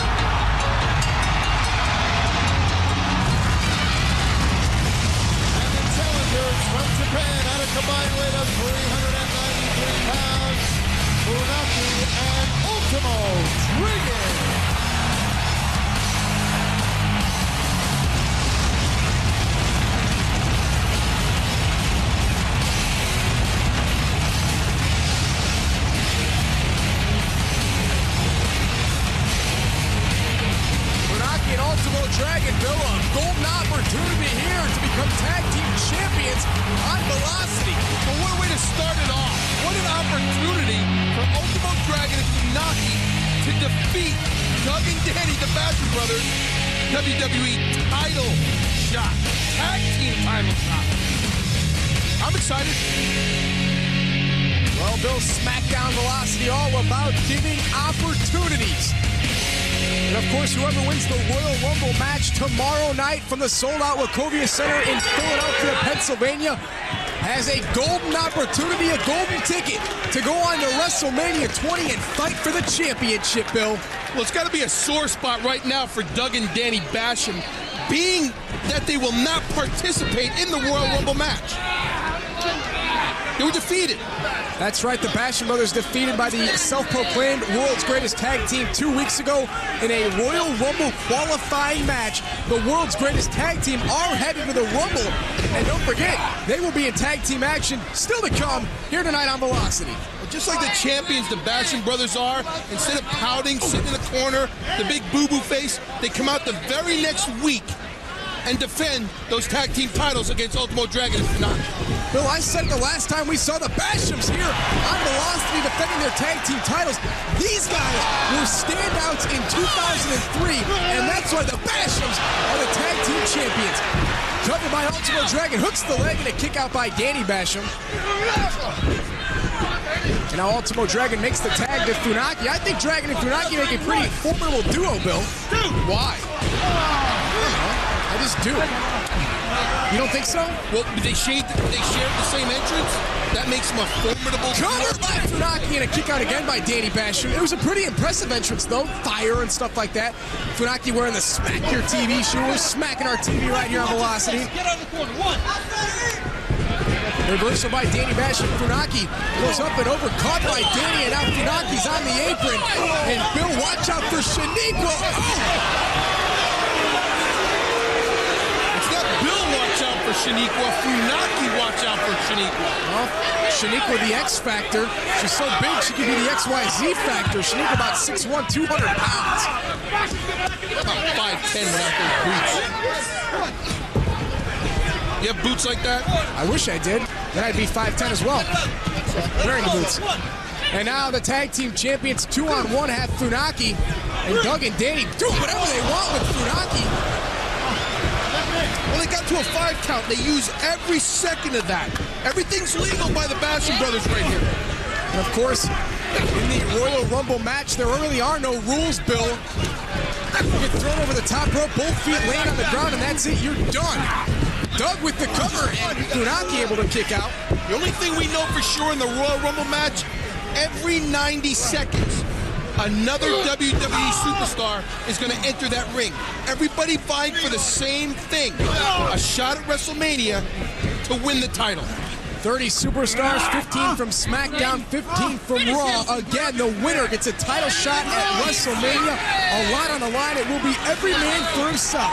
From Japan at a combined weight of 393 pounds, Funaki and Ultimo Dragon. Funaki and Ultimo Dragon, Bill, a golden opportunity here to become tag team champions on Velocity. Well, what a way to start it off. What an opportunity for Ultimo Dragon and Funaki to defeat Doug and Danny, the Basham Brothers, WWE title shot. Tag team title shot. I'm excited. Well, Bill, SmackDown Velocity all about giving opportunities. And of course, whoever wins the Royal Rumble match tomorrow night from the sold-out Wachovia Center in Philadelphia, Pennsylvania, has a golden opportunity, a golden ticket to go on to WrestleMania 20 and fight for the championship, Bill. Well, it's got to be a sore spot right now for Doug and Danny Basham, being that they will not participate in the Royal Rumble match. They were defeated. That's right, the Basham Brothers defeated by the self-proclaimed world's greatest tag team 2 weeks ago in a Royal Rumble qualifying match. The world's greatest tag team are headed to the Rumble. And don't forget, they will be in tag team action still to come here tonight on Velocity. Just like the champions the Basham Brothers are, instead of pouting, sitting in the corner, the big boo-boo face, they come out the very next week and defend those tag team titles against Ultimo Dragon and Funaki. Bill, I said the last time we saw the Bashams here on Velocity defending their tag team titles, these guys were standouts in 2003, and that's why the Bashams are the tag team champions. Covered by Ultimo Dragon, hooks the leg and a kick out by Danny Basham. And now Ultimo Dragon makes the tag to Funaki. I think Dragon and Funaki make a pretty formidable duo, Bill. Why? I just do. You don't think so? Well, they shared the same entrance. That makes them a formidable cover by Funaki and a kick out again by Danny Basham. It was a pretty impressive entrance, though. Fire and stuff like that. Funaki wearing the Smack Your TV shoe. We're smacking our TV right here on Velocity. Get on the corner. One. Reversal by Danny Basham. Funaki goes up and over, caught by Danny, and now Funaki's on the apron. And Bill, watch out for Shaniqua. Oh! For Shaniqua, Funaki, watch out for Shaniqua. Well, Shaniqua, the X Factor. She's so big, she could be the XYZ Factor. Shaniqua about 6'1", 200 pounds. About 5'10" without those boots. You have boots like that? I wish I did. Then I'd be 5'10" as well. Wearing the boots. And now the tag team champions 2-on-1 have Funaki and Doug and Danny do whatever they want with Funaki. Well, they got to a 5 count. They use every second of that. Everything's legal by the Basham brothers right here. And of course, in the Royal Rumble match, there really are no rules, Bill. You get thrown over the top rope, both feet laying on the ground, and that's it. You're done. Doug with the cover, and Funaki able to kick out. The only thing we know for sure in the Royal Rumble match, every 90 seconds, another WWE superstar is going to enter that ring. Everybody vying for the same thing, a shot at WrestleMania to win the title. 30 superstars, 15 from SmackDown, 15 from Raw. Again, the winner gets a title shot at WrestleMania. A lot on the line. It will be every man for himself.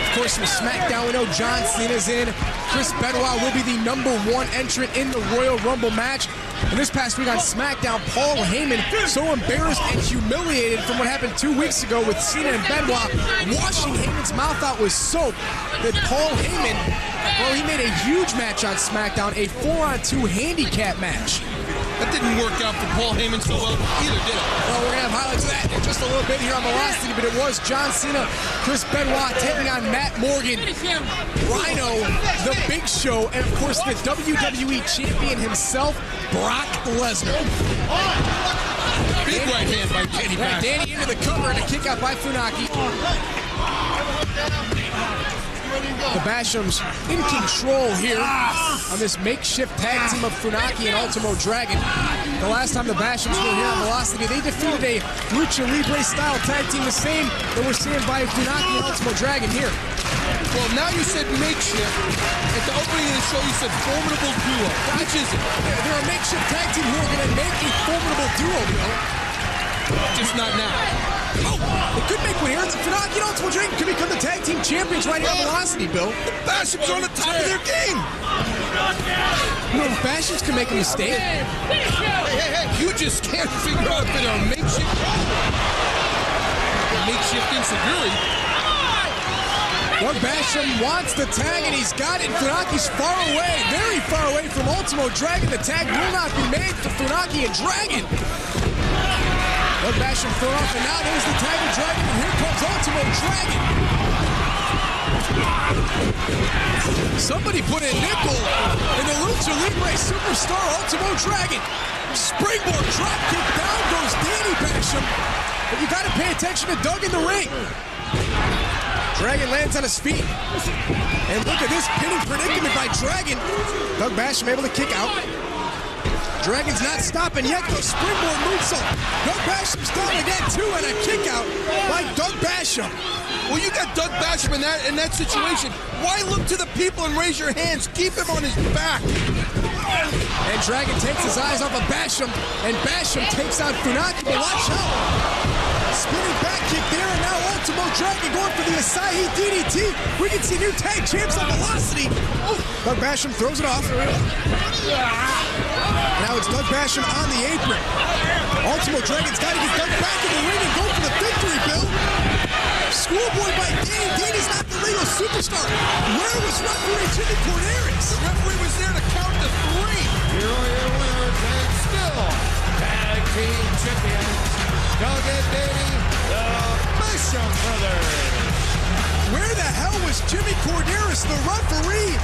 Of course, from SmackDown, we know John Cena's in. Chris Benoit will be the #1 entrant in the Royal Rumble match. And this past week on SmackDown, Paul Heyman, so embarrassed and humiliated from what happened 2 weeks ago with Cena and Benoit, washing Heyman's mouth out with soap, that Paul Heyman, well, he made a huge match on SmackDown, a 4-on-2 handicap match. That didn't work out for Paul Heyman so well either, did it? Well, we're going to have highlights of that in just a little bit here on Velocity, but it was John Cena, Chris Benoit taking on Matt Morgan, Rhino, The Big Show, and of course the WWE Champion himself, Brock Lesnar. Big right hand by Danny Basham. Danny into the cover and a kick out by Funaki. The Bashams in control here on this makeshift tag team of Funaki and Ultimo Dragon. The last time the Bashams were here on Velocity, they defeated a Lucha Libre style tag team, the same that we're seeing by Funaki and Ultimo Dragon here. Well, now you said makeshift. At the opening of the show, you said formidable duo. Which is it? They're a makeshift tag team who are going to make a formidable duo, Bill. Just not now. Oh, it could make one here. It's Funaki and Ultimo Dragon could become the tag team champions right here on Velocity, Bill. The Bashams are on the top of their game. You know, the Bashams can make a mistake. Hey, you just can't figure out if they're a makeshift insecurity. Doug Basham wants the tag, and he's got it. Funaki's far away, very far away from Ultimo Dragon. The tag will not be made for Funaki and Dragon. Doug Basham thrown off, and now there's the tag of Dragon, and here comes Ultimo Dragon. Somebody put a nickel in the Lucha Libre superstar Ultimo Dragon. Springboard drop kick, down goes Danny Basham. But you got to pay attention to Doug in the ring. Dragon lands on his feet. And look at this pinning predicament by Dragon. Doug Basham able to kick out. Dragon's not stopping yet. The springboard moonsault. Doug Basham's down again too, and a kick out by Doug Basham. Well, you got Doug Basham in that situation. Why look to the people and raise your hands? Keep him on his back. And Dragon takes his eyes off of Basham, and Basham takes out Funaki, but watch out. Spinning back kick there, and now Ultimo Dragon going for the Asahi DDT. We can see new tag champs on Velocity. Oh, Doug Basham throws it off. Now it's Doug Basham on the apron. Ultimo Dragon's got to get Doug back in the ring and go for the victory, Bill. schoolboy by Danny. Danny's not the legal superstar. Where was referee Jimmy Corderas? The referee was there to count to 3. Here are your winners and still tag team champions, Doug and Danny, the Basham brothers. Where the hell was Jimmy Corderas, the referee?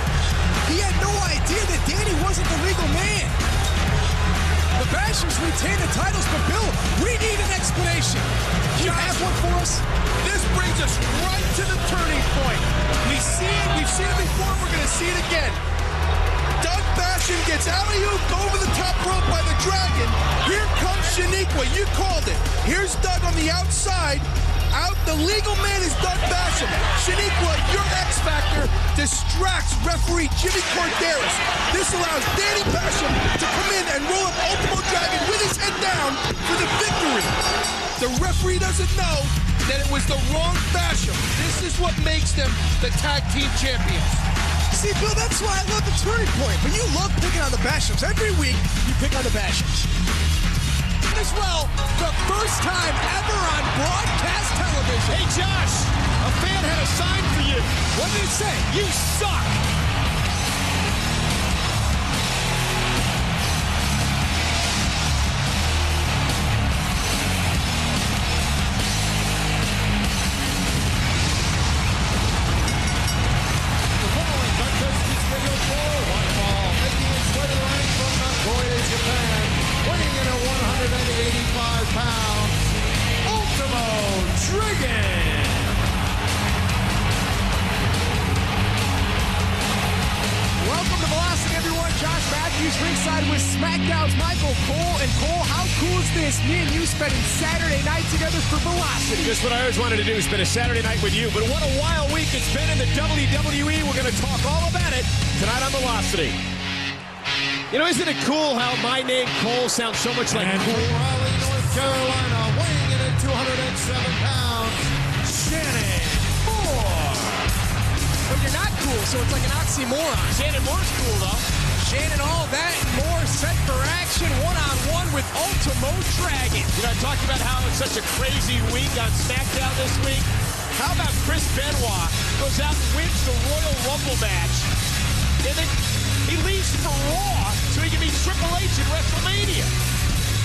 He had no idea that Danny wasn't the legal man. The Bashams retain the titles, but Bill, we need an explanation. Do you have one for us? This brings us right to the turning point. We've seen it before, we're going to see it again. Doug Basham gets alley-ooped over the top rope by the Dragon. Here comes Shaniqua, you called it. Here's Doug on the outside. Out, the legal man is Doug Basham. Shaniqua, your X-Factor, distracts referee Jimmy Corderas. This allows Danny Basham to come in and roll up Ultimo Dragon with his head down for the victory. The referee doesn't know that it was the wrong Basham. This is what makes them the tag team champions. See, Bill, that's why I love the turning point. But you love picking on the Bashams. Every week, you pick on the Bashams. As well, the first time ever on broadcast television. Hey, Josh, a fan had a sign for you. What did it say? You suck. The following contest is scheduled for one fall, making its way to the ring from Nagoya, Japan, weighing in at 185 pounds, Ultimo Dragon. Welcome to Velocity, everyone. Josh Matthews ringside with SmackDown's Michael Cole. And Cole, how cool is this? Me and you spending Saturday night together for Velocity. Just what I always wanted to do, spend a Saturday night with you. But what a wild week it's been in the WWE. We're going to talk all about it tonight on Velocity. You know, isn't it cool how my name, Cole, sounds so much like And from Raleigh, North Carolina, weighing in at 207 pounds, Shannon Moore. But you're not cool, so it's like an oxymoron. Shannon Moore's cool, though. Shannon, all that and more set for action, one-on-one with Ultimo Dragon. You know, I talked about how it's such a crazy week on SmackDown this week. How about Chris Benoit goes out and wins the Royal Rumble match, and then he leaves for Raw so he can meet Triple H at WrestleMania.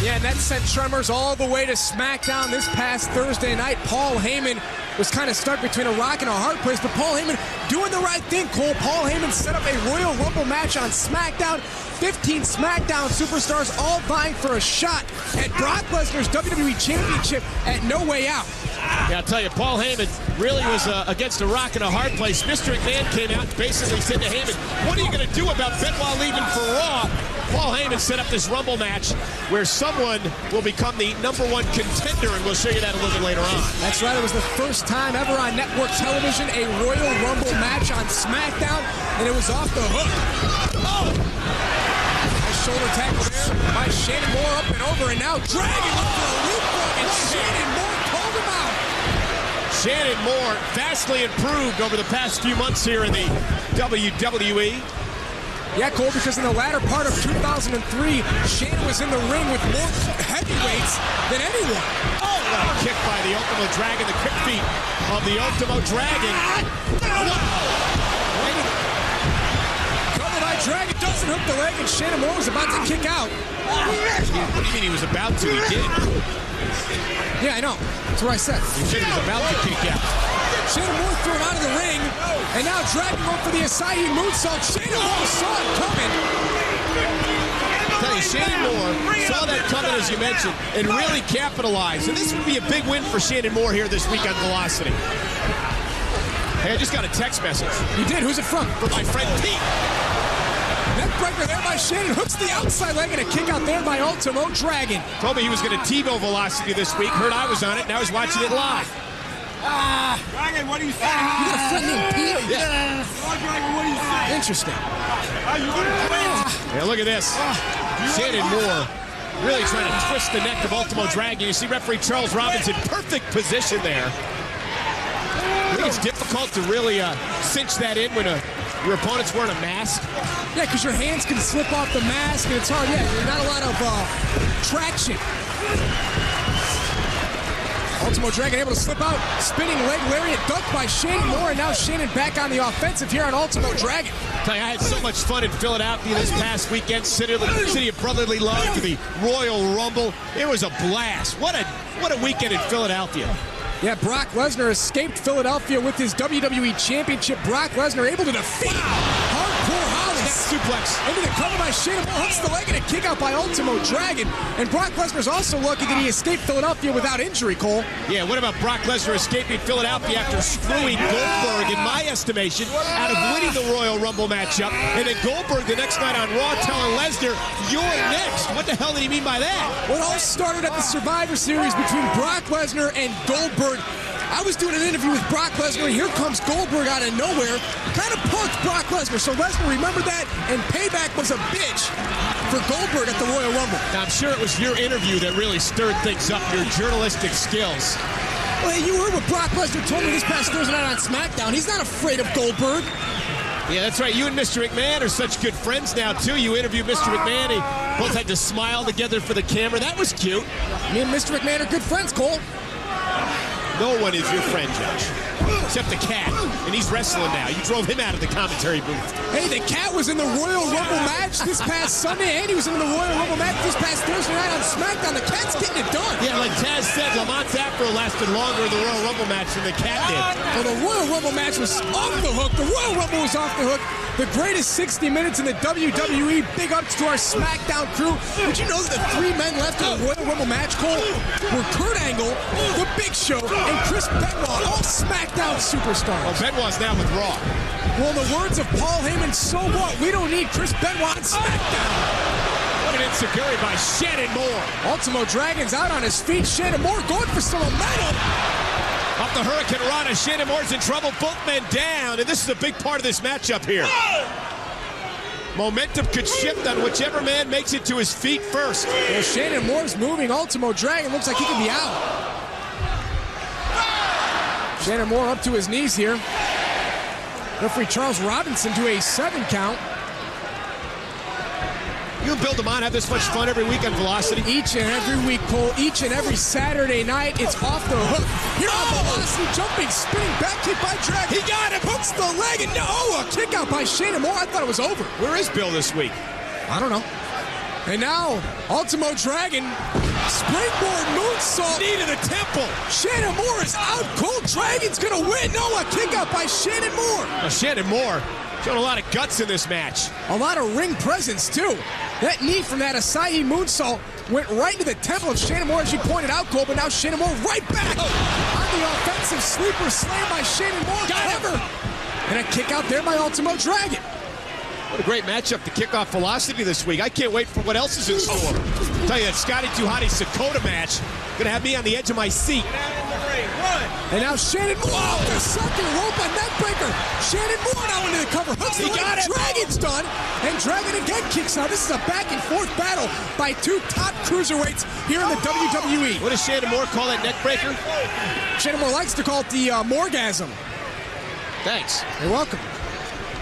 Yeah, and that sent tremors all the way to SmackDown this past Thursday night. Paul Heyman was kind of stuck between a rock and a hard place, but Paul Heyman doing the right thing, Cole. Paul Heyman set up a Royal Rumble match on SmackDown. 15 SmackDown superstars all vying for a shot at Brock Lesnar's WWE Championship at No Way Out. Yeah, I'll tell you, Paul Heyman really was against a rock and a hard place. Mr. McMahon came out and basically said to Heyman, what are you going to do about Benoit leaving for Raw? Paul Heyman set up this Rumble match where someone will become the #1 contender, and we'll show you that a little bit later on. That's right, it was the first time ever on network television, a Royal Rumble match on SmackDown, and it was off the hook. Oh! Nice shoulder tackle there by Shannon Moore, up and over, and now Dragon up for a leapfrog, and Shannon Moore called him out. Shannon Moore vastly improved over the past few months here in the WWE. Yeah, Cole, because in the latter part of 2003, Shannon was in the ring with more heavyweights than anyone. Oh, what a kick by the Ultimo Dragon, the quick feet of the Ultimo Dragon. Covered by Dragon, doesn't hook the leg, and Shannon Moore was about to kick out. What do you mean he was about to? He did. Yeah, I know. That's what I said. He said he was about to kick out. Shannon Moore thrown out of the ring, and now Dragon went for the Asahi moonsault. Shannon Moore saw it coming. I tell you, Shannon Moore saw that coming, as you mentioned, and really capitalized. And this would be a big win for Shannon Moore here this week on Velocity. Hey, I just got a text message. You did? Who's it from? From my friend Pete. Neckbreaker there by Shannon. Hooks the outside leg and a kick out there by Ultimo Dragon. Told me he was going to TiVo Velocity this week. Heard I was on it. Now he's watching it live. Dragon, what do you say? You got a friend named Pete? Yeah. Dragon, what do you say? Interesting. Yeah, look at this. Shannon Moore really trying to twist the neck of Ultimo Dragon. You see referee Charles Robinson, perfect position there. I think it's difficult to really cinch that in when your opponent's wearing a mask. Yeah, because your hands can slip off the mask, and it's hard. Yeah, there's not a lot of traction. Ultimo Dragon able to slip out. Spinning leg lariat ducked by Shannon Moore, and now Shannon back on the offensive here on Ultimo Dragon. I had so much fun in Philadelphia this past weekend. City of brotherly love for the Royal Rumble. It was a blast. What a weekend in Philadelphia. Yeah, Brock Lesnar escaped Philadelphia with his WWE Championship. Brock Lesnar able to defeat Hardcore Hollis. Suplex. Into the cover by Shannon Moore, hooks the leg and a kick out by Ultimo Dragon. And Brock Lesnar's also lucky that he escaped Philadelphia without injury, Cole. Yeah, what about Brock Lesnar escaping Philadelphia after screwing Goldberg, in my estimation, out of winning the Royal Rumble matchup? And then Goldberg the next night on Raw telling Lesnar, "You're next." What the hell did he mean by that? Well, it all started at the Survivor Series between Brock Lesnar and Goldberg. I was doing an interview with Brock Lesnar, and here comes Goldberg out of nowhere. Kind of punked Brock Lesnar, so Lesnar remembered that, and payback was a bitch for Goldberg at the Royal Rumble. Now, I'm sure it was your interview that really stirred things up, your journalistic skills. Well, hey, you heard what Brock Lesnar told me this past Thursday night on SmackDown. He's not afraid of Goldberg. Yeah, that's right. You and Mr. McMahon are such good friends now, too. You interviewed Mr. McMahon. He both had to smile together for the camera. That was cute. Me and Mr. McMahon are good friends, Cole. No one is your friend, Josh, except the cat, and he's wrestling now. You drove him out of the commentary booth. Hey, the cat was in the Royal Rumble match this past Sunday, and he was in the Royal Rumble match this past Thursday night on SmackDown. The cat's getting it done. Yeah, like Taz said, Lamont's Afro lasted longer in the Royal Rumble match than the cat did. Well, the Royal Rumble match was off the hook. The Royal Rumble was off the hook. The greatest 60 minutes in the WWE. Big ups to our SmackDown crew. Did you know that the three men left in the Royal Rumble match, Cole, were Kurt Angle, The Big Show, and Chris Benoit, all SmackDown superstars. Well, Benoit's now with Raw. Well, in the words of Paul Heyman, so what? We don't need Chris Benoit on SmackDown. What an insecurity by Shannon Moore. Ultimo Dragon's out on his feet. Shannon Moore going for some momentum. Up the Hurricane Rana, Shannon Moore's in trouble, both men down, and this is a big part of this matchup here. Momentum could shift on whichever man makes it to his feet first. Well, Shannon Moore's moving. Ultimo Dragon looks like he could be out. Shannon Moore up to his knees here. Referee Charles Robinson to a 7 count. You and Bill DeMont have this much fun every week on Velocity? Each and every week, Cole. Each and every Saturday night, it's off the hook. Here on Velocity, jumping, spinning back kick by Dragon. He got it, hooks the leg, and no, a kick out by Shannon Moore. I thought it was over. Where is Bill this week? I don't know. And now, Ultimo Dragon, springboard moonsault. Knee to the temple. Shannon Moore is out. Cold Dragon's gonna win. No, a kick out by Shannon Moore. Now, Shannon Moore showing a lot of guts in this match. A lot of ring presence, too. That knee from that Asahi moonsault went right into the temple of Shannon Moore, as you pointed out, Cole, but now Shannon Moore right back on the offensive sleeper slam by Shannon Moore. Clever. And a kick out there by Ultimo Dragon. What a great matchup to kick off Velocity this week. I can't wait for what else is in store. I'll tell you, that Scotty 2 Hottie Sakoda match gonna have me on the edge of my seat. And now Shannon Moore off the second rope, a neckbreaker. Shannon Moore now into the cover. Hooks the leg. Dragon's done. And Dragon again kicks out. This is a back and forth battle by two top cruiserweights here in the WWE. What does Shannon Moore call that neckbreaker? Shannon Moore likes to call it the Morgasm. Thanks. You're welcome.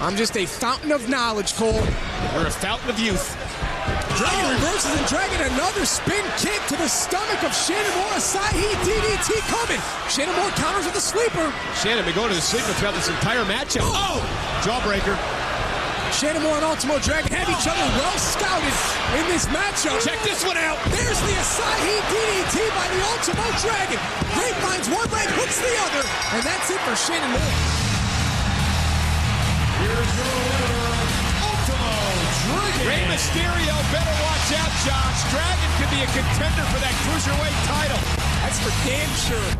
I'm just a fountain of knowledge, Cole. We're a fountain of youth. Dragon reverses and Dragon another spin kick to the stomach of Shannon Moore. A side heat DDT coming. Shannon Moore counters with a sleeper. Shannon been going to the sleeper throughout this entire matchup. Oh! Jawbreaker. Shannon Moore and Ultimo Dragon have each other well scouted in this matchup. Check this one out. There's the Asahi DDT by the Ultimo Dragon. Great finds one leg, hooks the other, and that's it for Shannon Moore. Here's your winner, Ultimo Dragon. Rey Mysterio better watch out, Josh. Dragon could be a contender for that cruiserweight title. That's for damn sure.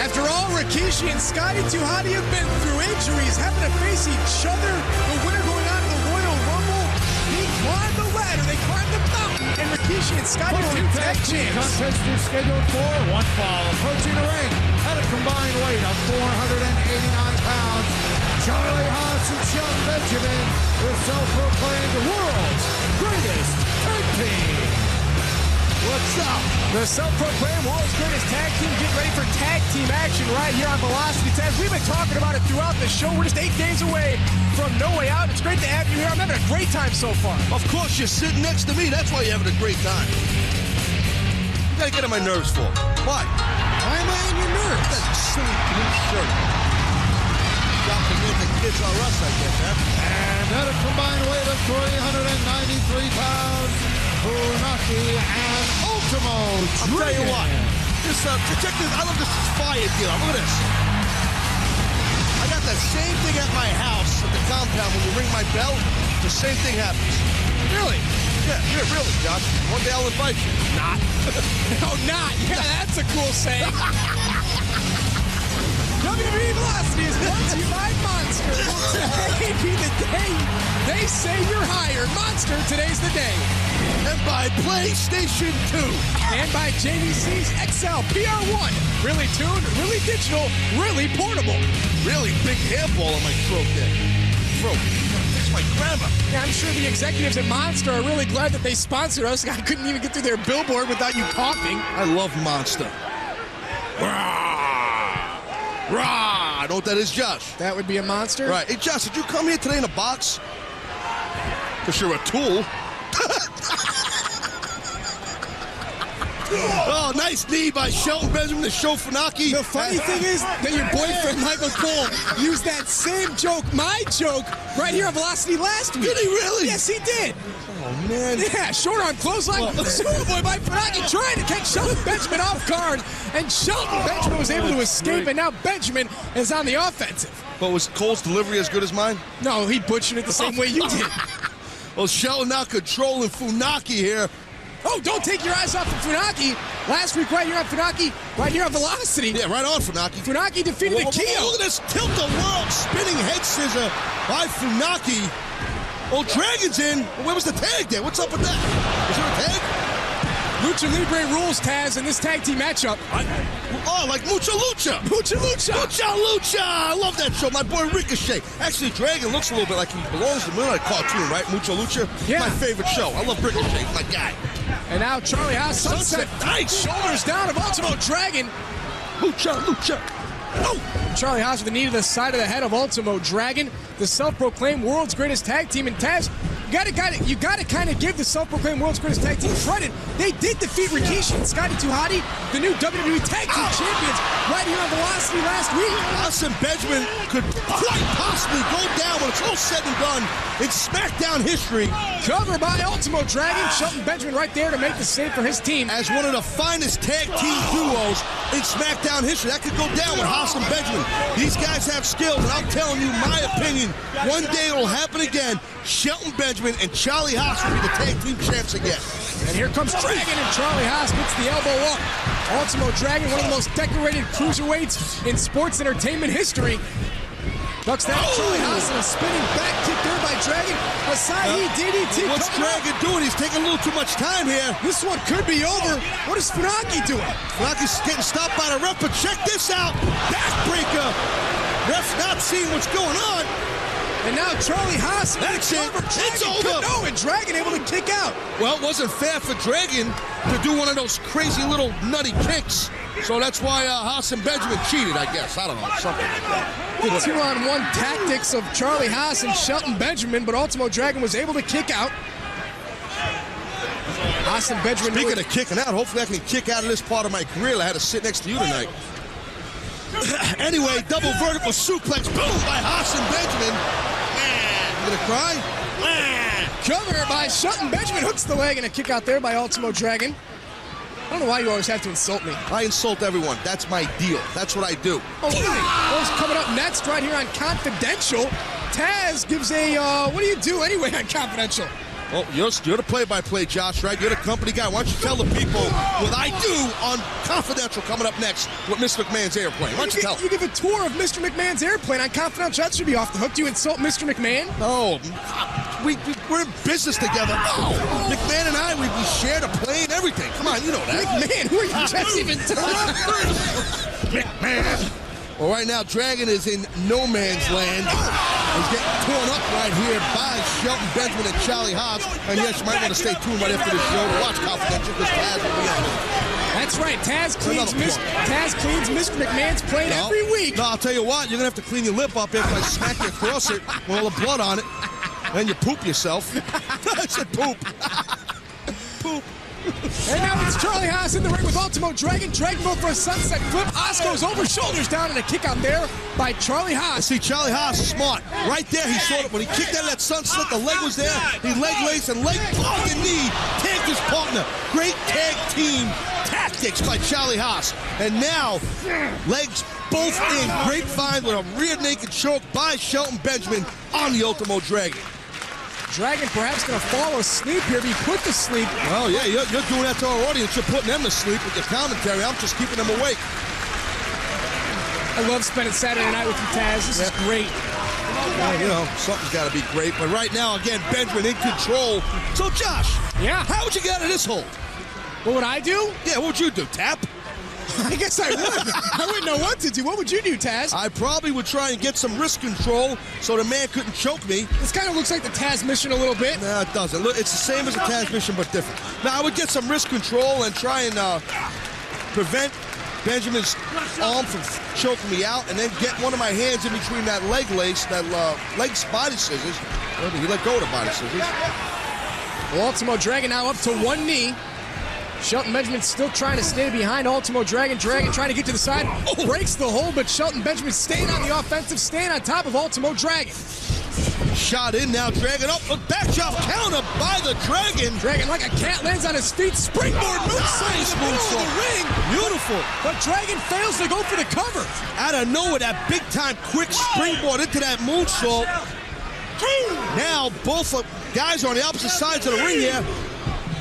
After all, Rikishi and Scotty 2 Hottie have been through injuries, having to face each other. The winner going on to the Royal Rumble, he climbed the ladder, they climbed the mountain, and Rikishi and Scotty are new tag champs. Contest is scheduled for one fall. Approaching the ring at a combined weight of 489 pounds. Charlie Haas and Shelton Benjamin, the self-proclaimed world's greatest tag team. What's up? The self-proclaimed world's greatest tag team getting ready for tag team action right here on Velocity Tag. We've been talking about it throughout the show. We're just 8 days away from No Way Out. It's great to have you here. I'm having a great time so far. Of course, you're sitting next to me. That's why you're having a great time. You gotta get on my nerves for? Why? Why am I on your nerves? That silly blue shirt. Got to get the kids on us, I guess, huh? And at a combined weight of 393 pounds, Funaki and Ultimo Dragon. I'll tell you what. This, check this. I love this fire deal. Look at this. I got that same thing at my house at the compound. When you ring my bell, the same thing happens. Really? Yeah, really, Josh. One day I'll invite you. Not. No, not. Yeah, that's a cool saying. WWE Velocity is brought to you by Monster. Today be the day they say you're hired. Monster, today's the day. And by PlayStation 2. And by JVC's XL PR1. Really tuned, really digital, really portable. Really big hairball on my throat there. Throat. Fix my grammar. Yeah, I'm sure the executives at Monster are really glad that they sponsored us. I couldn't even get through their billboard without you coughing. I love Monster. Rah! Know what that is, Josh? That would be a monster? Right. Hey, Josh, did you come here today in a box? Because you're a tool. Oh, nice knee by Shelton Benjamin to show Funaki. The funny thing is that your boyfriend, Michael Cole, used that same joke, my joke, right here on Velocity last week. Did he really? Yes, he did. Oh, man. Yeah, short arm clothesline. Superboy by Funaki trying to catch Shelton Benjamin off guard. And Shelton Benjamin was able to escape, and now Benjamin is on the offensive. But was Cole's delivery as good as mine? No, he butchered it the same way you did. Well, Shelton now controlling Funaki here. Oh, don't take your eyes off of Funaki. Last week, right here on Funaki, right here on Velocity. Yeah, right on Funaki. Funaki defeated Akio. Look at this tilt-the-world spinning head scissor by Funaki. Oh, Dragon's in. Where was the tag there? What's up with that? Is there a tag? Lucha Libre rules, Taz, in this tag team matchup. Oh, like Mucha Lucha. Mucha Lucha. Mucha Lucha. I love that show. My boy Ricochet. Actually, Dragon looks a little bit like he belongs to a cartoon, right? Mucha Lucha. Yeah. My favorite show. I love Ricochet. My guy. And now Charlie Haas, sunset. Nice. Shoulders down of Ultimo Dragon. Mucha Lucha. Oh! Charlie Haas with the knee to the side of the head of Ultimo Dragon, the self-proclaimed world's greatest tag team. And Taz, you gotta kind of give the self-proclaimed world's greatest tag team credit. They did defeat Rikishi and Scotty 2 Hotty, the new WWE Tag Team Champions, right here on Velocity last week. Austin Benjamin could quite possibly go down when it's all said and done in SmackDown history. Cover by Ultimo Dragon, Shelton Benjamin right there to make the save for his team. As one of the finest tag team duos in SmackDown history. That could go down with Haas and Benjamin. These guys have skills, and I'm telling you my opinion, one day it'll happen again. Shelton Benjamin and Charlie Haas will be the tag team champs again. And here comes Dragon, and Charlie Haas puts the elbow up. Ultimo Dragon, one of the most decorated cruiserweights in sports entertainment history. Ducks that Charlie Haas and a spinning back kick there by Dragon. Aside DDT. What's Dragon doing? He's taking a little too much time here. This one could be over. What is Funaki doing? Funaki's getting stopped by the ref, but check this out. Backbreaker. Ref's not seeing what's going on. And now Charlie Haas. That's it. It's over. No, and Dragon able to kick out. Well, it wasn't fair for Dragon to do one of those crazy little nutty kicks. So that's why Haas and Benjamin cheated, I guess. I don't know, something like that. The 2-on-1 tactics of Charlie Haas and Shelton Benjamin, but Ultimo Dragon was able to kick out. Haas and Benjamin. Speaking of kicking out, hopefully I can kick out of this part of my career. I had to sit next to you tonight. Anyway, double vertical suplex, boom, by Haas and Benjamin. You gonna cry? Cover by Shelton Benjamin, hooks the leg, and a kick out there by Ultimo Dragon. I don't know why you always have to insult me. I insult everyone. That's my deal. That's what I do. Oh, really? Well, coming up next right here on Confidential. Taz gives a, what do you do anyway on Confidential? Well, you're the play-by-play, Josh, right? You're the company guy. Why don't you tell the people what I do on Confidential coming up next with Mr. McMahon's airplane? Why don't you tell them? You give a tour of Mr. McMahon's airplane on Confidential. That should be off the hook. Do you insult Mr. McMahon? No. We're in business together. No. McMahon and I, we share the plane, everything. Come on, you know that. McMahon, who are you just even talking? McMahon. Well, right now, Dragon is in no man's land. He's getting torn up right here by Shelton Benjamin and Charlie Haas. And yes, you might want to stay tuned right after the show to watch Confidential because Taz will be on it. That's right. Taz cleans Mr. McMahon's plate every week. No, I'll tell you what. You're going to have to clean your lip up if I smack you across it with all the blood on it. Then you poop yourself. I said poop. Poop. And now it's Charlie Haas in the ring with Ultimo Dragon. Dragon Ball for a sunset flip. Haas goes over shoulders down and a kick out there by Charlie Haas. See, Charlie Haas is smart. Right there, he saw it. When he kicked out that sunset, the leg was there. He leg laced and leg plug and knee. Tagged his partner. Great tag team tactics by Charlie Haas. And now, legs both in. Great find with a rear naked choke by Shelton Benjamin on the Ultimo Dragon. Dragon perhaps going to fall asleep here. Be put to sleep. Well, yeah, you're doing that to our audience. You're putting them to sleep with your commentary. I'm just keeping them awake. I love spending Saturday night with you, Taz. This is great. Well, you know, something's got to be great. But right now, again, Benjamin in control. So, Josh, how would you get out of this hold? What would I do? Yeah, what would you do? Tap? I guess I would. I wouldn't know what to do. What would you do, Taz? I probably would try and get some wrist control so the man couldn't choke me. This kind of looks like the Taz mission a little bit. No, it doesn't. Look, it's the same as the Taz mission, but different. Now, I would get some wrist control and try and prevent Benjamin's arm from choking me out, and then get one of my hands in between that leg lace, that leg body scissors. He let go of the body scissors. Well, Ultimo Dragon now up to one knee. Shelton Benjamin still trying to stay behind Ultimo Dragon. Dragon trying to get to the side. Breaks the hold, but Shelton Benjamin staying on the offensive, staying on top of Ultimo Dragon. Shot in now, Dragon up, a back chop counter by the Dragon. Dragon like a cat lands on his feet, springboard moonsault in the middle of the ring. Beautiful. But Dragon fails to go for the cover. Out of nowhere, that big time quick springboard into that moonsault. Now both guys are on the opposite sides of the ring here.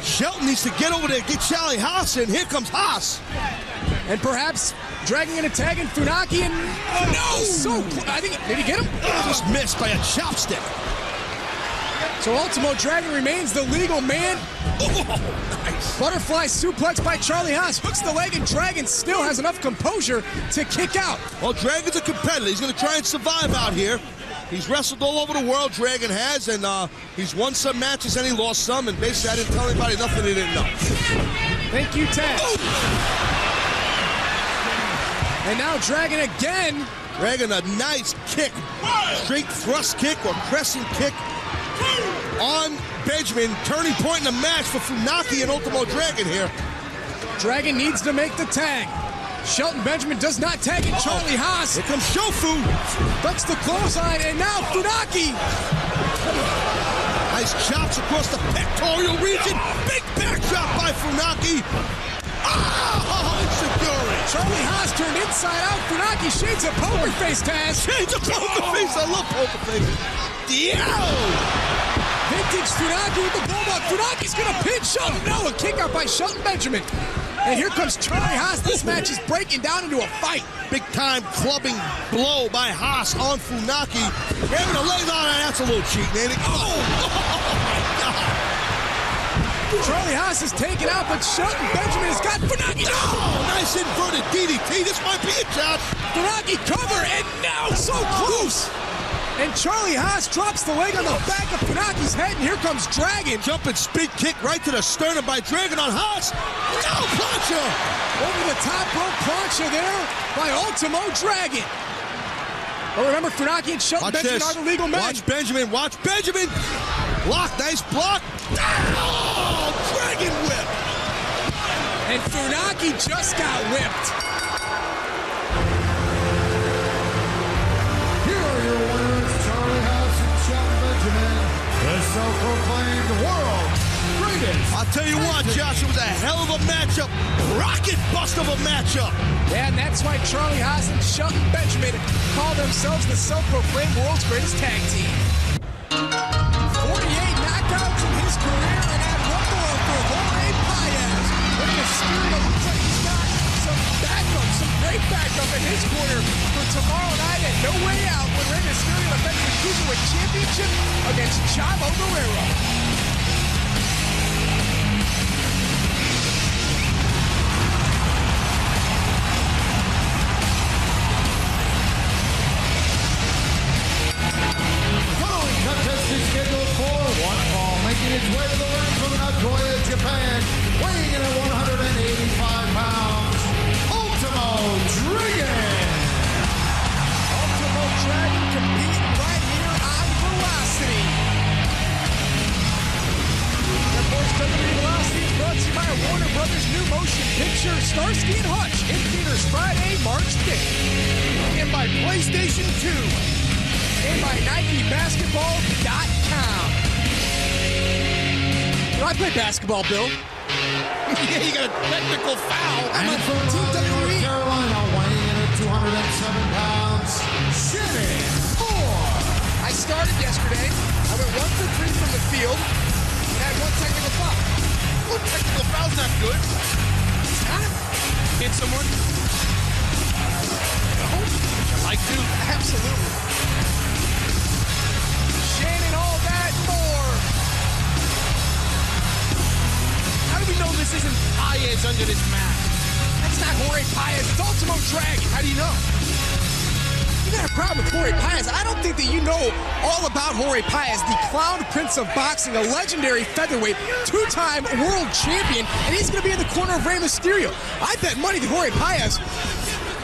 Shelton needs to get over there, get Charlie Haas in. Here comes Haas. And perhaps Dragon gonna tag in Funaki and no! So I think, did he get him? Just missed by a chopstick. So Ultimo Dragon remains the legal man. Oh, nice. Butterfly suplex by Charlie Haas. Hooks the leg and Dragon still has enough composure to kick out. Well, Dragon's a competitor. He's gonna try and survive out here. He's wrestled all over the world, Dragon has, and he's won some matches and he lost some, and basically I didn't tell anybody nothing he didn't know. Thank you, Ted. And now Dragon again. Dragon, a nice kick. Straight thrust kick or crescent kick on Benjamin. Turning point in the match for Funaki and Ultimo Dragon here. Dragon needs to make the tag. Shelton Benjamin does not tag in Charlie Haas. Here comes Shofu. Ducks the clothesline, and now Funaki. Nice chops across the pectoral region. Big back chop by Funaki. Insecurity. Charlie Haas turned inside out. Funaki shades of poker face, Taz. Shades of poker face. I love poker face. Vintage Funaki with the bulldog. Funaki's gonna pin Shelton. No, a kick out by Shelton Benjamin. And here comes Charlie Haas. This match is breaking down into a fight. Big time clubbing blow by Haas on Funaki. Having a leg on it. That's a little cheating, ain't it? Oh my God. Charlie Haas is taken out, but Shelton Benjamin has got Funaki. Oh, nice inverted DDT. This might be it, Josh. Funaki cover, and now so close. And Charlie Haas drops the leg on the back of Funaki's head, and here comes Dragon. Jumping speed kick right to the sternum by Dragon on Haas. No, plancha! Over the top rope plancha there by Ultimo Dragon. But remember, Funaki and Shelton Benjamin are the legal men. Watch Benjamin, watch Benjamin. Block, nice block. Oh, Dragon whip. And Funaki just got whipped. The self-proclaimed world's greatest. I'll tell you what, Josh, it was a hell of a matchup. Rocket bust of a matchup. Yeah, and that's why Charlie Haas and Shelton Benjamin call themselves the self-proclaimed world's greatest tag team. 48 knockouts in his career, and at one more for Jorge Paez. With Mysterio, looks like he's got some backup, some great backup in his corner for tomorrow night at No Way Out when Rey Mysterio defends the Cruiserweight Championship against Chavo Guerrero. Following contest is scheduled for one fall, making its way to the ring from Nagoya, Japan, weighing in at 185 pounds, Ultimo Dragon. Ultimo Dragon competing right here on Velocity. Starsky and Hutch in theaters Friday, March 5th. And by PlayStation 2. And by NikeBasketball.com. You know, I play basketball, Bill. Yeah, you got a technical foul. And from North Carolina, weighing in at 207 pounds, Shannon. I started yesterday. I went 1 for 3 from the field and had 1 technical foul. Well, technical foul's not good. Hit someone? No. You like to? Absolutely. Shannon, all that and more. How do we know this isn't Paez under this mask? That's not Jorge Paez. It's Ultimo Dragon. How do you know? You got a problem with Jorge Paez. I don't think that you know all about Jorge Paez, the clown prince of boxing, a legendary featherweight, 2-time world champion, and he's going to be in the corner of Rey Mysterio. I bet money that Jorge Paez,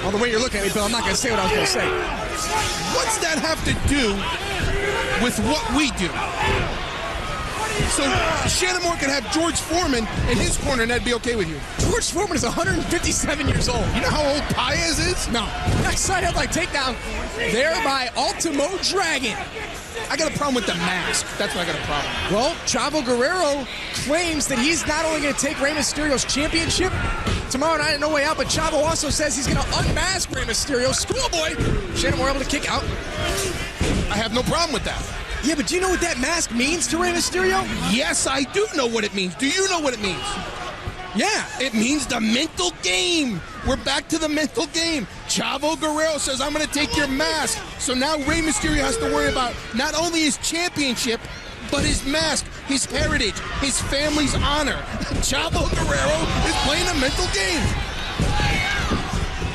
well, the way you're looking at me, Bill, I'm not going to say what I was going to say. What's that have to do with what we do? So Shannon Moore could have George Foreman in his corner, and that'd be okay with you. George Foreman is 157 years old. You know how old Paez is? No. Next side headline takedown there by Ultimo Dragon. I got a problem with the mask. That's what I got a problem. Well, Chavo Guerrero claims that he's not only going to take Rey Mysterio's championship tomorrow night at No Way Out, but Chavo also says he's going to unmask Rey Mysterio. Schoolboy. Shannon Moore able to kick out. I have no problem with that. Yeah, but do you know what that mask means to Rey Mysterio? Yes, I do know what it means. Do you know what it means? Yeah. It means the mental game. We're back to the mental game. Chavo Guerrero says, I'm going to take your mask. So now Rey Mysterio has to worry about not only his championship, but his mask, his heritage, his family's honor. Chavo Guerrero is playing a mental game.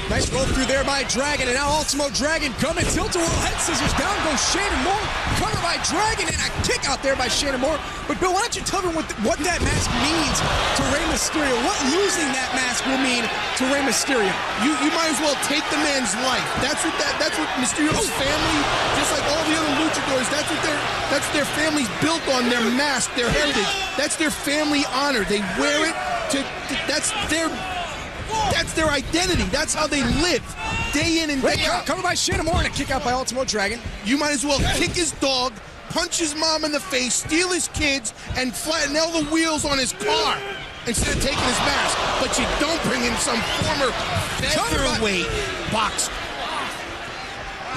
Nice roll through there by Dragon, and now Ultimo Dragon coming. Tilt-a-whirl head scissors down goes Shannon Moore. Cover by Dragon, and a kick out there by Shannon Moore. But Bill, why don't you tell me what that mask means to Rey Mysterio? What losing that mask will mean to Rey Mysterio? You might as well take the man's life. That's what Mysterio's family, just like all the other luchadors, that's their family's built on, their mask, their heritage. That's their family honor. They wear it that's their identity. That's how they live, day in and day out. Covered by Shannon Moore and a kick out by Ultimo Dragon. You might as well kick his dog, punch his mom in the face, steal his kids, and flatten all the wheels on his car instead of taking his mask. But you don't bring in some former featherweight boxer.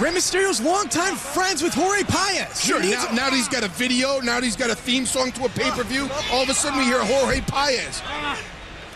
Rey Mysterio's longtime friends with Jorge Paez. Sure, now that he's got a video, now that he's got a theme song to a pay-per-view, all of a sudden we hear Jorge Paez.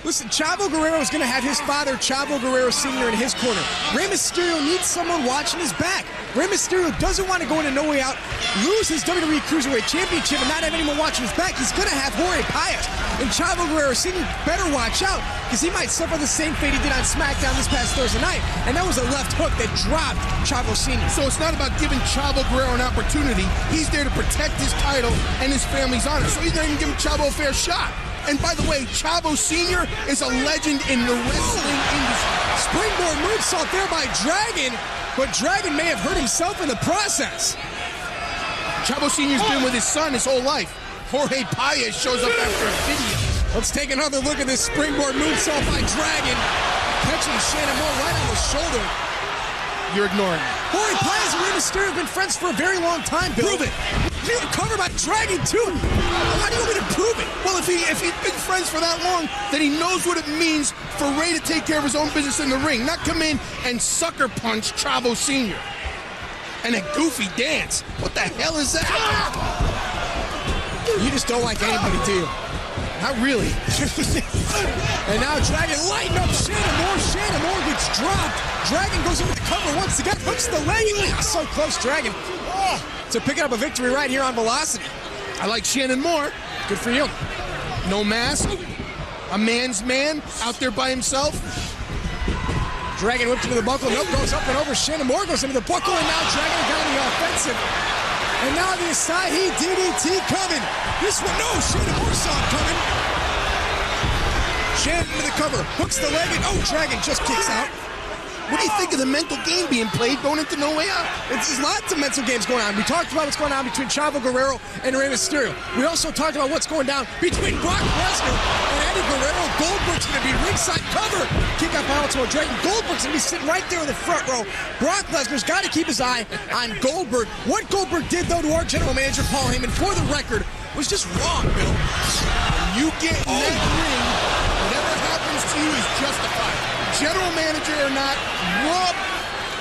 Listen, Chavo Guerrero is going to have his father, Chavo Guerrero Sr., in his corner. Rey Mysterio needs someone watching his back. Rey Mysterio doesn't want to go into No Way Out, lose his WWE Cruiserweight Championship, and not have anyone watching his back. He's going to have Jorge Paez. And Chavo Guerrero Sr. better watch out, because he might suffer the same fate he did on SmackDown this past Thursday night. And that was a left hook that dropped Chavo Sr. So it's not about giving Chavo Guerrero an opportunity. He's there to protect his title and his family's honor. So he's not even giving Chavo a fair shot. And by the way, Chavo Sr. is a legend in the wrestling industry. Springboard moonsault there by Dragon, but Dragon may have hurt himself in the process. Chavo Sr.'s been with his son his whole life. Jorge Paez shows up after a video. Let's take another look at this springboard moonsault by Dragon. Catching Shannon Moore right on the shoulder. You're ignoring me. Jorge Paez and Rey Mysterio have been friends for a very long time, Bill. Prove it. You're covered by Dragon, too. How do you want me to prove it? Well, if he's been friends for that long, then he knows what it means for Rey to take care of his own business in the ring, not come in and sucker punch Chavo Sr. And a goofy dance. What the hell is that? You just don't like anybody, do you? Not really. And now Dragon lighting up Shannon Moore. Shannon Moore gets dropped. Dragon goes into the cover once again, hooks the leg. So close, Dragon. To picking up a victory right here on Velocity. I like Shannon Moore. Good for you. No mask. A man's man out there by himself. Dragon whipped into the buckle. Nope, goes up and over. Shannon Moore goes into the buckle, and now Dragon got on the offensive. And now the Asahi DDT coming. This one, no, Shannon Moore saw it coming. Shannon into the cover, hooks the leg, and Dragon just kicks out. What do you think of the mental game being played going into No Way Out? There's lots of mental games going on. We talked about what's going on between Chavo Guerrero and Rey Mysterio. We also talked about what's going down between Brock Lesnar and Eddie Guerrero. Goldberg's going to be ringside cover. Kick out by Ultimo Dragon. Goldberg's going to be sitting right there in the front row. Brock Lesnar's got to keep his eye on Goldberg. What Goldberg did, though, to our general manager, Paul Heyman, for the record, was just wrong, Bill. You get in that ring, whatever happens to you is justified. General manager or not, Raw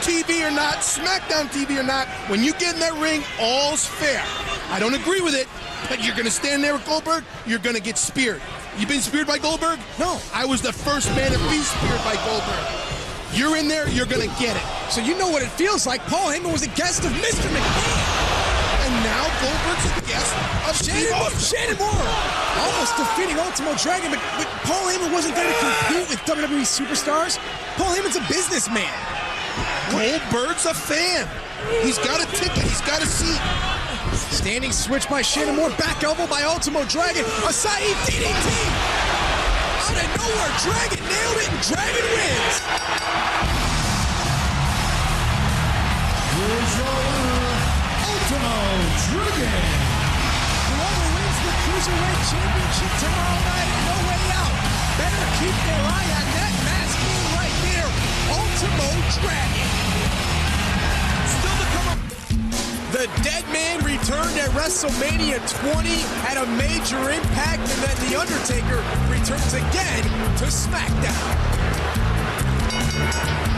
TV or not, SmackDown TV or not, when you get in that ring, all's fair. I don't agree with it, but you're going to stand there with Goldberg, you're going to get speared. You been speared by Goldberg? No. I was the first man to be speared by Goldberg. You're in there, you're going to get it. So you know what it feels like. Paul Heyman was a guest of Mr. McMahon. And now Goldberg's a guest of Shannon Moore. Almost defeating Ultimo Dragon, but Paul Heyman wasn't there to compete with WWE superstars. Paul Heyman's a businessman. Goldberg's a fan. He's got a ticket. He's got a seat. Standing switch by Shannon Moore. Back elbow by Ultimo Dragon. Asai DDT. Out of nowhere, Dragon nailed it, and Dragon wins. Here's your winner, Ultimo Dragon. Whoever wins the Cruiserweight Championship tomorrow night and No Way Out better keep their eye on that mask man right there, Ultimo Dragon. Still to come up. The Dead Man returned at WrestleMania 20, had a major impact, and then The Undertaker returns again to SmackDown.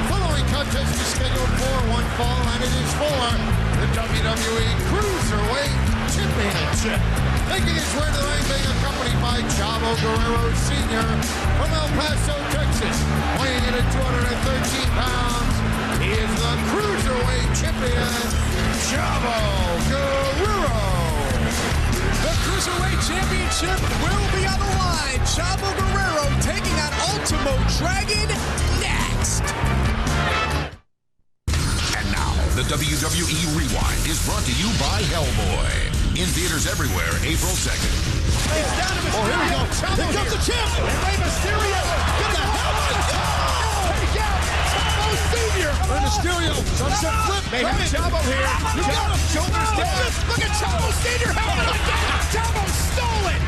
Following contest is scheduled for one fall, and it is for the WWE Cruiserweight Championship. Making his way to the ring, being accompanied by Chavo Guerrero Sr. from El Paso, Texas. Weighing in at 213 pounds, he is the Cruiserweight Champion, Chavo Guerrero. The Cruiserweight Championship will be on the line. Chavo Guerrero taking on Ultimo Dragon next. And now, the WWE Rewind is brought to you by Hellboy. In theaters everywhere, April 2nd. Oh, here we go. Here comes the champ. Rey Mysterio. Get the hell out of here. Take out Chavo Sr. Rey Mysterio. Sunset flip. They have Chavo here. You got him. Shoulders down. Look at Chavo Sr. Helmet again. Chavo stole it.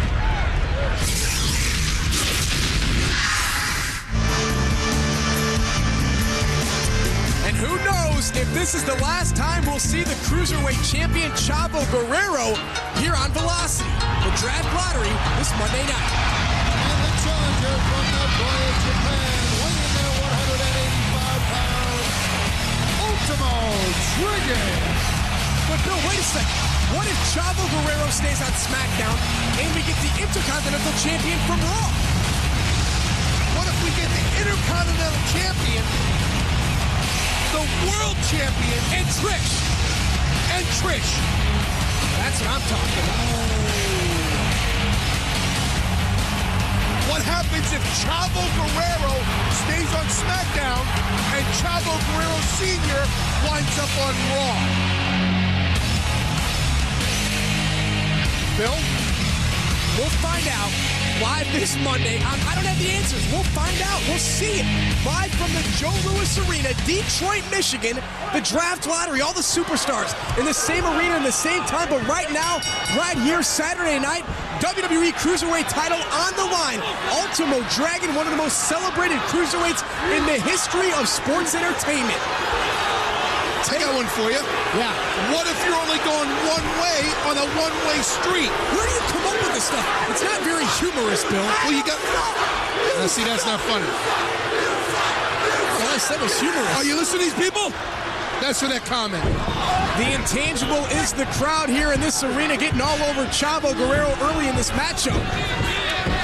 And who knows if this is the last time we'll see the Cruiserweight Champion Chavo Guerrero here on Velocity. The draft lottery this Monday night. And the challenger from Nagoya, Japan, weighing in at 185 pounds, Ultimo Dragon. But Bill, wait a second. What if Chavo Guerrero stays on SmackDown and we get the Intercontinental Champion from Raw? What if we get the Intercontinental Champion, the World Champion, And Trish. That's what I'm talking about. What happens if Chavo Guerrero stays on SmackDown and Chavo Guerrero Sr. winds up on Raw? Bill, we'll find out live this Monday. I don't have the answers. We'll find out. We'll see it. Live from the Joe Louis Arena, Detroit, Michigan. The draft lottery, all the superstars in the same arena in the same time. But right now, right here, Saturday night, WWE Cruiserweight title on the line. Ultimo Dragon, one of the most celebrated cruiserweights in the history of sports entertainment. I got one for you. Yeah. What if you're only going one way on a one-way street? Where do you come up with this stuff? It's not very humorous, Bill. Well, you got... Now, see, that's not funny. All I said was humorous. Are you listening to these people? That's for that comment. The intangible is the crowd here in this arena getting all over Chavo Guerrero early in this matchup.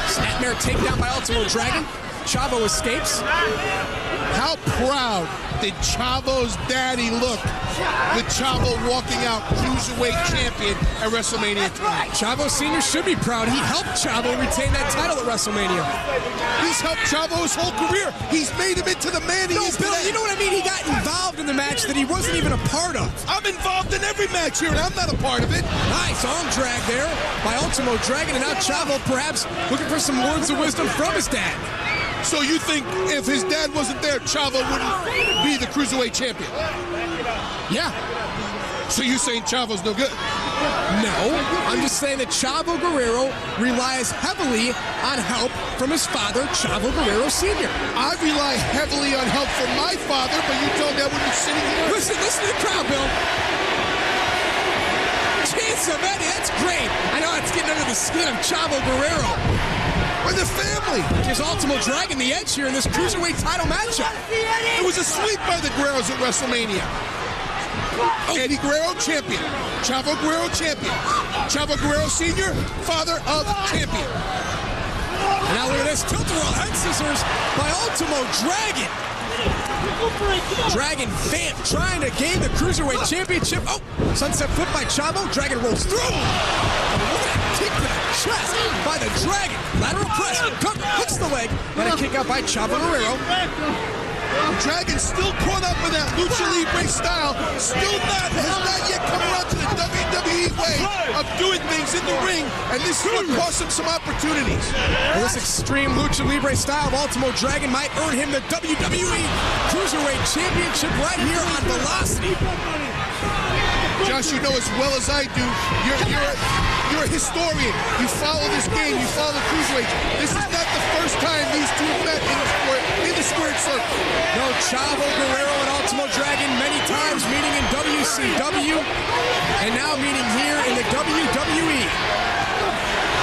Snapmare takedown by Ultimo Dragon. Chavo escapes. How proud did Chavo's daddy look with Chavo walking out Cruiserweight Champion at WrestleMania 20? Chavo Sr. should be proud. He helped Chavo retain that title at WrestleMania. He's helped Chavo his whole career. He's made him into the man he is Bill, today. you know what I mean? He got involved in the match that he wasn't even a part of. I'm involved in every match here, and I'm not a part of it. Nice arm drag there by Ultimo Dragon, and now Chavo perhaps looking for some words of wisdom from his dad. So you think if his dad wasn't there, Chavo wouldn't be the Cruiserweight champion? Yeah. So you're saying Chavo's no good? No, I'm just saying that Chavo Guerrero relies heavily on help from his father, Chavo Guerrero Sr. I rely heavily on help from my father, but you told me I wouldn't be sitting here. Listen to the crowd, Bill. Chance of Eddie, that's great. I know it's getting under the skin of Chavo Guerrero. We're the family. Gives Ultimo Dragon the edge here in this Cruiserweight title matchup. It was a sweep by the Guerreros at WrestleMania. Eddie Guerrero, champion. Chavo Guerrero, champion. Chavo Guerrero Sr., father of champion. And now look at this, tilt-a-whirl head scissors by Ultimo Dragon. Dragon Vamp trying to gain the Cruiserweight Championship. Oh, sunset flip by Chavo. Dragon rolls through. Look at that kick to the chest by the Dragon. Lateral press, cover, hooks the leg, and a kick out by Chavo Guerrero. Dragon still caught up in that Lucha Libre style, has not yet come around to the WWE way of doing things in the ring, and this is what cost him some opportunities. Well, this extreme Lucha Libre style of Ultimo Dragon might earn him the WWE Cruiserweight Championship right here on Velocity. Josh, you know as well as I do, you're a historian. You follow this game, you follow the Cruiserweight. This is not the first time these two have met in the squared circle. No, Chavo Guerrero and Ultimo Dragon many times meeting in WCW and now meeting here in the WWE.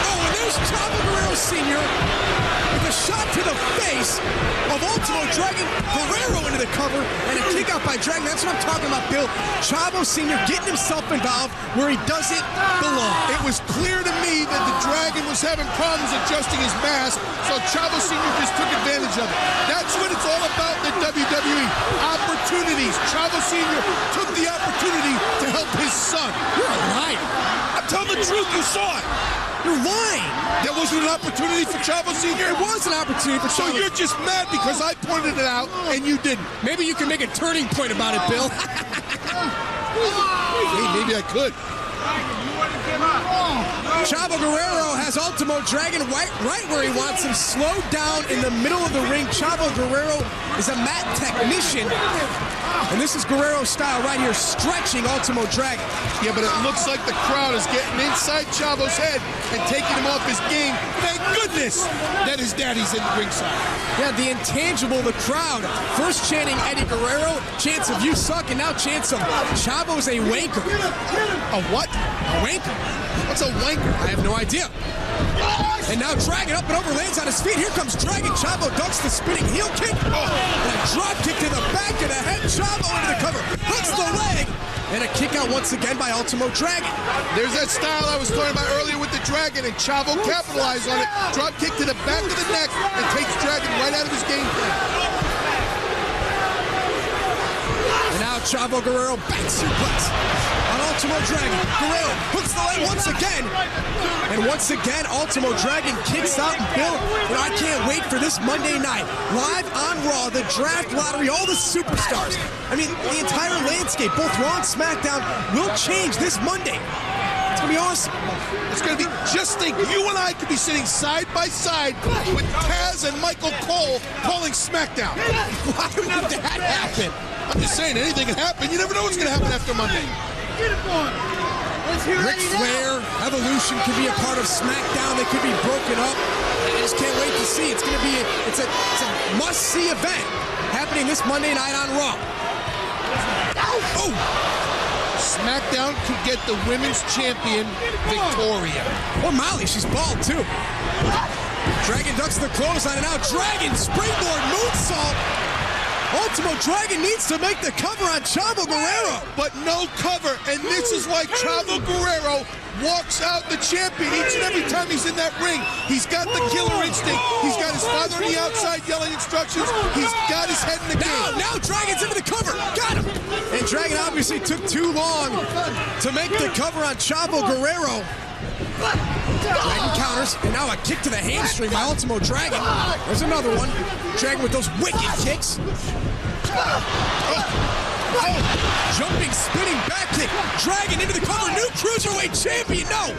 Oh, and there's Chavo Guerrero Sr. with a shot to the face of Ultimo Dragon. Guerrero into the cover and a kick out by Dragon. That's what I'm talking about, Bill. Chavo Sr. getting himself involved where he doesn't belong. It was clear to me that the Dragon was having problems adjusting his mask, so Chavo Sr. just took advantage of it. That's what it's all about in the WWE. Opportunities. Chavo Sr. took the opportunity to help his son. You're a liar. I'm telling the truth, you saw it. You're lying. That wasn't an opportunity for Chavo Sr.? It was an opportunity for Chavo. So you're just mad because I pointed it out and you didn't. Maybe you can make a turning point about it, Bill. Hey, maybe I could. Chavo Guerrero has Ultimo Dragon right where he wants him, slowed down in the middle of the ring. Chavo Guerrero is a mat technician. And this is Guerrero's style right here, stretching Ultimo Dragon. Yeah, but it looks like the crowd is getting inside Chavo's head and taking him off his game. Thank goodness that his daddy's in the ringside. Yeah, the intangible, the crowd. First chanting Eddie Guerrero, chants of you suck, and now chants of Chavo's a wanker. A what? A wanker. What's a wanker? I have no idea. And now Dragon up and over, lands on his feet. Here comes Dragon. Chavo ducks the spinning heel kick. And a drop kick to the back of the head. Chavo into the cover. Hooks the leg. And a kick out once again by Ultimo Dragon. There's that style I was talking about earlier with the Dragon, and Chavo capitalized on it. Drop kick to the back of the neck and takes Dragon right out of his game plan. And now Chavo Guerrero back suplex on Ultimo Dragon. Guerrero hooks the leg once again. And once again, Ultimo Dragon kicks out. And Bill, I can't wait for this Monday night. Live on Raw, the draft lottery, all the superstars. I mean, the entire landscape, both Raw and SmackDown, will change this Monday. It's going to be awesome. It's going to be, just think, you and I could be sitting side by side with Taz and Michael Cole calling SmackDown. Why would that happen? I'm just saying, anything can happen. You never know what's going to happen after Monday. Get it for him. Let's hear Ric Flair, Evolution could be a part of SmackDown. They could be broken up. I just can't wait to see. It's going to be it's a must-see event happening this Monday night on Raw. Oh! SmackDown could get the women's champion, Victoria. Or Molly, she's bald too. Dragon ducks the clothesline, and now Dragon springboard moonsault. Ultimo Dragon needs to make the cover on Chavo Guerrero. But no cover, and this is why Chavo Guerrero walks out the champion each and every time he's in that ring. He's got the killer instinct. He's got his father on the outside yelling instructions. He's got his head in the game. Now Dragon's into the cover. Got him. And Dragon obviously took too long to make the cover on Chavo Guerrero. Dragon counters, and now a kick to the hamstring by Ultimo Dragon. There's another one. Dragon with those wicked kicks. Jumping, spinning back kick. Dragon into the cover. New Cruiserweight champion. No.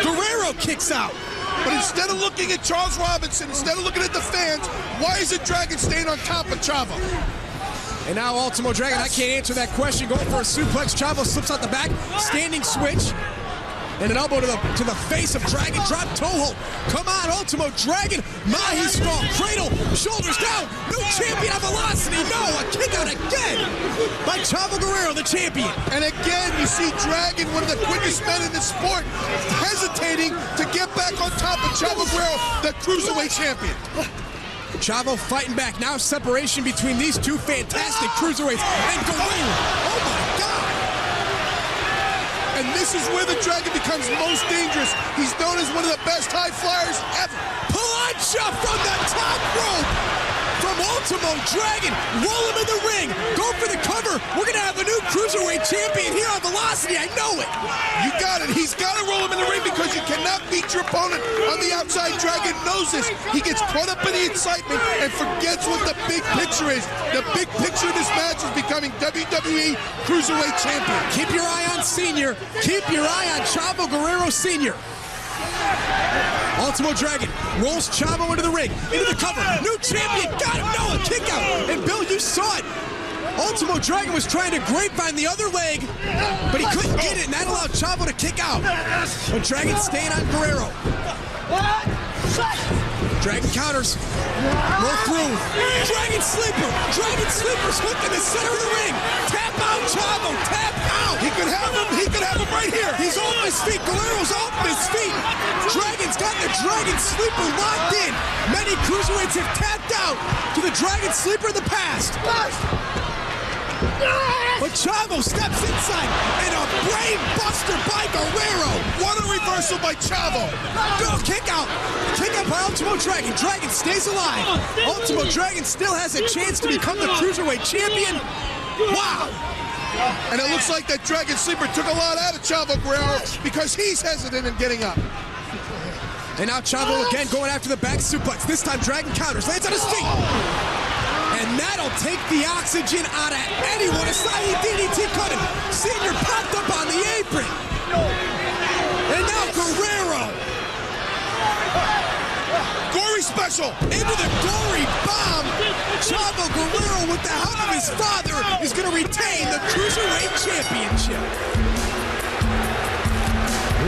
Guerrero kicks out. But instead of looking at Charles Robinson, instead of looking at the fans, why is it Dragon staying on top of Chavo? And now Ultimo Dragon, I can't answer that question. Going for a suplex. Chavo slips out the back. Standing switch. And an elbow to the face of Dragon. Drop toe hold. Come on, Ultimo Dragon. Mahi strong. Cradle. Shoulders down. New champion of Velocity. No, a kick out again by Chavo Guerrero, the champion. And again, you see Dragon, one of the quickest men in the sport, hesitating to get back on top of Chavo Guerrero, the Cruiserweight champion. Chavo fighting back. Now separation between these two fantastic cruiserweights. And Guerrero. Oh, my God. And this is where the Dragon becomes most dangerous. He's known as one of the best high flyers ever. Plancha from the top rope from Ultimo Dragon. Roll him in the ring. Go for the cover. We're going to have a new Cruiserweight champion here on Velocity. I know it. You got it. He's got to roll him in the ring because you cannot beat your opponent on the outside. Dragon knows this. He gets caught up in the excitement and forgets what the big picture is. The big picture of this match is becoming WWE Cruiserweight champion. Keep your eye on Senior. Keep your eye on Chavo Guerrero Sr. Ultimo Dragon rolls Chavo into the ring, into the cover. New champion, got him, no, a kick out. And Bill, you saw it. Ultimo Dragon was trying to grapevine the other leg, but he couldn't get it, and that allowed Chavo to kick out. But Dragon staying on Guerrero. Dragon counters. Roll through. Dragon sleeper. Dragon sleeper's hooked in the center of the ring. Tap out, Chavo. Tap out. He could have him. He could have him right here. He's off his feet. Guerrero's off his feet. Dragon's got the Dragon sleeper locked in. Many cruiserweights have tapped out to the Dragon sleeper in the past. But Chavo steps inside, and a brain buster by Guerrero. What a reversal by Chavo. No, kick out. Kick out by Ultimo Dragon. Dragon stays alive. Ultimo Dragon still has a chance to become the Cruiserweight champion. Wow. And it looks like that Dragon Sleeper took a lot out of Chavo Guerrero because he's hesitant in getting up. And now Chavo again going after the back suplex. This time Dragon counters, lands on his feet. And that'll take the oxygen out of anyone. A silent DDT couldn't. Senior popped up on the apron. And now Guerrero. Gory special. Into the gory bomb. Chavo Guerrero, with the help of his father, is going to retain the Cruiserweight Championship.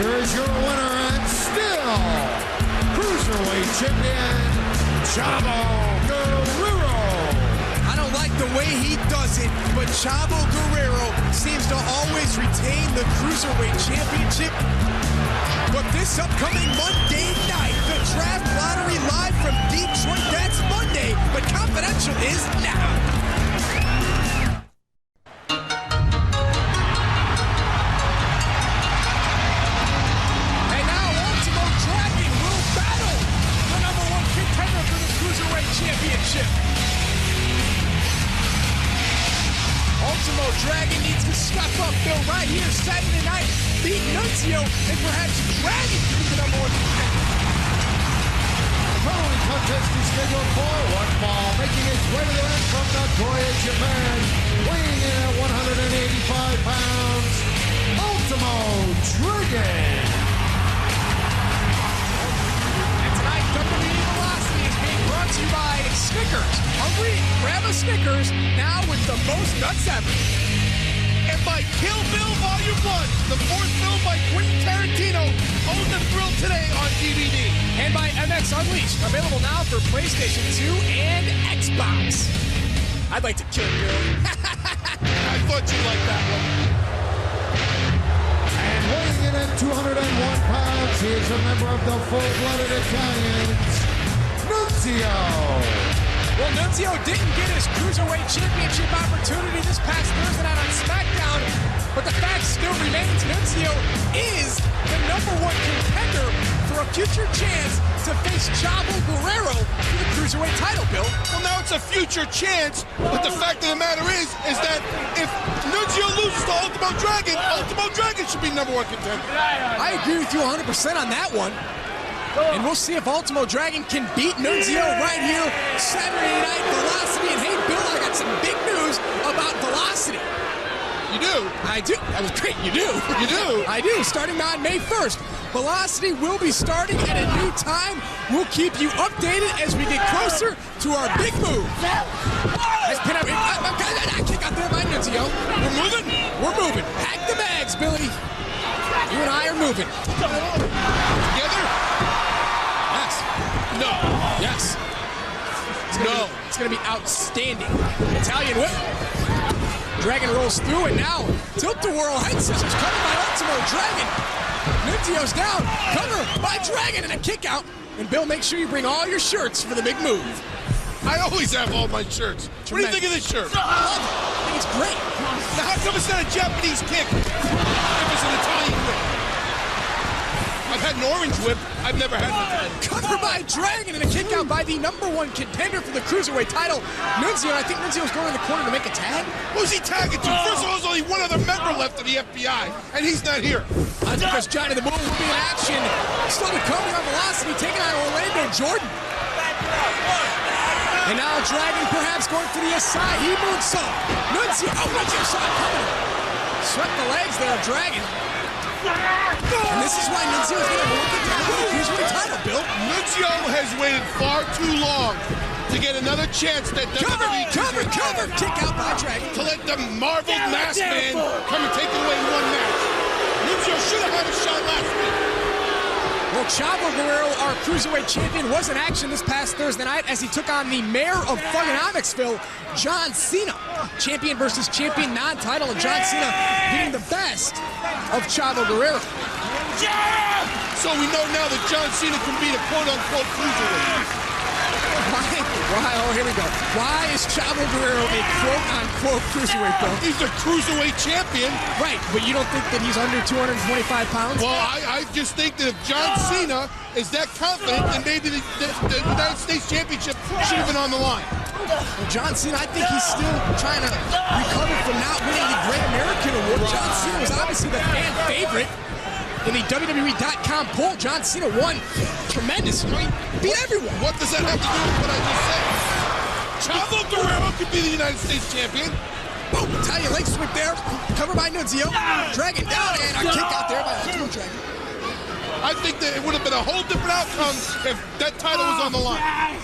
Here is your winner and still Cruiserweight Champion, Chavo Guerrero. I don't like the way he does it, but Chavo Guerrero seems to always retain the Cruiserweight Championship. But this upcoming Monday night, the Draft Lottery live from Detroit, that's Monday, but Confidential is now. And now Ultimo Dragon will battle the #1 contender for the Cruiserweight Championship. Ultimo Dragon needs to step up, Bill, right here Saturday night, beat Nunzio, and perhaps Dragon to be the #1 contender. The following contest is scheduled for one fall, making its way to the ring from Nagoya, Japan, weighing in at 185 pounds, Ultimo Dragon. And tonight, WWE Velocity is being brought to you by Snickers. Hungry? Grab a Snickers, now with the most nuts ever. And by Kill Bill Volume 1, the fourth film by Quentin Tarantino, own the thrill today on DVD. And by MX Unleashed, available now for PlayStation 2 and Xbox. I'd like to kill you. I thought you'd like that one. And weighing in at 201 pounds, he is a member of the full-blooded Italians, Nunzio. Well, Nunzio didn't get his Cruiserweight Championship opportunity this past Thursday night on SmackDown, but the fact still remains Nunzio is the #1 contender for a future chance to face Chavo Guerrero for the Cruiserweight title, Bill. Well, now it's a future chance, but the fact of the matter is that if Nunzio loses to Ultimo Dragon should be #1 contender. I agree with you 100% on that one. And we'll see if Ultimo Dragon can beat Nunzio right here Saturday night, Velocity. And hey, Bill, I got some big news about Velocity. You do? I do. That was great. You do. You do? I do. Starting on May 1st. Velocity will be starting at a new time. We'll keep you updated as we get closer to our big move. Nice pin out. Kick out there by Nunzio. We're moving? We're moving. Pack the bags, Billy. You and I are moving. Together? Yes. No. Yes. It's going to be outstanding. Italian whip. Dragon rolls through it now. Tilt-a-whirl head scissors covered by Ultimo Dragon. Nunzio's down. Cover by Dragon and a kick out. And Bill, make sure you bring all your shirts for the big move. I always have all my shirts. What do you think of this shirt? I love it. I think it's great. Now, how come it's not a Japanese kick? If it's an Italian whip. I've had an orange whip. I've never had an Italian. Cover by Dragon and a kick out by the #1 contender for the Cruiserweight title, Nunzio. I think Nunzio's going in the corner to make a tag. Who's he tagging to? First of all, there's only one other member left of the FBI, and he's not here. That's because Johnny the Bull will be in action. Still to come on Velocity, taking on Orlando Jordan. And now Dragon perhaps going for the Acai moonsault. Nunzio saw it coming. Swept the legs there of Dragon. And this is why Nunzio is going to work it down for the Cruiserweight title, Bill. Nunzio has waited far too long to get another chance that WWE cover, kick out by Dragon. To let the marveled masked man come and take it away in one match. Nunzio should have had a shot last week. Well, Chavo Guerrero, our Cruiserweight champion, was in action this past Thursday night as he took on the mayor of Thugonomicsville, John Cena. Champion versus champion, non-title, and John Cena getting the best of Chavo Guerrero. So we know now that John Cena can beat a quote-unquote Cruiserweight. Why? Oh, here we go. Why is Chavo Guerrero a quote-unquote Cruiserweight, though? He's a Cruiserweight champion. Right, but you don't think that he's under 225 pounds? Well, I just think that if John Cena is that confident, then maybe the United States Championship should have been on the line. Well, John Cena, I think he's still trying to recover from not winning the Great American Award. John Cena was obviously the fan favorite. In the WWE.com poll, John Cena won tremendous. He beat everyone. What does that have to do with what I just said? Chavo Guerrero could be the United States champion. Boom, Italian leg sweep there. Covered by Nunzio. Dragon down and a kick out there by Ultimo Dragon. I think that it would have been a whole different outcome if that title was on the line.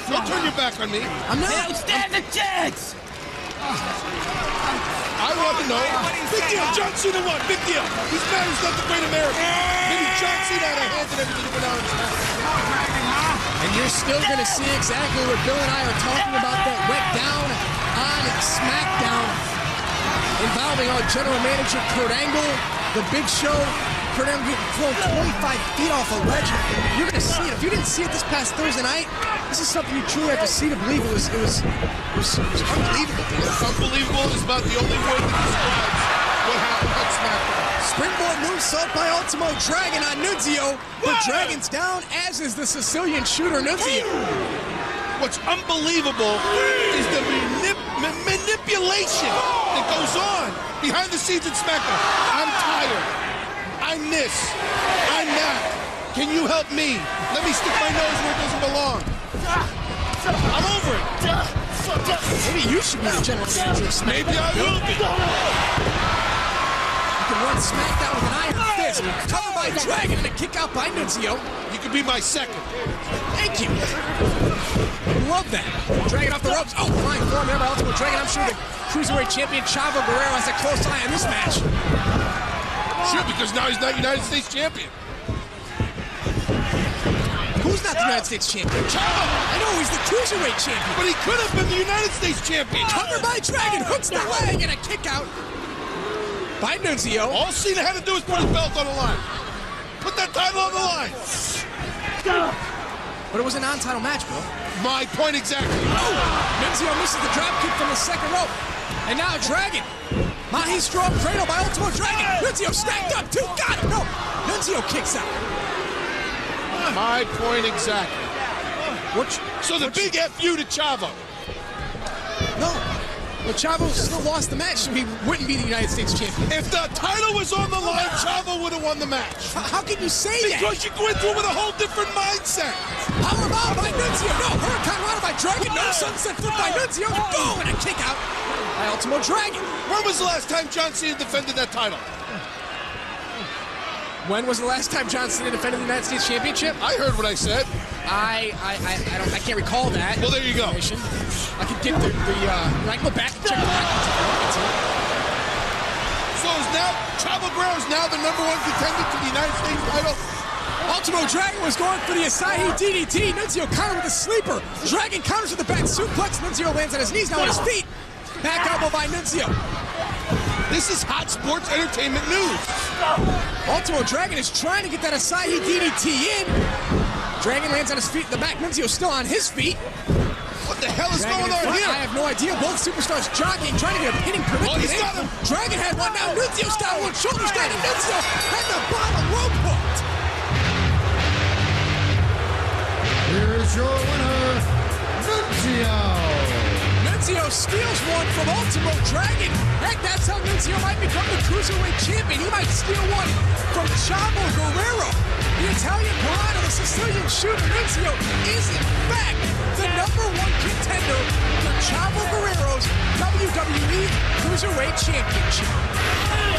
Don't turn your back on me. I'm not. Don't stand a chance. I want to know. Big deal. John Cena won. Big deal. He's mad he's not the Great American. Maybe John Cena had a hand in everything that went on in his match. And you're still going to see exactly what Bill and I are talking about, that went down on SmackDown involving our general manager, Kurt Angle, the Big Show. Kurt Angle getting thrown 25 feet off a ledge. You're going to see it. If you didn't see it this past Thursday night, this is something you truly have to see to believe. It was unbelievable. Unbelievable is about the only word that describes what happened on SmackDown. Springboard moonsault by Ultimo Dragon on Nunzio. The Dragon's down, as is the Sicilian shooter, Nunzio. What's unbelievable is the manipulation that goes on behind the scenes in SmackDown. I'm tired. I'm this. I'm that. Can you help me? Let me stick my nose where it doesn't belong. I'm over it. Maybe you should be the general manager of SmackDown. Maybe I will be. You can run SmackDown with an iron fist. Covered by Dragon and a kick out by Nunzio. You could be my second. Thank you. Love that. Dragon off the ropes. Oh, flying form there by Ultimo Dragon. I'm sure the Cruiserweight champion Chavo Guerrero has a close eye on this match. Sure, because now he's not United States champion. Who's not the United States champion? Chavo! I know, he's the Cruiserweight champion. But he could have been the United States champion. Covered by Dragon, hooks the leg, and a kick out by Nunzio. All Cena had to do was put his belt on the line. Put that title on the line. But it was a non-title match, bro. My point exactly. Oh! Nunzio misses the drop kick from the second rope. And now Dragon. Mahi strong cradle by Ultimo Dragon. Nunzio stacked up, too. Got it. No. Nunzio kicks out. My point exactly. So the big F-U to Chavo. No. Well, Chavo still lost the match, so he wouldn't be the United States champion. If the title was on the line, Chavo would have won the match. How can you say that? Because you go into it with a whole different mindset. Powerbomb by Nunzio. No. Hurricane Rana by Dragon. No. Sunset flip by Nunzio. Boom. And a kick out by Ultimo Dragon. When was the last time John Cena defended that title? When was the last time John Cena defended the United States Championship? I heard what I said. I can't recall that. Well, there you go. I could get I can go back and check the records. So is now Chavo Guerrero is now the #1 contender to the United States title? Ultimo Dragon was going for the Asahi DDT. Nunzio countered with a sleeper. Dragon counters with the back suplex. Nunzio lands on his knees, now on his feet. Back elbow by Nunzio. This is hot sports entertainment news. Ultimo Dragon is trying to get that Asahi DDT in. Dragon lands on his feet in the back. Nunzio's still on his feet. What the hell is Dragon going on here? I have no idea. Both superstars jogging, trying to get a pinning predicament. Oh, he's got him. Dragon had one now. Nunzio style one shoulder straight, and Nunzio had the bottom rope hooked. Here's your winner, Nunzio. Nunzio steals one from Ultimo Dragon. Heck, that's how Nunzio might become the Cruiserweight Champion. He might steal one from Chavo Guerrero. The Italian Piranha, the Sicilian Shooter, Nunzio is in fact the #1 contender for Chavo Guerrero's WWE Cruiserweight Championship.